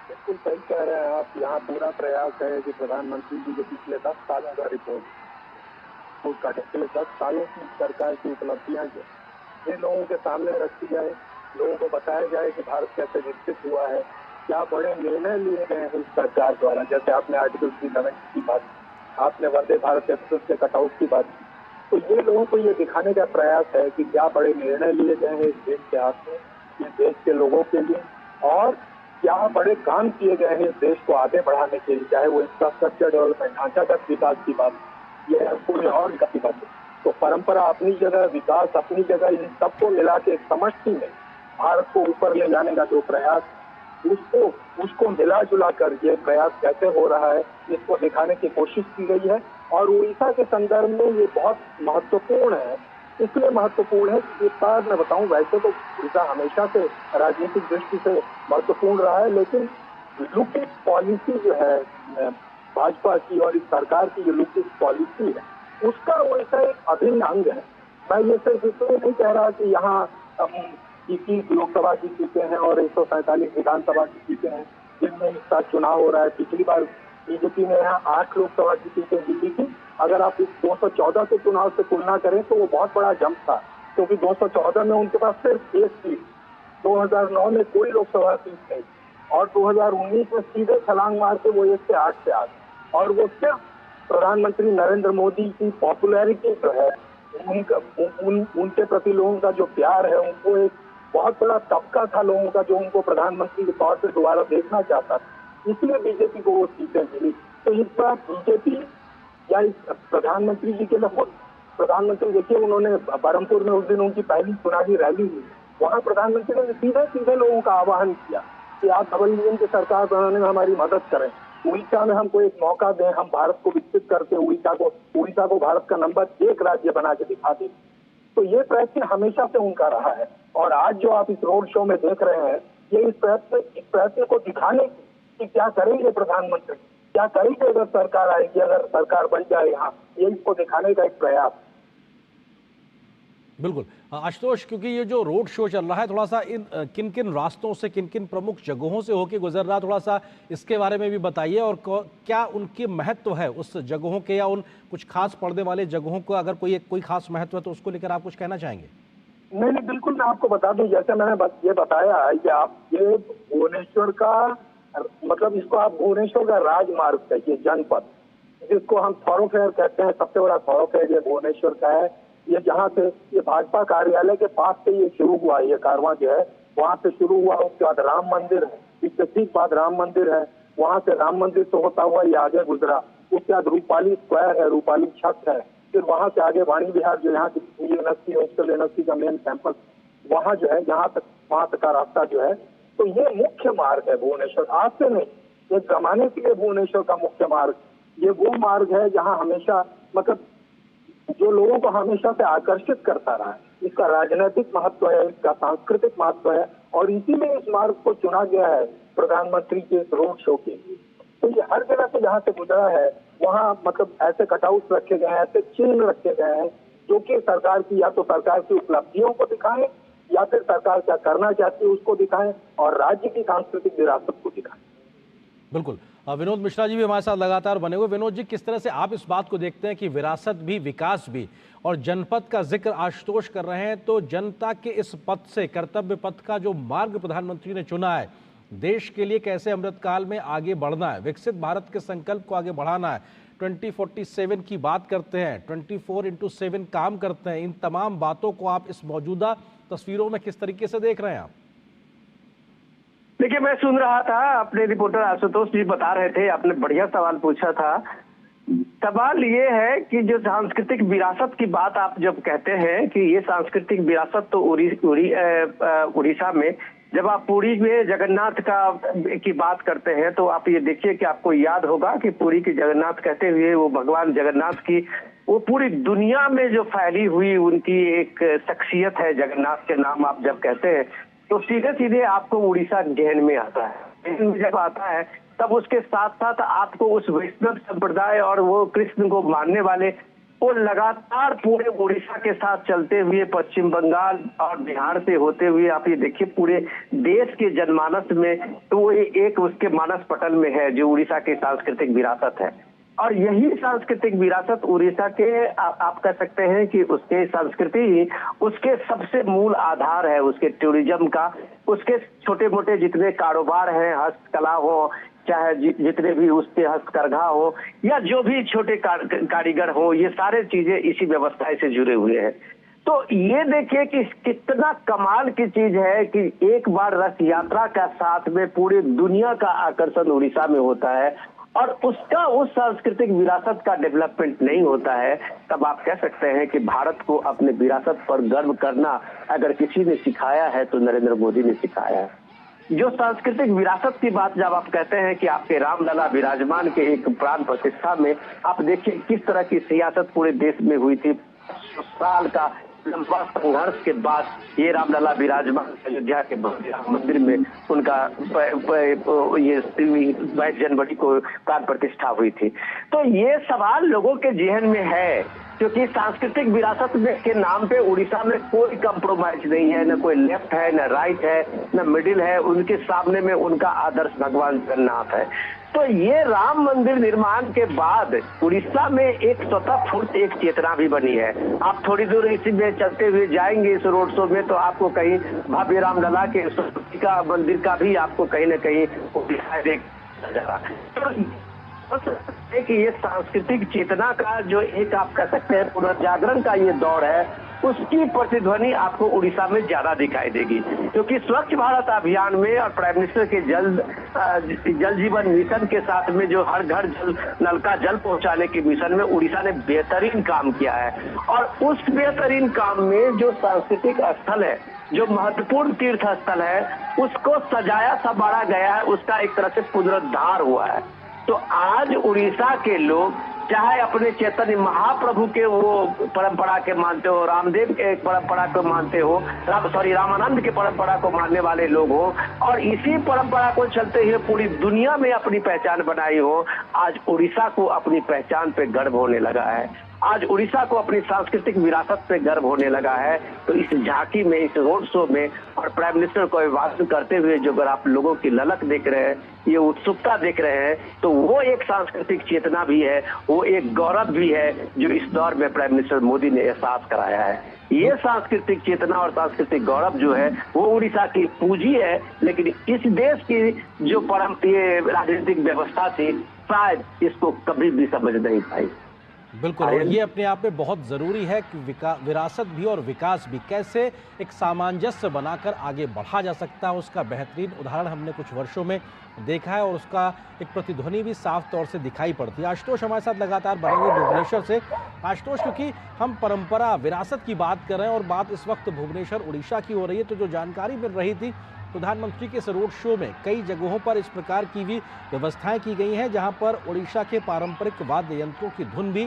बिल्कुल सही कह रहे हैं आप। यहाँ पूरा प्रयास है कि प्रधानमंत्री जी के पिछले 10 सालों का रिपोर्ट, उसका पिछले 10 सालों की सरकार की उपलब्धियां जो ये लोगों के सामने रखी जाए, लोगों को बताया जाए कि भारत कैसे विकसित हुआ है, क्या बड़े निर्णय लिए गए हैं इस सरकार द्वारा। जैसे आपने आर्टिकल 3 की बात, आपने वंदे भारत एक्सप्रेस के कटआउट की बात की, तो ये लोगों को ये दिखाने का प्रयास है कि क्या बड़े निर्णय लिए गए हैं इस देश के हाथ में, इस देश के लोगों के लिए, और क्या बड़े काम किए गए हैं इस देश को आगे बढ़ाने के लिए, चाहे वो इंफ्रास्ट्रक्चर डेवलपमेंट, ढांचागत विकास की बात, ये कोई और की बात। तो परंपरा अपनी जगह, विकास अपनी जगह, इन सबको मिला के एक समष्टि में भारत को ऊपर ले जाने का जो प्रयास, उसको मिला जुला कर ये प्रयास कैसे हो रहा है, इसको दिखाने की कोशिश की गई है। और उड़ीसा के संदर्भ में ये बहुत महत्वपूर्ण है। इसलिए महत्वपूर्ण है कि इस बार मैं बताऊं, वैसे तो उड़ीसा हमेशा से राजनीतिक दृष्टि से महत्वपूर्ण रहा है, लेकिन लुक पॉलिसी जो है भाजपा की और इस सरकार की जो लुक पॉलिसी है, उसका उड़ीसा एक अभिन्न अंग है। मैं ये सिर्फ इसलिए नहीं कह रहा कि यहाँ 21 लोकसभा की सीटें हैं और 147 विधानसभा की सीटें हैं जिनमें इस साल चुनाव हो रहा है। पिछली बार बीजेपी ने यहाँ 8 लोकसभा की सीटें जीती थी। अगर आप इस 214 के चुनाव से तुलना करें तो वो बहुत बड़ा जंप था, क्योंकि 214 में उनके पास सिर्फ 1 सीट, 2009 में कोई लोकसभा सीट नहीं, और 2019 में सीधे छलांग मार के वो 1 से 8 से आ गए। और वो सिर्फ प्रधानमंत्री नरेंद्र मोदी की पॉपुलैरिटी जो है, उनके प्रति लोगों का जो प्यार है, उनको एक बहुत बड़ा तबका था लोगों का जो उनको प्रधानमंत्री के तौर पर दोबारा देखना चाहता था, इसलिए बीजेपी को वो सीटें मिली। तो इस बार बीजेपी या इस प्रधानमंत्री जी के लिए, प्रधानमंत्री देखिए उन्होंने बरहमपुर में उस दिन उनकी पहली चुनावी रैली हुई, वहाँ प्रधानमंत्री ने सीधे लोगों का आह्वान किया कि आप डबल इंजन की सरकार बनाने में हमारी मदद करें, उड़ीसा में हमको एक मौका दें, हम भारत को विकसित करके उड़ीसा को भारत का नंबर 1 राज्य बना के दिखा दें। तो ये प्रयत्न हमेशा से उनका रहा है, और आज जो आप इस रोड शो में देख रहे हैं, ये इस प्रयत्न को दिखाने कि क्या करेंगे प्रधानमंत्री, क्या करेंगे अगर सरकार आएगी, अगर सरकार बन जाए यहाँ, ये इसको दिखाने का एक प्रयास। बिल्कुल आशुतोष, क्योंकि ये जो रोड शो चल रहा है थोड़ा सा इन किन किन रास्तों से, किन किन प्रमुख जगहों से होके गुजर रहा, थोड़ा सा इसके बारे में भी बताइए, और क्या उनके महत्व है उस जगहों के, या उन कुछ खास पड़ने वाले जगहों को अगर कोई खास महत्व है तो उसको लेकर आप कुछ कहना चाहेंगे? नहीं, बिल्कुल मैं आपको बता दूं, जैसे मैंने ये बताया है कि आप ये भुवनेश्वर का, मतलब इसको आप भुवनेश्वर का राजमार्ग कहिए, जनपद, जिसको हम थॉरोफेयर कहते हैं, सबसे बड़ा थॉरोफेयर ये भुवनेश्वर का है। ये जहाँ से ये भाजपा कार्यालय के पास से ये शुरू हुआ, ये कारवां जो है वहाँ से शुरू हुआ। उसके बाद राम मंदिर है, इसके ठीक बाद राम मंदिर है, वहाँ से राम मंदिर से होता हुआ ये आगे गुजरा। उसके बाद रूपाली स्क्वायर है, रूपाली छत है, फिर वहाँ से आगे वाणी विहार जो यहाँ की यूनिवर्सिटी का मेन कैंपस, वहाँ जो है यहाँ तक, वहाँ तक का रास्ता जो है। तो ये मुख्य मार्ग है भुवनेश्वर, आज से नहीं, एक जमाने के लिए भुवनेश्वर का मुख्य मार्ग ये वो मार्ग है जहाँ हमेशा, मतलब जो लोगों को हमेशा से आकर्षित करता रहा है। इसका राजनीतिक महत्व है, इसका सांस्कृतिक महत्व है, और इसीलिए इस मार्ग को चुना गया है प्रधानमंत्री के इस रोड शो के लिए। तो ये हर जगह से जहाँ से गुजरा है वहाँ मतलब ऐसे कटआउट रखे गए हैं, ऐसे चिन्ह रखे गए हैं जो कि सरकार की, या तो सरकार की उपलब्धियों को दिखाएं, या फिर सरकार क्या करना चाहती है उसको दिखाएं, और राज्य की सांस्कृतिक विरासत को दिखाएं। बिल्कुल, विनोद मिश्रा जी भी हमारे साथ लगातार बने हुए। विनोद जी, किस तरह से आप इस बात को देखते हैं कि विरासत भी, विकास भी और जनपद का जिक्र आशुतोष कर रहे हैं, तो जनता के इस पथ से, कर्तव्य पथ का जो मार्ग प्रधानमंत्री ने चुना है, देश के लिए कैसे अमृतकाल में आगे बढ़ना है, विकसित भारत के संकल्प को आगे बढ़ाना है, 2047 की बात करते हैं, 24x7 काम करते हैं, इन तमाम बातों को आप इस मौजूदा तस्वीरों में किस तरीके से देख रहे हैं आप? देखिए, मैं सुन रहा था, अपने रिपोर्टर आशुतोष जी बता रहे थे, आपने बढ़िया सवाल पूछा था। सवाल ये है कि जो सांस्कृतिक विरासत की बात आप जब कहते हैं कि ये सांस्कृतिक विरासत तो उड़ीसा में, जब आप पुरी में जगन्नाथ की बात करते हैं तो आप ये देखिए कि आपको याद होगा कि पुरी के जगन्नाथ कहते हुए वो भगवान जगन्नाथ की वो पूरी दुनिया में जो फैली हुई उनकी एक शख्सियत है, जगन्नाथ के नाम आप जब कहते हैं तो सीधे सीधे आपको उड़ीसा जहन में आता है। जब आता है तब उसके साथ साथ आपको उस वैष्णव संप्रदाय और वो कृष्ण को मानने वाले वो लगातार पूरे उड़ीसा के साथ चलते हुए पश्चिम बंगाल और बिहार से होते हुए आप ये देखिए पूरे देश के जनमानस में तो वो एक उसके मानस पटल में है जो उड़ीसा की सांस्कृतिक विरासत है। और यही सांस्कृतिक विरासत उड़ीसा के आप कह सकते हैं कि उसके संस्कृति ही उसके सबसे मूल आधार है, उसके टूरिज्म का, उसके छोटे मोटे जितने कारोबार हैं, हस्तकला हो चाहे जितने भी उसके हस्तकरघा हो या जो भी छोटे कारीगर हो, ये सारे चीजें इसी व्यवस्था से जुड़े हुए हैं। तो ये देखिए कि कितना कमाल की चीज है कि एक बार रथ यात्रा का साथ में पूरी दुनिया का आकर्षण उड़ीसा में होता है और उसका उस सांस्कृतिक विरासत का डेवलपमेंट नहीं होता है, तब आप कह सकते हैं कि भारत को अपने विरासत पर गर्व करना अगर किसी ने सिखाया है तो नरेंद्र मोदी ने सिखाया है। जो सांस्कृतिक विरासत की बात जब आप कहते हैं कि आपके रामलला विराजमान के एक प्राण प्रतिष्ठा में आप देखिए किस तरह की सियासत पूरे देश में हुई थी। साल का लंबा संघर्ष के बाद ये रामलला विराजमान अयोध्या के मंदिर में उनका ये 22 जनवरी को प्राण प्रतिष्ठा हुई थी। तो ये सवाल लोगों के जहन में है क्योंकि सांस्कृतिक विरासत के नाम पे उड़ीसा में कोई कंप्रोमाइज नहीं है, न कोई लेफ्ट है, न राइट है, न मिडिल है। उनके सामने में उनका आदर्श भगवान जगन्नाथ है। तो ये राम मंदिर निर्माण के बाद उड़ीसा में एक स्वतः स्फूर्त एक चेतना भी बनी है। आप थोड़ी दूर इसी में चलते हुए जाएंगे इस रोड शो में तो आपको कहीं भव्य रामलला के का मंदिर का भी आपको कहीं न कहीं दिखाई देगा। कि ये सांस्कृतिक चेतना का जो एक आप कह सकते हैं पुनर्जागरण का ये दौर है, उसकी प्रतिध्वनि आपको उड़ीसा में ज्यादा दिखाई देगी क्योंकि स्वच्छ भारत अभियान में और प्राइम मिनिस्टर के जल जीवन मिशन के साथ में जो हर घर नल का जल पहुंचाने के मिशन में उड़ीसा ने बेहतरीन काम किया है। और उस बेहतरीन काम में जो सांस्कृतिक स्थल है, जो महत्वपूर्ण तीर्थ स्थल है, उसको सजाया संवारा गया है, उसका एक तरह से पुनरुद्धार हुआ है। तो आज उड़ीसा के लोग चाहे अपने चैतन्य महाप्रभु के वो परंपरा के मानते हो, रामदेव के परंपरा को मानते हो, रामानंद के परंपरा को मानने वाले लोग हो और इसी परंपरा को चलते हुए पूरी दुनिया में अपनी पहचान बनाई हो, आज उड़ीसा को अपनी पहचान पे गर्व होने लगा है। आज उड़ीसा को अपनी सांस्कृतिक विरासत पे गर्व होने लगा है। तो इस झांकी में, इस रोड शो में और प्राइम मिनिस्टर को अभिवादन करते हुए जो अगर आप लोगों की ललक देख रहे हैं, ये उत्सुकता देख रहे हैं, तो वो एक सांस्कृतिक चेतना भी है, वो एक गौरव भी है जो इस दौर में प्राइम मिनिस्टर मोदी ने एहसास कराया है। ये सांस्कृतिक चेतना और सांस्कृतिक गौरव जो है वो उड़ीसा की पूंजी है, लेकिन इस देश की जो ये राजनीतिक व्यवस्था थी शायद इसको कभी भी समझ नहीं पाई। बिल्कुल, और ये अपने आप में बहुत ज़रूरी है कि विरासत भी और विकास भी कैसे एक सामंजस्य बनाकर आगे बढ़ा जा सकता है, उसका बेहतरीन उदाहरण हमने कुछ वर्षों में देखा है और उसका एक प्रतिध्वनि भी साफ तौर से दिखाई पड़ती है। आशुतोष हमारे साथ लगातार बनेंगे भुवनेश्वर से। आशुतोष, क्योंकि हम परंपरा विरासत की बात कर रहे हैं और बात इस वक्त भुवनेश्वर उड़ीसा की हो रही है, तो जो जानकारी मिल रही थी प्रधानमंत्री के इस रोड शो में कई जगहों पर इस प्रकार की भी व्यवस्थाएं की गई हैं जहां पर उड़ीसा के पारंपरिक वाद्य यंत्रों की धुन भी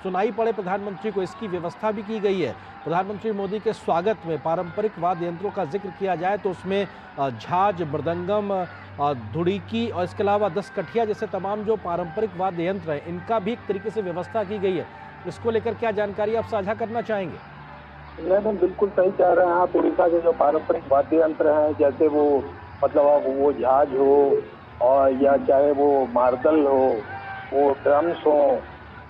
सुनाई पड़े प्रधानमंत्री को, इसकी व्यवस्था भी की गई है। प्रधानमंत्री मोदी के स्वागत में पारंपरिक वाद्य यंत्रों का जिक्र किया जाए तो उसमें झांझ, मृदंगम, धुड़ीकी और इसके अलावा दसकठिया जैसे तमाम जो पारंपरिक वाद्य यंत्र हैं, इनका भी एक तरीके से व्यवस्था की गई है। इसको लेकर क्या जानकारी आप साझा करना चाहेंगे? मैडम बिल्कुल सही कह रहे हैं आप। उड़ीसा के जो पारंपरिक वाद्य यंत्र हैं, जैसे वो मतलब वो झांझ हो और या चाहे वो मार्दल हो, वो ड्रम्स हो,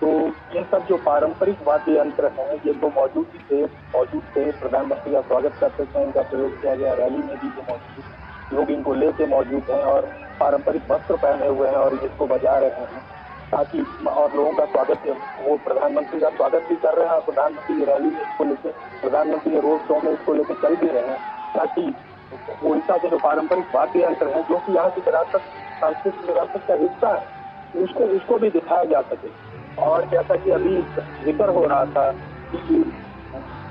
तो ये सब जो पारंपरिक वाद्य यंत्र हैं ये तो मौजूद थे। प्रधानमंत्री का स्वागत करते थे, इनका प्रयोग किया गया, रैली में भी ये मौजूद, लोग इनको लेके मौजूद हैं और पारंपरिक वस्त्र पहने हुए हैं और इसको बजा रहे हैं ताकि और लोगों का स्वागत, वो प्रधानमंत्री का स्वागत भी कर रहे हैं और प्रधानमंत्री की रैली में इसको लेकर, प्रधानमंत्री के रोड शो में इसको लेकर चल भी रहे हैं ताकि उड़ीसा के जो पारंपरिक वाद्य यंत्र है, जो कि यहाँ की विरासत, सांस्कृतिक विरासत का हिस्सा है, उसको भी दिखाया जा सके। और जैसा कि अभी जिक्र हो रहा था कि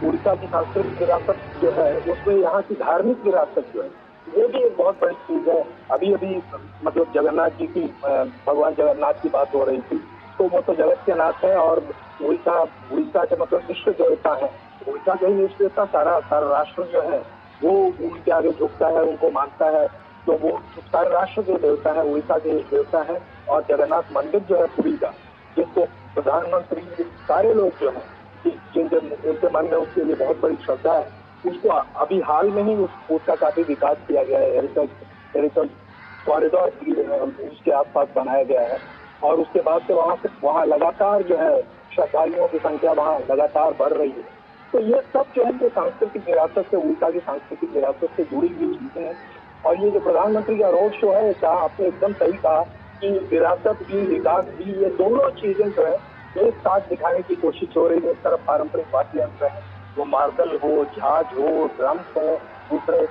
उड़ीसा की सांस्कृतिक विरासत जो है, उसमें यहाँ की धार्मिक विरासत जो है, ये भी एक बहुत बड़ी चीज है। अभी मतलब जगन्नाथ जी की, भगवान जगन्नाथ की बात हो रही थी, तो वो तो जगत के नाथ है और उड़ीसा के मतलब इष्ट देवता है। उड़ीसा के ही इष्ट देवता सारा राष्ट्र जो है वो उनके आगे झुकता है, उनको मानता है। तो वो सारे राष्ट्र के देवता है, उड़ीसा के देवता है। और जगन्नाथ मंदिर जो है पुरी का, जिसको प्रधानमंत्री सारे लोग जो है जिनके मन में उसके लिए बहुत बड़ी श्रद्धा है, उसको अभी हाल में ही उसका काफी विकास किया गया है। हेरिटेज कॉरिडोर उसके आसपास बनाया गया है और उसके बाद से वहाँ लगातार जो है श्रद्धालुओं की संख्या वहाँ लगातार बढ़ रही है। तो ये सब जो है ये सांस्कृतिक विरासत से, उड़ीसा की सांस्कृतिक विरासत से जुड़ी हुई चीजें हैं। और ये जो प्रधानमंत्री का रोड शो है, कहा आपने एकदम सही कहा कि विरासत भी, विकास भी, ये दोनों चीजें जो है एक साथ दिखाने की कोशिश हो रही है। एक तरफ पारंपरिक वाद्य यंत्र है, वो मार्बल हो, झाज हो, ड्रम्स हो, दूसरे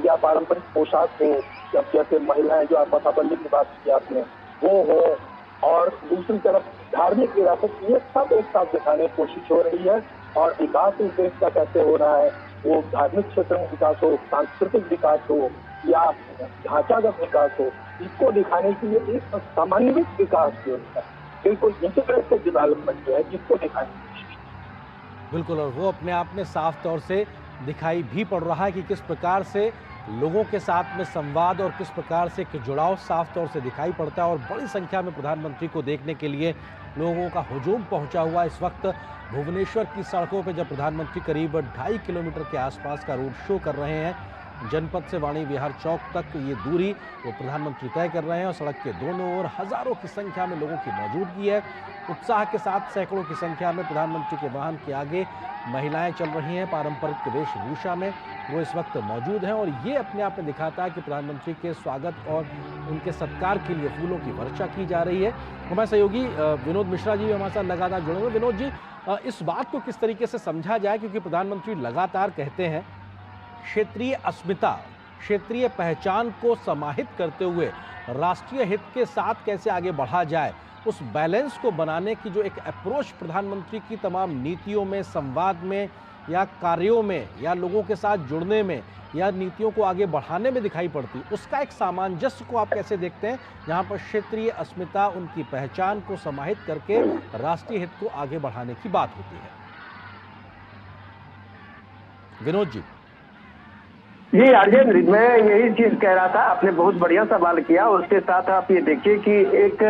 या पारंपरिक पोशाक हो, जब जैसे महिलाएं जो बसाबंदी की बात की आपने, वो हो, और दूसरी तरफ धार्मिक विरासत, ये सब एक साथ दिखाने की कोशिश हो रही है। और विकास इस देश का कैसे हो रहा है, वो धार्मिक क्षेत्र में विकास हो, सांस्कृतिक विकास हो या ढांचागत विकास हो, इसको दिखाने के लिए एक समन्वित विकास जो है, बिल्कुल इंटीग्रेटेड डेवलपमेंट जो है, जिसको दिखाने की कोशिश। बिल्कुल, और वो अपने आप में साफ तौर से दिखाई भी पड़ रहा है कि किस प्रकार से लोगों के साथ में संवाद और किस प्रकार से जुड़ाव साफ तौर से दिखाई पड़ता है। और बड़ी संख्या में प्रधानमंत्री को देखने के लिए लोगों का हुजूम पहुंचा हुआ इस वक्त भुवनेश्वर की सड़कों पर, जब प्रधानमंत्री करीब 2.5 किलोमीटर के आसपास का रोड शो कर रहे हैं। जनपद से वाणी विहार चौक तक ये दूरी वो प्रधानमंत्री तय कर रहे हैं और सड़क के दोनों ओर हजारों की संख्या में लोगों की मौजूदगी है। उत्साह के साथ सैकड़ों की संख्या में प्रधानमंत्री के वाहन के आगे महिलाएं चल रही हैं पारंपरिक वेशभूषा में, वो इस वक्त मौजूद हैं। और ये अपने आप में दिखाता है कि प्रधानमंत्री के स्वागत और उनके सत्कार के लिए फूलों की वर्षा की जा रही है। हमारे सहयोगी विनोद मिश्रा जी भी हमारे साथ लगातार जुड़े हुए। विनोद जी, इस बात को किस तरीके से समझा जाए, क्योंकि प्रधानमंत्री लगातार कहते हैं क्षेत्रीय अस्मिता, क्षेत्रीय पहचान को समाहित करते हुए राष्ट्रीय हित के साथ कैसे आगे बढ़ा जाए, उस बैलेंस को बनाने की जो एक अप्रोच प्रधानमंत्री की तमाम नीतियों में, संवाद में या कार्यों में या लोगों के साथ जुड़ने में या नीतियों को आगे बढ़ाने में दिखाई पड़ती, उसका एक सामंजस्य को आप कैसे देखते हैं, जहां पर क्षेत्रीय अस्मिता, उनकी पहचान को समाहित करके राष्ट्रीय हित को आगे बढ़ाने की बात होती है? विनोद जी। जी आर्यन, मैं यही चीज कह रहा था, आपने बहुत बढ़िया सवाल किया। उसके साथ आप ये देखिए कि एक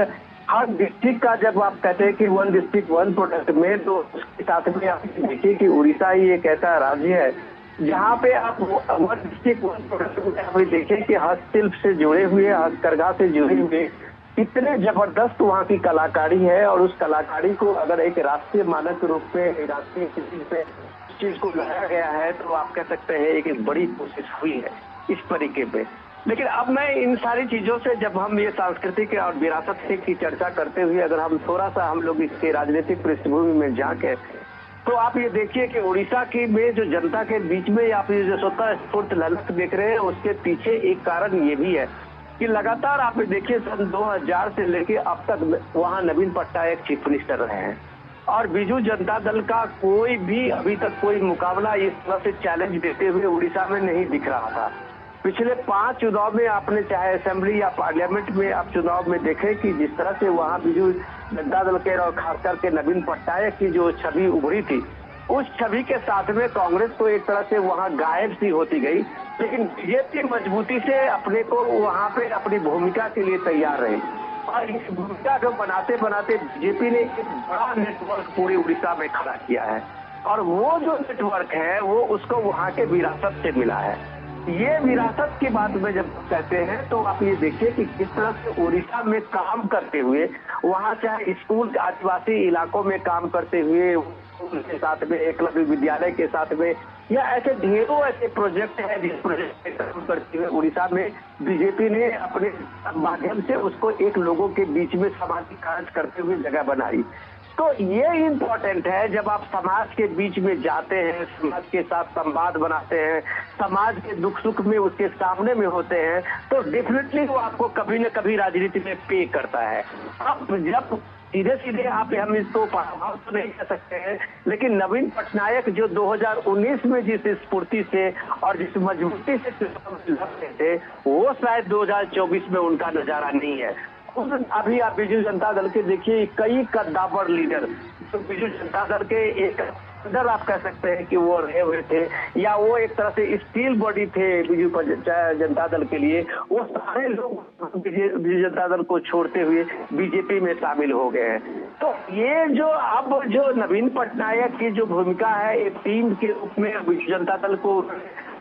हर डिस्ट्रिक्ट का, जब आप कहते हैं कि 1 डिस्ट्रिक्ट 1 प्रोडक्ट में, तो उसके साथ में आप देखिए कि उड़ीसा ही एक ऐसा राज्य है जहाँ पे आप 1 डिस्ट्रिक्ट 1 प्रोडक्ट में आप देखें कि हस्तशिल्प से जुड़े हुए, हस्तकरघा से जुड़े हुए इतने जबरदस्त वहाँ की कलाकारी है। और उस कलाकारी को अगर एक राष्ट्रीय मानक रूप में, राष्ट्रीय पे चीज को लाया गया है, तो आप कह सकते हैं एक बड़ी कोशिश हुई है इस तरीके पे। लेकिन अब मैं इन सारी चीजों से, जब हम ये सांस्कृतिक और विरासत की चर्चा करते हुए अगर हम थोड़ा सा हम लोग इसके राजनीतिक पृष्ठभूमि में जाके, तो आप ये देखिए कि उड़ीसा की में जो जनता के बीच में आप ये जो स्वतः स्फूर्त ललक देख रहे हैं, उसके पीछे एक कारण ये भी है कि लगातार आप देखिए सन 2000 से लेके अब तक वहाँ नवीन पटनायक चीफ मिनिस्टर रहे हैं और बीजू जनता दल का कोई भी अभी तक कोई मुकाबला इस तरह से चैलेंज देते हुए उड़ीसा में नहीं दिख रहा था। पिछले 5 चुनाव में आपने चाहे असेंबली या पार्लियामेंट में आप चुनाव में देखे कि जिस तरह से वहाँ बीजू जनता दल के और खासकर के नवीन पटनायक की जो छवि उभरी थी, उस छवि के साथ में कांग्रेस तो एक तरह से वहाँ गायब सी होती गई। लेकिन बीजेपी मजबूती से अपने को वहाँ पे अपनी भूमिका के लिए तैयार रही और इस भूमिका को बनाते बनाते बीजेपी ने एक बड़ा नेटवर्क पूरे उड़ीसा में खड़ा किया है और वो जो नेटवर्क है वो उसको वहाँ के विरासत से मिला है। ये विरासत की बात में जब कहते हैं तो आप ये देखिए कि किस तरह से उड़ीसा में काम करते हुए, वहाँ चाहे स्कूल आदिवासी इलाकों में काम करते हुए, उनके साथ में एकलव्य विद्यालय के साथ में, या ऐसे ढेरों ऐसे प्रोजेक्ट है जिस प्रोजेक्ट पे काम करते हुए उड़ीसा में बीजेपी ने अपने माध्यम से उसको एक लोगों के बीच में सामाजिक कार्य करते हुए जगह बनाई। तो ये इम्पोर्टेंट है, जब आप समाज के बीच में जाते हैं, समाज के साथ संवाद बनाते हैं, समाज के दुख सुख में उसके सामने में होते हैं, तो डेफिनेटली वो आपको कभी न कभी राजनीति में पे करता है। अब जब सीधे सीधे आप हम इसको पराभव तो नहीं कर सकते हैं, लेकिन नवीन पटनायक जो 2019 में जिस स्फूर्ति से और जिस मजबूती से चुनाव लड़ रहे थे, वो शायद 2024 में उनका नजारा नहीं है। अभी आप बीजू जनता दल के देखिए, कई कद्दावर लीडर तो बीजू जनता दल के एक अंदर आप कह सकते हैं कि वो रहे हुए थे, या वो एक तरह से स्टील बॉडी थे बीजू जनता दल के लिए, वो सारे लोग बीजू जनता दल को छोड़ते हुए बीजेपी में शामिल हो गए हैं। तो ये जो अब जो नवीन पटनायक की जो भूमिका है, एक टीम के रूप में बीजू जनता दल को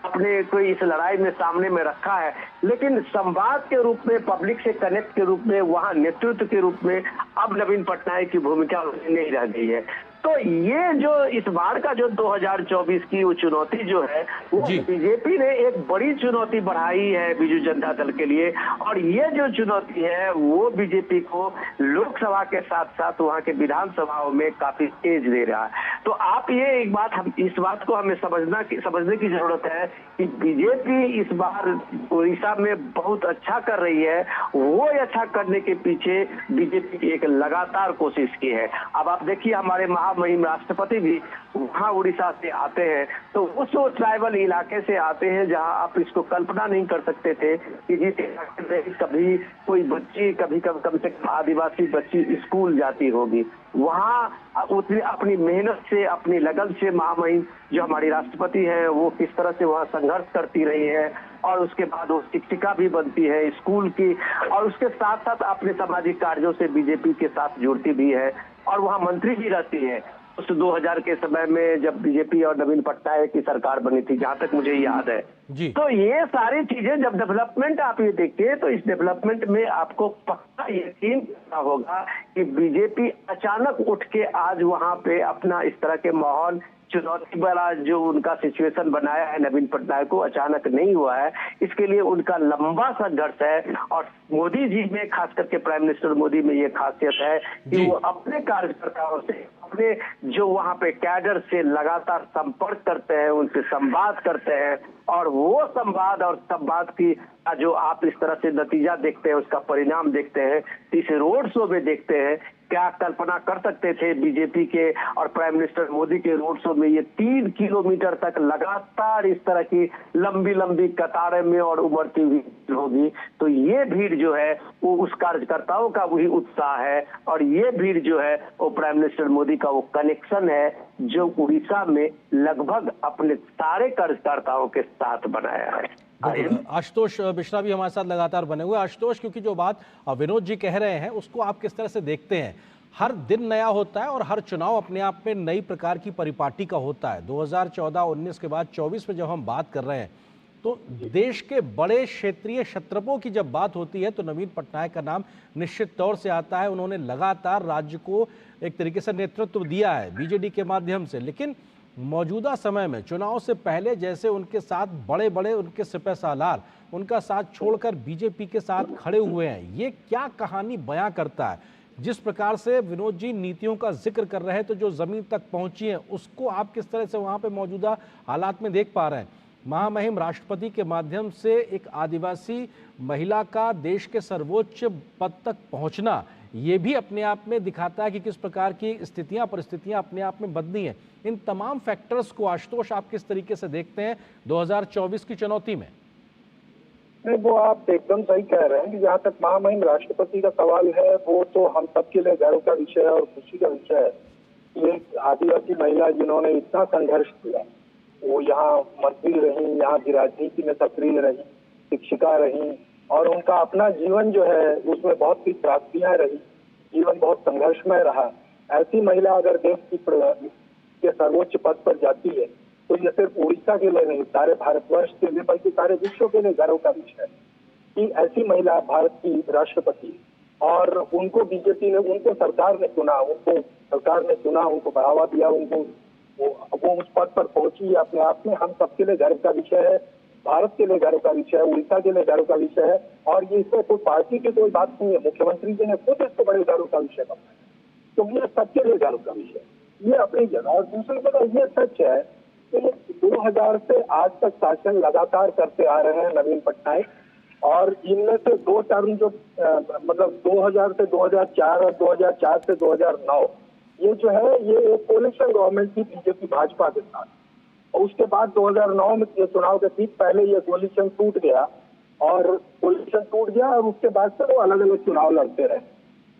अपने कोई इस लड़ाई में सामने में रखा है, लेकिन संवाद के रूप में, पब्लिक से कनेक्ट के रूप में, वहां नेतृत्व के रूप में अब नवीन पटनायक की भूमिका नहीं रह गई है। तो ये जो इस बार का जो 2024 की वो चुनौती जो है, वो बीजेपी ने एक बड़ी चुनौती बढ़ाई है बीजू जनता दल के लिए, और ये जो चुनौती है वो बीजेपी को लोकसभा के साथ साथ वहाँ के विधानसभाओं में काफी तेज दे रहा है। तो आप ये एक बात, हम इस बात को हमें समझने की जरूरत है कि बीजेपी इस बार उड़ीसा में बहुत अच्छा कर रही है। वो अच्छा करने के पीछे बीजेपी की एक लगातार कोशिश की है। अब आप देखिए, हमारे महामहिम राष्ट्रपति भी वहाँ उड़ीसा से आते हैं, तो उस ट्राइबल इलाके से आते हैं जहाँ आप इसको कल्पना नहीं कर सकते थे कि जिस इलाके में कभी कोई बच्ची, कभी कम से कम आदिवासी बच्ची स्कूल जाती होगी, वहाँ उसने अपनी मेहनत से, अपनी लगन से महामहिम जो हमारी राष्ट्रपति है वो किस तरह से वहाँ संघर्ष करती रही है, और उसके बाद वो शिक्षिका भी बनती है स्कूल की, और उसके साथ साथ अपने सामाजिक कार्यों से बीजेपी के साथ जुड़ती भी है, और वहाँ मंत्री भी रहती है। उस 2000 के समय में जब बीजेपी और नवीन पटनायक की सरकार बनी थी, जहां तक मुझे याद है जी। तो ये सारी चीजें जब डेवलपमेंट आप ये देखिए, तो इस डेवलपमेंट में आपको पक्का यकीन करना होगा कि बीजेपी अचानक उठ के आज वहां पे अपना इस तरह के माहौल, चुनौती वाला जो उनका सिचुएशन बनाया है नवीन पटनायक को, अचानक नहीं हुआ है। इसके लिए उनका लंबा संघर्ष है, और मोदी जी में, खास करके प्राइम मिनिस्टर मोदी में ये खासियत है कि वो अपने कार्यकर्ताओं से, अपने जो वहाँ पे कैडर से लगातार संपर्क करते हैं, उनसे संवाद करते हैं, और वो संवाद की जो आप इस तरह से नतीजा देखते हैं, उसका परिणाम देखते हैं, इस रोड शो में देखते हैं। क्या कल्पना कर सकते थे बीजेपी के और प्राइम मिनिस्टर मोदी के रोड शो में ये 3 किलोमीटर तक लगातार इस तरह की लंबी लंबी कतारें में और उमड़ती हुई होगी। तो ये भीड़ जो है वो उस कार्यकर्ताओं का वही उत्साह है, और ये भीड़ जो है वो प्राइम मिनिस्टर मोदी का वो कनेक्शन है जो उड़ीसा में लगभग अपने सारे कार्यकर्ताओं के साथ बनाया है। आशुतोष मिश्रा भी हमारे साथ लगातार बने हुए। आशुतोष, क्योंकि जो बात विनोद जी कह रहे हैं उसको आप किस तरह से देखते हैं? हर दिन नया होता है और हर चुनाव अपने आप में नई प्रकार की परिपाटी का होता है। 2014-19 के बाद 24 में जब हम बात कर रहे हैं, तो देश के बड़े क्षेत्रीय क्षत्रपों की जब बात होती है तो नवीन पटनायक का नाम निश्चित तौर से आता है। उन्होंने लगातार राज्य को एक तरीके से नेतृत्व दिया है बीजेडी के माध्यम से, लेकिन मौजूदा समय में चुनाव से पहले जैसे उनके साथ बड़े बड़े उनके सिपह सालार उनका साथ छोड़कर बीजेपी के साथ खड़े हुए हैं, ये क्या कहानी बयां करता है? जिस प्रकार से विनोद जी नीतियों का जिक्र कर रहे हैं, तो जो जमीन तक पहुंची है उसको आप किस तरह से वहां पे मौजूदा हालात में देख पा रहे हैं? महामहिम राष्ट्रपति के माध्यम से एक आदिवासी महिला का देश के सर्वोच्च पद तक पहुंचना, ये भी अपने आप में दिखाता है कि किस प्रकार की स्थितियां, परिस्थितियां अपने आप में बदली हैं। इन तमाम फैक्टर्स को आशुतोष आप किस तरीके से देखते हैं 2024 की चुनौती में? नहीं, वो आप एकदम सही कह रहे हैं कि जहाँ तक महामहिम राष्ट्रपति का सवाल है, वो तो हम सबके लिए गर्व का विषय है और खुशी का विषय है। एक आदिवासी महिला जिन्होंने इतना संघर्ष किया, वो यहाँ मंत्री रही, यहाँ की राजनीति में सक्रिय रही, शिक्षिका रही, और उनका अपना जीवन जो है उसमें बहुत सी त्रासदियां रही, जीवन बहुत संघर्षमय रहा। ऐसी महिला अगर देश के सर्वोच्च पद पर जाती है तो ये सिर्फ उड़ीसा के लिए नहीं, सारे भारतवर्ष के लिए बल्कि सारे विश्व के लिए गर्व का विषय है कि ऐसी महिला भारत की राष्ट्रपति, और उनको बीजेपी ने, उनको सरकार ने चुना, उनको बढ़ावा दिया, वो उस पद पर पहुंची। अपने आप में हम सबके लिए गर्व का विषय है, भारत के लिए गर्व का विषय है, उड़ीसा के लिए गर्व का विषय है, और ये इसमें कोई पार्टी की कोई बात नहीं है। मुख्यमंत्री जी ने खुद इसको बड़े गर्व का विषय बनाया। तो ये सच्चे ले गर्व का विषय, ये अपनी जगह। और दूसरी जगह ये सच है कि 2000 से आज तक शासन लगातार करते आ रहे हैं नवीन पटनायक, और इनमें से 2 टर्म जो मतलब 2000 से 2004 और 2004 से 2009 ये जो है ये एक कोलिशन गवर्नमेंट थी बीजेपी भाजपा के साथ, और उसके बाद 2009 में ये चुनाव के ठीक पहले ये कोलिशन टूट गया, और कोलिशन टूट गया और उसके बाद से वो अलग अलग चुनाव लड़ते रहे,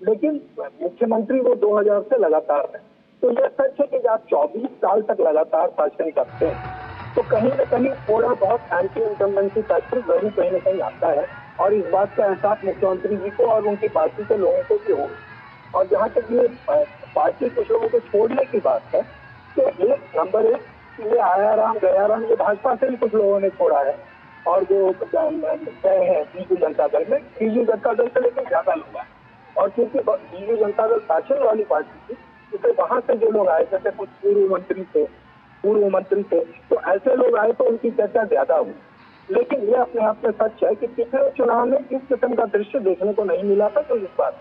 लेकिन मुख्यमंत्री वो 2000 से लगातार रहे। तो ये सच है कि आप 24 साल तक लगातार शासन करते हैं तो कहीं न कहीं थोड़ा बहुत एंटी इनकम्बेंसी फैक्टर जरूर कहीं न कहीं आता है, और इस बात का एहसास मुख्यमंत्री जी को और उनकी पार्टी के लोगों को भी हो। और जहाँ तक ये पार्टी कुछ लोगों को छोड़ने की बात है, तो ये नंबर 1 ये आया राम गया राम ये भाजपा से भी कुछ लोगों ने छोड़ा है, और जो गए हैं बीजू जनता दल में, बीजू जनता दल से लेकर ज्यादा लोग आए, और क्योंकि बीजू जनता दल शासन वाली पार्टी थी इसलिए वहां से जो लोग आए, जैसे कुछ पूर्व मंत्री थे, तो ऐसे लोग आए तो उनकी चर्चा ज्यादा हुई। लेकिन ये अपने आप में सच है कि पिछले चुनाव में इस किस्म का दृश्य देखने को नहीं मिला था, तो इस बात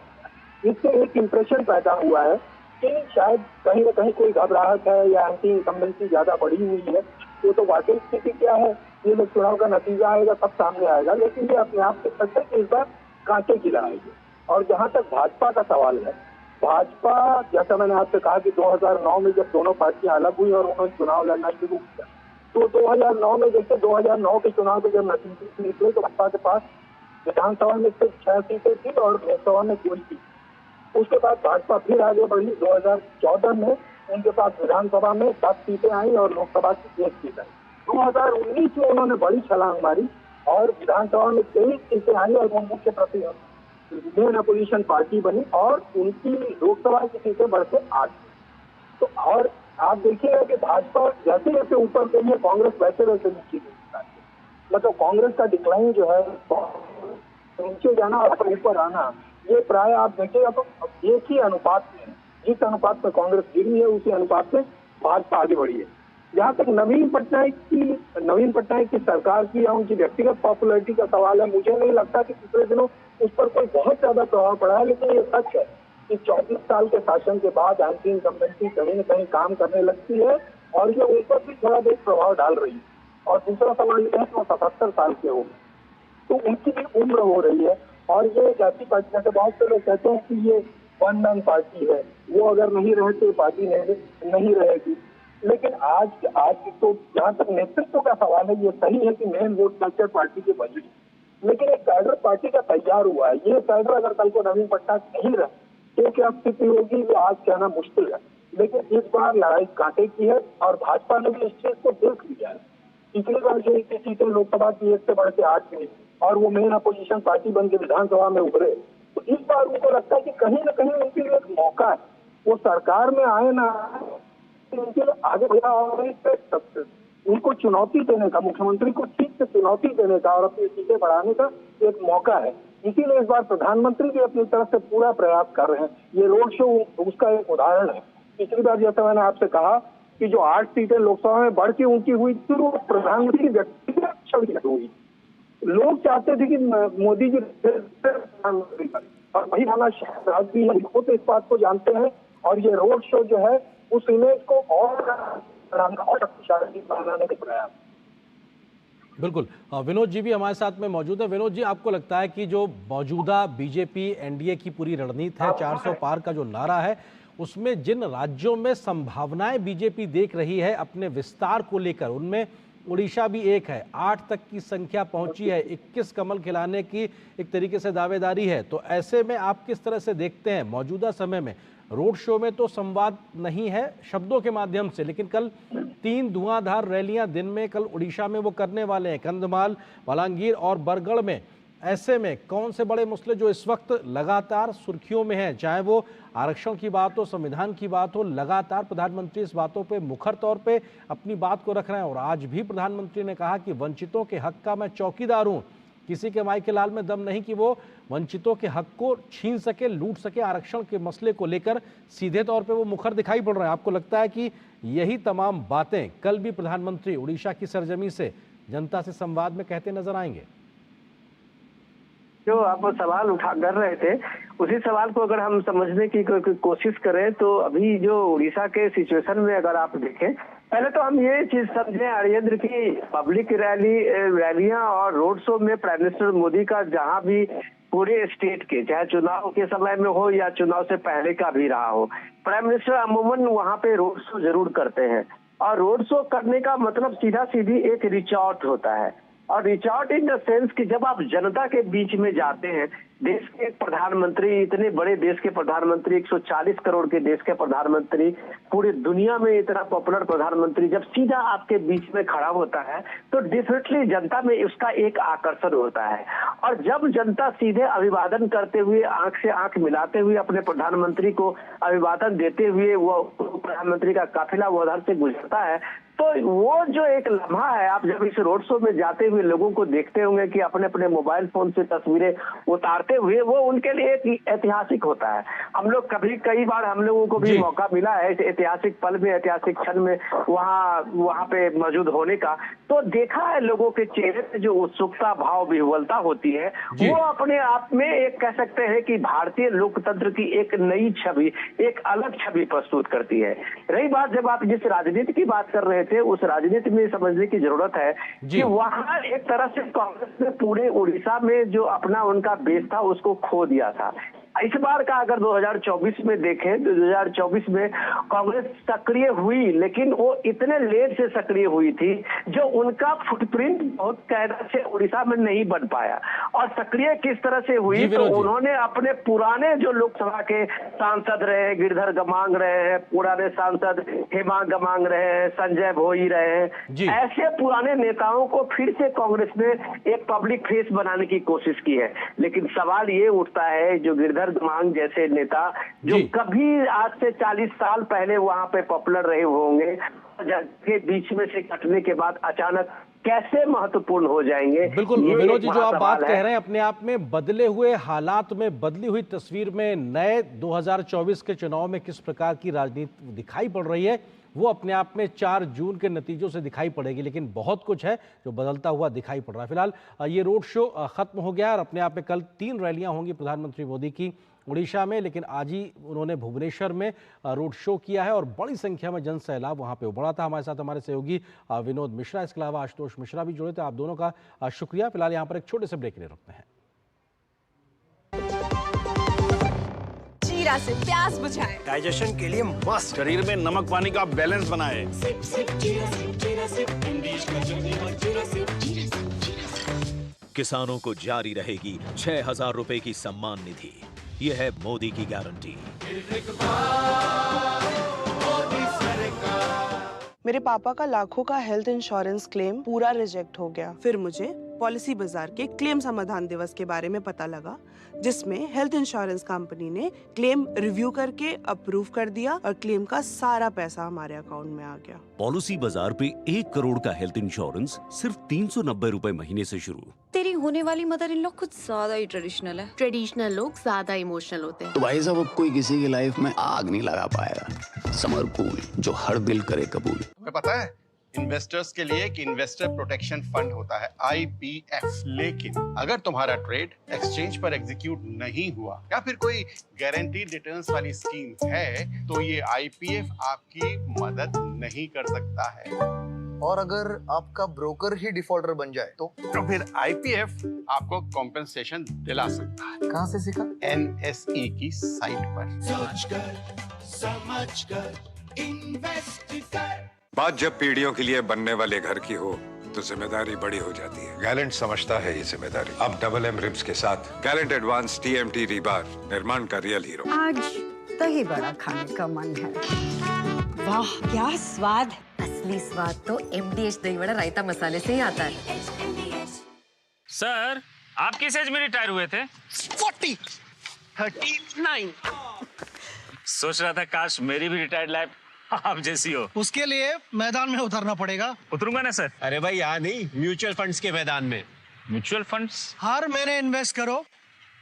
इससे एक इम्प्रेशन पैदा हुआ है कि शायद कहीं न कहीं कोई घबराहट है या एंटी इनकम्बेंसी ज्यादा बढ़ी हुई है। वो तो वाकई स्थिति क्या है ये लोग चुनाव का नतीजा आएगा तब सामने आएगा, लेकिन ये अपने आप से सच है कि इस बार कांटे की लड़ाई है। और जहाँ तक भाजपा का सवाल है, भाजपा जैसा मैंने आपसे कहा कि 2009 में जब दोनों पार्टियां अलग हुई और उन्होंने चुनाव लड़ना शुरू किया, तो 2009 में जैसे 2009 के चुनाव के जब नतीजे निकले तो भाजपा के पास विधानसभा में सिर्फ 6 सीटें थी और लोकसभा में 2 थी। उसके बाद भाजपा फिर आगे बढ़ी, 2014 में उनके पास विधानसभा में 7 सीटें आई और लोकसभा की 1 सीट आई। 2019 में उन्होंने बड़ी छलांग मारी और विधानसभा में 23 सीटें आई और वो मुख्य प्रतिपक्ष मेन अपोजिशन पार्टी बनी, और उनकी लोकसभा की सीटें बढ़ते 8। तो और आप देखिएगा कि भाजपा जैसे जैसे ऊपर गई है, कांग्रेस वैसे वैसे नीचे गई। मतलब कांग्रेस का डिक्लाइन जो है, नीचे जाना और ऊपर आना, ये प्राय आप देखिएगा तो एक ही अनुपात में, जिस अनुपात में कांग्रेस गिरी है उसी अनुपात में भाजपा आगे बढ़ी है। जहाँ तक नवीन पटनायक की सरकार की या उनकी व्यक्तिगत पॉपुलैरिटी का सवाल है, मुझे नहीं लगता कि पिछले दिनों उस पर कोई बहुत ज्यादा प्रभाव पड़ा है, लेकिन ये सच है कि 24 साल के शासन के बाद एंटी इनकम्बेंसी कहीं न कहीं काम करने लगती है और ये उन पर भी थोड़ा बहुत प्रभाव डाल रही है। और दूसरा सवाल ये है कि वो 77 साल के हो, तो उनकी भी उम्र हो रही है, और ये एक ऐसी पार्टी है, बहुत से लोग कहते हैं कि ये वन मैन पार्टी है, वो अगर नहीं रहे तो पार्टी नहीं रहेगी। लेकिन आज तो जहाँ तक नेतृत्व का सवाल है, ये सही है कि मेन वोट कल्चर पार्टी के बनी, लेकिन एक कैडर पार्टी का तैयार हुआ है। ये कैडर अगर कल को नवीन पटनायक नहीं रहे तो क्या स्थिति होगी ये आज कहना मुश्किल है, लेकिन इस बार लड़ाई कांटे की है और भाजपा ने भी इस चीज को देख लिया है। पिछली बार जो इतनी सीटें लोकसभा की 1 से बढ़ के 8 मिली और वो मेन अपोजिशन पार्टी बन के विधानसभा में उभरे, तो इस बार उनको लगता है कि कहीं न कहीं उनके लिए एक मौका है, वो सरकार में आए ना उनके लिए आगे बढ़ा और उनको चुनौती देने का, मुख्यमंत्री को ठीक से चुनौती देने का और अपनी सीटें बढ़ाने का एक मौका है। इसीलिए इस बार प्रधानमंत्री भी अपनी तरफ से पूरा प्रयास कर रहे हैं। ये रोड शो उसका एक उदाहरण है। पिछली बार जैसा मैंने आपसे कहा कि जो 8 सीटें लोकसभा में बढ़ के उनकी हुई थी, वो प्रधानमंत्री की व्यक्तिगत छवि हुई। लोग चाहते थे कि मोदी जी प्रधानमंत्री बने, और वही हमारा शहजाद भी है, वो तो इस बात को जानते हैं, और ये रोड शो जो है उस इमेज को और शक्तिशाली बनाने का प्रयास। बिल्कुल, विनोद जी भी हमारे साथ में मौजूद है। विनोद जी, आपको लगता है कि जो मौजूदा बीजेपी एनडीए की पूरी रणनीति है, 400 पार का जो नारा है, उसमें जिन राज्यों में संभावनाएं बीजेपी देख रही है अपने विस्तार को लेकर, उनमें उड़ीसा भी एक है, 8 तक की संख्या पहुंची है, 21 कमल खिलाने की एक तरीके से दावेदारी है। तो ऐसे में आप किस तरह से देखते हैं मौजूदा समय में? रोड शो में तो संवाद नहीं है शब्दों के माध्यम से, लेकिन कल 3 धुआंधार रैलियां दिन में कल उड़ीसा में वो करने वाले हैं, कंधमाल, बलांगीर और बरगढ़ में। ऐसे में कौन से बड़े मसले जो इस वक्त लगातार सुर्खियों में हैं, चाहे वो आरक्षण की बात हो, संविधान की बात हो, लगातार प्रधानमंत्री इस बातों पे मुखर तौर पे अपनी बात को रख रहे हैं। और आज भी प्रधानमंत्री ने कहा कि वंचितों के हक का मैं चौकीदार हूं, किसी के माई के लाल में दम नहीं कि वो वंचितों के हक को छीन सके, लूट सके। आरक्षण के मसले को लेकर सीधे तौर पे वो मुखर दिखाई पड़ रहे हैं। आपको लगता है कि यही तमाम बातें कल भी प्रधानमंत्री उड़ीसा की सरजमी से जनता से संवाद में कहते नजर आएंगे? जो आप सवाल उठा कर रहे थे, उसी सवाल को अगर हम समझने की कोशिश करें तो अभी जो उड़ीसा के सिचुएशन में अगर आप देखें, पहले तो हम ये चीज समझें आर्येंद्र की पब्लिक रैलियां और रोड शो में प्राइम मिनिस्टर मोदी का जहां भी पूरे स्टेट के, चाहे चुनाव के समय में हो या चुनाव से पहले का भी रहा हो, प्राइम मिनिस्टर अमूमन वहां पे रोड शो जरूर करते हैं। और रोड शो करने का मतलब सीधा सीधी एक रीच आउट होता है। और reach out in the sense कि जब आप जनता के बीच में जाते हैं, देश के प्रधानमंत्री, इतने बड़े देश के प्रधानमंत्री, 140 करोड़ के देश के प्रधानमंत्री, पूरी दुनिया में इतना पॉपुलर प्रधानमंत्री जब सीधा आपके बीच में खड़ा होता है तो डेफिनेटली जनता में उसका एक आकर्षण होता है। और जब जनता सीधे अभिवादन करते हुए, आंख से आंख मिलाते हुए अपने प्रधानमंत्री को अभिवादन देते हुए वो प्रधानमंत्री का काफिला वो उधर से गुजरता है, तो वो जो एक लम्हा है, आप जब इस रोड शो में जाते हुए लोगों को देखते होंगे कि अपने अपने मोबाइल फोन से तस्वीरें उतारते हुए, वो उनके लिए एक ऐतिहासिक होता है। हम लोग कई बार हम लोगों को भी मौका मिला है इस ऐतिहासिक पल में, ऐतिहासिक क्षण में वहाँ पे मौजूद होने का, तो देखा है लोगों के चेहरे पे जो उत्सुकता, भाव विह्वलता होती है, वो अपने आप में एक कह सकते हैं कि भारतीय लोकतंत्र की एक नई छवि, एक अलग छवि प्रस्तुत करती है। रही बात जब आप जिस राजनीति की बात कर रहे थे, उस राजनीति में समझने की जरूरत है कि वहां एक तरह से कांग्रेस ने पूरे उड़ीसा में जो अपना उनका बेस था उसको खो दिया था। इस बार का अगर 2024 में देखें तो 2024 में कांग्रेस सक्रिय हुई, लेकिन वो इतने लेट से सक्रिय हुई थी जो उनका फुटप्रिंट बहुत कायदा से उड़ीसा में नहीं बन पाया। और सक्रिय किस तरह से हुई तो उन्होंने अपने पुराने जो लोकसभा के सांसद रहे, गिरधर गमांग रहे हैं, पुराने सांसद हेमा गमांग रहे हैं, संजय भोई रहे हैं, ऐसे पुराने नेताओं को फिर से कांग्रेस ने एक पब्लिक फेस बनाने की कोशिश की है। लेकिन सवाल ये उठता है, जो गिरधर गमांग जैसे नेता जो कभी आज से 40 साल पहले वहां पे पॉपुलर रहे होंगे, के बीच में से कटने के बाद अचानक कैसे महत्वपूर्ण हो जाएंगे। बिल्कुल विनोद जी, जो आप बात कह रहे हैं अपने आप में बदले हुए हालात में, बदली हुई तस्वीर में नए 2024 के चुनाव में किस प्रकार की राजनीति दिखाई पड़ रही है, वो अपने आप में 4 जून के नतीजों से दिखाई पड़ेगी। लेकिन बहुत कुछ है जो बदलता हुआ दिखाई पड़ रहा है। फिलहाल ये रोड शो खत्म हो गया और अपने आप में कल 3 रैलियां होंगी प्रधानमंत्री मोदी की उड़ीसा में, लेकिन आज ही उन्होंने भुवनेश्वर में रोड शो किया है और बड़ी संख्या में जन सैलाब वहां पे उमड़ा था। हमारे साथ हमारे सहयोगी विनोद मिश्रा, इसके अलावा आशुतोष मिश्रा भी जुड़े थे। आप दोनों का शुक्रिया। फिलहाल यहाँ पर एक छोटे से ब्रेक ले रुकते हैं। जीरा से प्यास बुझाए, डाइजेशन के लिए मस्त, शरीर में नमक पानी का बैलेंस बनाए। सिप सिप जीरा सिप, जीरा सिप, इंग्लिश का जर्नी और जीरा सिप, जीरा सिप, जीरा सिप। किसानों को जारी रहेगी 6,000 रुपए की सम्मान निधि। ये है मोदी की गारंटी। मेरे पापा का लाखों का हेल्थ इंश्योरेंस क्लेम पूरा रिजेक्ट हो गया। फिर मुझे पॉलिसी बाजार के क्लेम समाधान दिवस के बारे में पता लगा, जिसमें हेल्थ इंश्योरेंस कंपनी ने क्लेम रिव्यू करके अप्रूव कर दिया और क्लेम का सारा पैसा हमारे अकाउंट में आ गया। पॉलिसी बाजार पे 1 करोड़ का हेल्थ इंश्योरेंस सिर्फ 390 रुपए महीने से शुरू। तेरी होने वाली मदर इन लोग कुछ ज्यादा ही ट्रेडिशनल है। ट्रेडिशनल लोग ज्यादा इमोशनल होते हैं। तो भाई साहब, अब कोई किसी की लाइफ में आग नहीं लगा पाएगा। समर कूल, जो हर दिल करे कबूल। तुम्हें पता है इन्वेस्टर्स के लिए एक इन्वेस्टर प्रोटेक्शन फंड होता है, IPF। लेकिन अगर तुम्हारा ट्रेड एक्सचेंज पर एग्जीक्यूट नहीं हुआ या फिर कोई गारंटीड रिटर्न्स वाली स्कीम है, तो ये IPF आपकी मदद नहीं कर सकता है। और अगर आपका ब्रोकर ही डिफॉल्टर बन जाए तो फिर IPF आपको कॉम्पेंसेशन दिला सकता है। कहाँ से सीखा? NSE की साइट पर। सोच कर, समझ कर, इन्वेस्ट कर। बात जब पीढ़ियों के लिए बनने वाले घर की हो तो जिम्मेदारी बड़ी हो जाती है। गैलेंट समझता है ये जिम्मेदारी। अब डबल M रिब्स के साथ गैलेंट एडवांस TMT रीबार, निर्माण का रियल हीरो। आज दही बड़ा खाने का मन है। वाह क्या स्वाद! असली स्वाद तो MDH दही बड़ा रायता मसाले से ही आता है। सर, आप किस एज में रिटायर हुए थे? 39। सोच रहा था काश मेरी भी रिटायर्ड लाइफ आप जैसी हो। उसके लिए मैदान में उतरना पड़ेगा। उतरूंगा ना सर। अरे भाई यहाँ नहीं, म्यूचुअल फंड्स के मैदान में। Mutual funds? हर महीने इन्वेस्ट करो,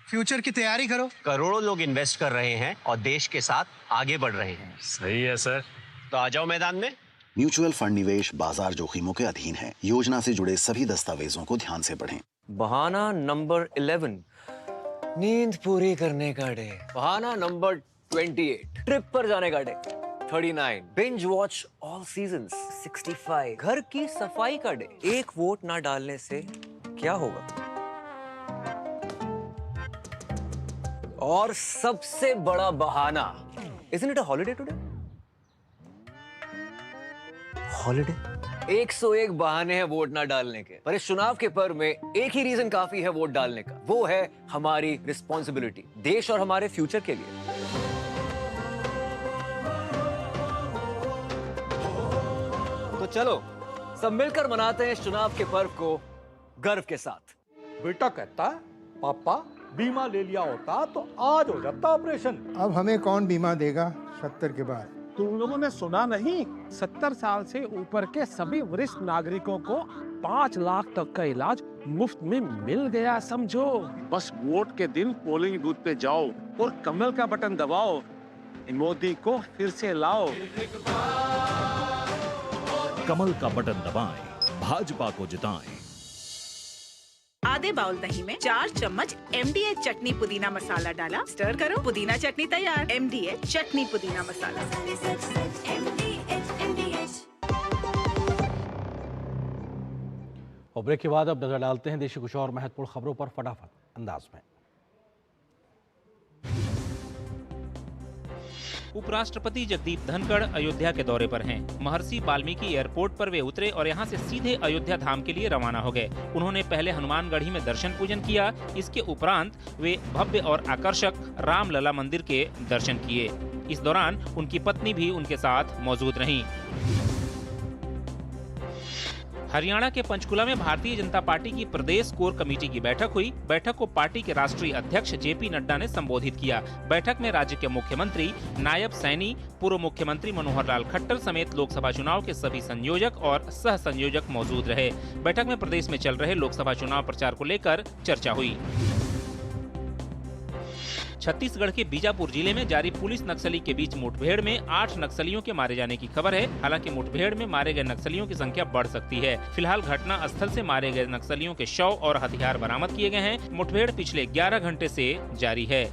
फ्यूचर की तैयारी करो। करोड़ों लोग इन्वेस्ट कर रहे हैं और देश के साथ आगे बढ़ रहे हैं। सही है सर। तो आ जाओ मैदान में। म्यूचुअल फंड निवेश बाजार जोखिमों के अधीन है। योजना से जुड़े सभी दस्तावेजों को ध्यान से पढ़ें। बहाना नंबर 11, नींद पूरी करने का डे। बहाना नंबर 28, ट्रिप पर जाने का day. 39, binge watch all seasons. 65, घर की सफाई का डे। एक वोट ना डालने से क्या होगा? और सबसे बड़ा बहाना, isn't it a holiday today? Holiday? 101 बहाने हैं वोट ना डालने के, पर इस चुनाव के पर्व में एक ही रीजन काफी है वोट डालने का। वो है हमारी रिस्पॉन्सिबिलिटी, देश और हमारे फ्यूचर के लिए। तो चलो सब मिलकर मनाते हैं इस चुनाव के पर्व को गर्व के साथ। बेटा कहता है पापा बीमा ले लिया होता तो आज हो जाता ऑपरेशन। अब हमें कौन बीमा देगा 70 के बाद? तुम लोगों ने सुना नहीं? 70 साल से ऊपर के सभी वरिष्ठ नागरिकों को 5 लाख तक का इलाज मुफ्त में मिल गया। समझो, बस वोट के दिन पोलिंग बूथ पे जाओ और कमल का बटन दबाओ, मोदी को फिर से लाओ। कमल का बटन दबाएं, भाजपा को जिताएं। आधे बाउल दही में 4 चम्मच MDH चटनी पुदीना मसाला डाला, स्टर करो, पुदीना चटनी तैयार। MDH चटनी पुदीना मसाला। और ब्रेक के बाद अब नजर डालते हैं देश की कुछ और महत्वपूर्ण खबरों पर फटाफट अंदाज में। उपराष्ट्रपति जगदीप धनखड़ अयोध्या के दौरे पर हैं। महर्षि वाल्मीकि एयरपोर्ट पर वे उतरे और यहां से सीधे अयोध्या धाम के लिए रवाना हो गए। उन्होंने पहले हनुमानगढ़ी में दर्शन पूजन किया। इसके उपरांत वे भव्य और आकर्षक रामलला मंदिर के दर्शन किए। इस दौरान उनकी पत्नी भी उनके साथ मौजूद रहीं। हरियाणा के पंचकुला में भारतीय जनता पार्टी की प्रदेश कोर कमेटी की बैठक हुई। बैठक को पार्टी के राष्ट्रीय अध्यक्ष JP नड्डा ने संबोधित किया। बैठक में राज्य के मुख्यमंत्री, नायब सैनी, पूर्व मुख्यमंत्री मनोहर लाल खट्टर समेत लोकसभा चुनाव के सभी संयोजक और सह संयोजक मौजूद रहे। बैठक में प्रदेश में चल रहे लोकसभा चुनाव प्रचार को लेकर चर्चा हुई। छत्तीसगढ़ के बीजापुर जिले में जारी पुलिस नक्सली के बीच मुठभेड़ में 8 नक्सलियों के मारे जाने की खबर है। हालांकि मुठभेड़ में मारे गए नक्सलियों की संख्या बढ़ सकती है। फिलहाल घटना स्थल से मारे गए नक्सलियों के शव और हथियार बरामद किए गए हैं। मुठभेड़ पिछले 11 घंटे से जारी है।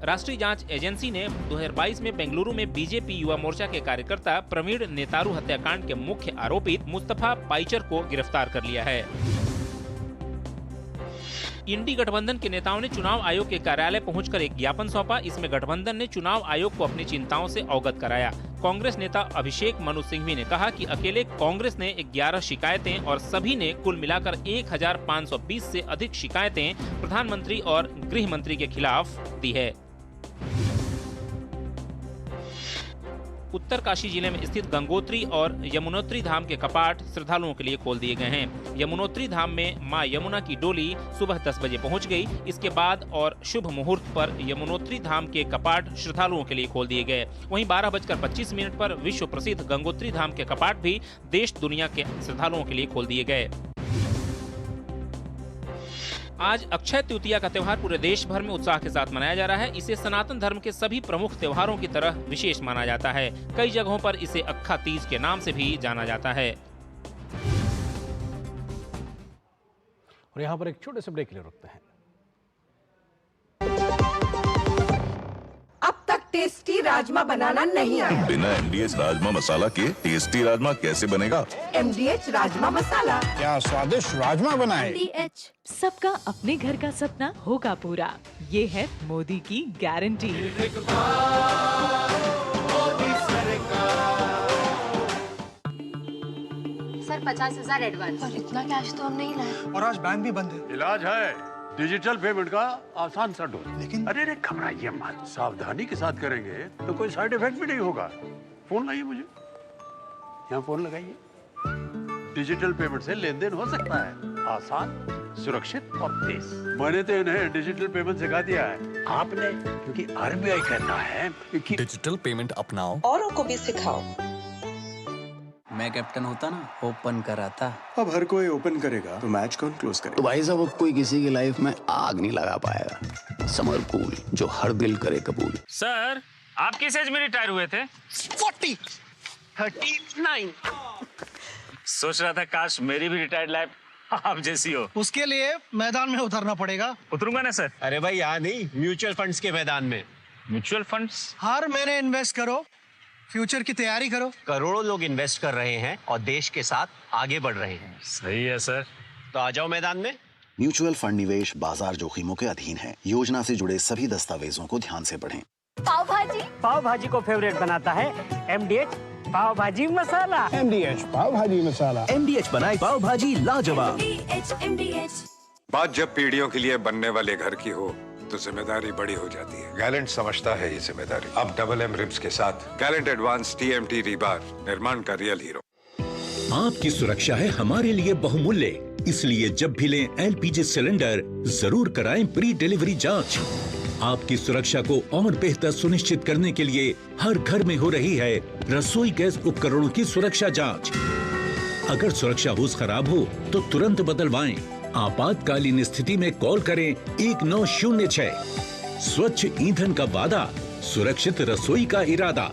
राष्ट्रीय जांच एजेंसी ने 2022 में बेंगलुरु में बीजेपी युवा मोर्चा के कार्यकर्ता प्रवीण नेतारू हत्याकांड के मुख्य आरोपित मुस्तफा पाइचर को गिरफ्तार कर लिया है। इंडी गठबंधन के नेताओं ने चुनाव आयोग के कार्यालय पहुंचकर एक ज्ञापन सौंपा। इसमें गठबंधन ने चुनाव आयोग को अपनी चिंताओं से अवगत कराया। कांग्रेस नेता अभिषेक मनु सिंघवी ने कहा कि अकेले कांग्रेस ने 11 शिकायतें और सभी ने कुल मिलाकर 1520 से अधिक शिकायतें प्रधानमंत्री और गृह मंत्री के खिलाफ दी है। उत्तरकाशी जिले में स्थित गंगोत्री और यमुनोत्री धाम के कपाट श्रद्धालुओं के लिए खोल दिए गए हैं। यमुनोत्री धाम में मां यमुना की डोली सुबह 10 बजे पहुंच गई। इसके बाद और शुभ मुहूर्त पर यमुनोत्री धाम के कपाट श्रद्धालुओं के लिए खोल दिए गए। वहीं 12:25 पर विश्व प्रसिद्ध गंगोत्री धाम के कपाट भी देश दुनिया के श्रद्धालुओं के लिए खोल दिए गए। आज अक्षय तृतीया का त्योहार पूरे देश भर में उत्साह के साथ मनाया जा रहा है। इसे सनातन धर्म के सभी प्रमुख त्योहारों की तरह विशेष माना जाता है। कई जगहों पर इसे अक्खा तीज के नाम से भी जाना जाता है। और यहाँ पर एक छोटे से ब्रेक के लिए रुकते हैं। अब तक टेस्टी राजमा बनाना नहीं आया। बिना MDH राजमा मसाला के टेस्टी राजमा कैसे बनेगा? MDH राजमा मसाला। क्या स्वादिष्ट राजमा बनाए। MDH, सबका अपने घर का सपना होगा पूरा। ये है मोदी की गारंटी। Sir 50,000 advance. और इतना कैश तो हम नहीं लाए। और आज बैंक भी बंद है। इलाज है डिजिटल पेमेंट का आसान सा डोज। लेकिन अरे घबराइए मत, सावधानी के साथ करेंगे तो कोई साइड इफेक्ट भी नहीं होगा। फोन लाइए मुझे, यहाँ फोन लगाइए। डिजिटल पेमेंट से लेन देन हो सकता है आसान, सुरक्षित और तेज। मैंने तो इन्हें डिजिटल पेमेंट सिखा दिया है। आपने, क्योंकि RBI कहता है कि डिजिटल पेमेंट अपनाओ, औरों को भी सिखाओ। मैं कैप्टन होता ना, ओपन कराता। अब हर कोई ओपन करेगा तो मैच कौन क्लोज करेगा? तो भाई साहब, अब कोई किसी की लाइफ में आग नहीं लगा पाएगा। समर कूल, जो हर दिल करे कबूल। सर, आप किस एज में रिटायर हुए थे? 39। सोच रहा था काश मेरी भी रिटायर्ड लाइफ आप जैसी हो। उसके लिए मैदान में उतरना पड़ेगा। उतरूंगा ना सर। अरे भाई यहाँ नहीं, म्यूचुअल फंड्स के मैदान में। Mutual funds? हर महीने इन्वेस्ट करो, फ्यूचर की तैयारी करो। करोड़ों लोग इन्वेस्ट कर रहे हैं और देश के साथ आगे बढ़ रहे हैं। सही है सर। तो आ जाओ मैदान में। म्यूचुअल फंड निवेश बाजार जोखिमों के अधीन है। योजना से जुड़े सभी दस्तावेजों को ध्यान से पढ़ें। पाव भाजी को फेवरेट बनाता है MDH पाव भाजी मसाला। MDH पाव भाजी मसाला। MDH बनाए पाव भाजी लाजवाब। बात जब पीढ़ियों के लिए बनने वाले घर की हो तो जिम्मेदारी बड़ी हो जाती है। गैलेंट समझता है ये जिम्मेदारी। अब डबल M रिब्स के साथ गैलेंट एडवांस TMT रीबार, निर्माण का रियल हीरो। आपकी सुरक्षा है हमारे लिए बहुमूल्य, इसलिए जब भी लें LPG सिलेंडर जरूर कराएं प्री डिलीवरी जांच। आपकी सुरक्षा को और बेहतर सुनिश्चित करने के लिए हर घर में हो रही है रसोई गैस उपकरणों की सुरक्षा जांच। अगर सुरक्षा होस खराब हो तो तुरंत बदलवाएं। आपातकालीन स्थिति में कॉल करें 1906। स्वच्छ ईंधन का वादा, सुरक्षित रसोई का इरादा।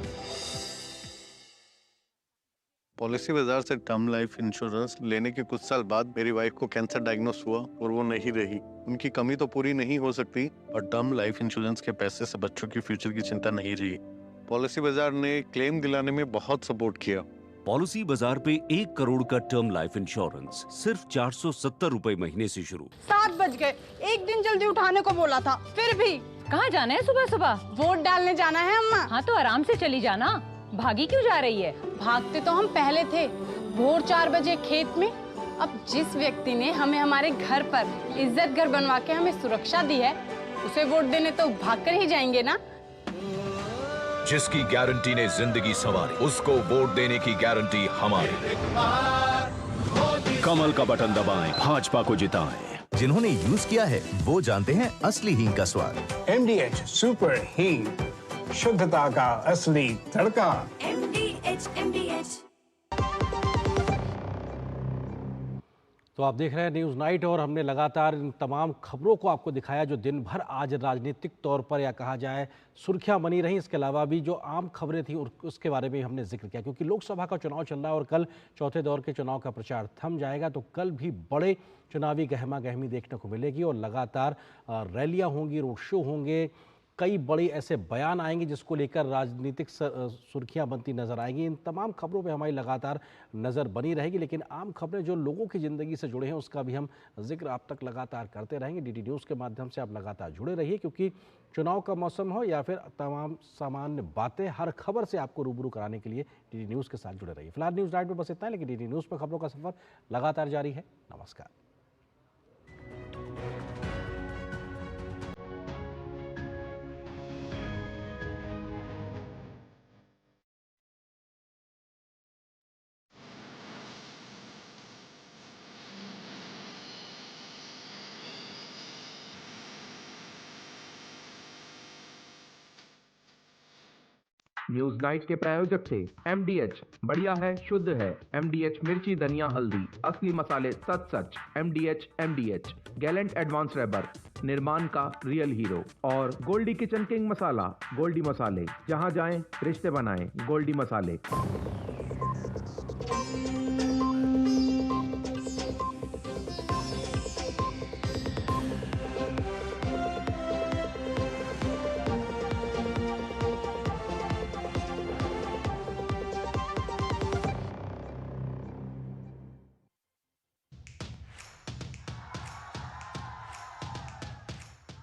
पॉलिसी बाजार से टर्म लाइफ इंश्योरेंस लेने के कुछ साल बाद मेरी वाइफ को कैंसर डायग्नोस हुआ और वो नहीं रही। उनकी कमी तो पूरी नहीं हो सकती और टर्म लाइफ इंश्योरेंस के पैसे से बच्चों की फ्यूचर की चिंता नहीं रही। पॉलिसी बाजार ने क्लेम दिलाने में बहुत सपोर्ट किया। पॉलिसी बाजार पे 1 करोड़ का टर्म लाइफ इंश्योरेंस सिर्फ 470 रुपए महीने से शुरू। 7 बज गए, एक दिन जल्दी उठाने को बोला था, फिर भी। कहाँ जाना है सुबह सुबह? वोट डालने जाना है अम्मा। हाँ तो आराम से चली जाना, भागी क्यों जा रही है? भागते तो हम पहले थे, भोर 4 बजे खेत में। अब जिस व्यक्ति ने हमें हमारे घर पर इज्जत घर बनवा के हमें सुरक्षा दी है, उसे वोट देने तो भाग कर ही जाएंगे ना। जिसकी गारंटी ने जिंदगी संवारी, उसको वोट देने की गारंटी हमारी। कमल का बटन दबाएं, भाजपा को जिताएं। जिन्होंने यूज किया है वो जानते हैं असली हींग का स्वाद। MDH सुपर हींग, शुद्धता का असली तड़का। MDH। तो आप देख रहे हैं न्यूज़ नाइट और हमने लगातार इन तमाम खबरों को आपको दिखाया जो दिन भर आज राजनीतिक तौर पर या कहा जाए सुर्खियां बनी रहीं। इसके अलावा भी जो आम खबरें थी उसके बारे में हमने जिक्र किया, क्योंकि लोकसभा का चुनाव चल रहा है और कल चौथे दौर के चुनाव का प्रचार थम जाएगा। तो कल भी बड़े चुनावी गहमा गहमी देखने को मिलेगी और लगातार रैलियाँ होंगी, रोड शो होंगे, कई बड़े ऐसे बयान आएंगे जिसको लेकर राजनीतिक सुर्खियां बनती नजर आएंगी। इन तमाम खबरों पे हमारी लगातार नज़र बनी रहेगी, लेकिन आम खबरें जो लोगों की ज़िंदगी से जुड़े हैं उसका भी हम जिक्र आप तक लगातार करते रहेंगे। DD न्यूज़ के माध्यम से आप लगातार जुड़े रहिए, क्योंकि चुनाव का मौसम हो या फिर तमाम सामान्य बातें, हर खबर से आपको रूबरू कराने के लिए DD न्यूज़ के साथ जुड़े रहिए। फिलहाल न्यूज़ नाइट में बस इतना है, लेकिन DD न्यूज़ पर खबरों का सफर लगातार जारी है। नमस्कार। न्यूज नाइट के प्रायोजक थे MDH बढ़िया है, शुद्ध है। MDH मिर्ची, धनिया, हल्दी, असली मसाले सच। MDH गैलेंट एडवांस रबर, निर्माण का रियल हीरो। और गोल्डी किचन किंग मसाला, गोल्डी मसाले, जहां जाएं रिश्ते बनाएं, गोल्डी मसाले।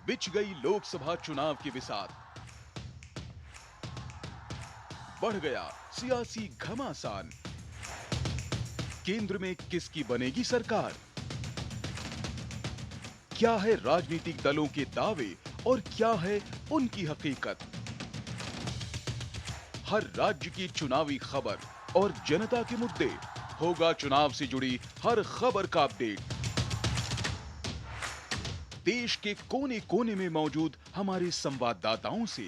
बिछ गई लोकसभा चुनाव की बिसात, बढ़ गया सियासी घमासान। केंद्र में किसकी बनेगी सरकार? क्या है राजनीतिक दलों के दावे और क्या है उनकी हकीकत? हर राज्य की चुनावी खबर और जनता के मुद्दे, होगा चुनाव से जुड़ी हर खबर का अपडेट। देश के कोने कोने में मौजूद हमारे संवाददाताओं से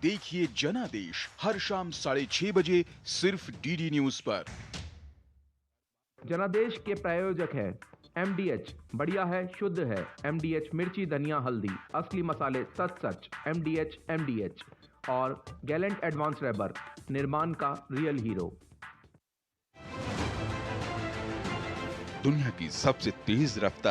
देखिए जनादेश हर शाम 6:30 बजे सिर्फ DD न्यूज पर। जनादेश के प्रायोजक है MDH बढ़िया है, शुद्ध है। MDH मिर्ची, धनिया, हल्दी, असली मसाले सच। MDH और गैलेंट एडवांस रबर, निर्माण का रियल हीरो। दुनिया की सबसे तेज रफ्तार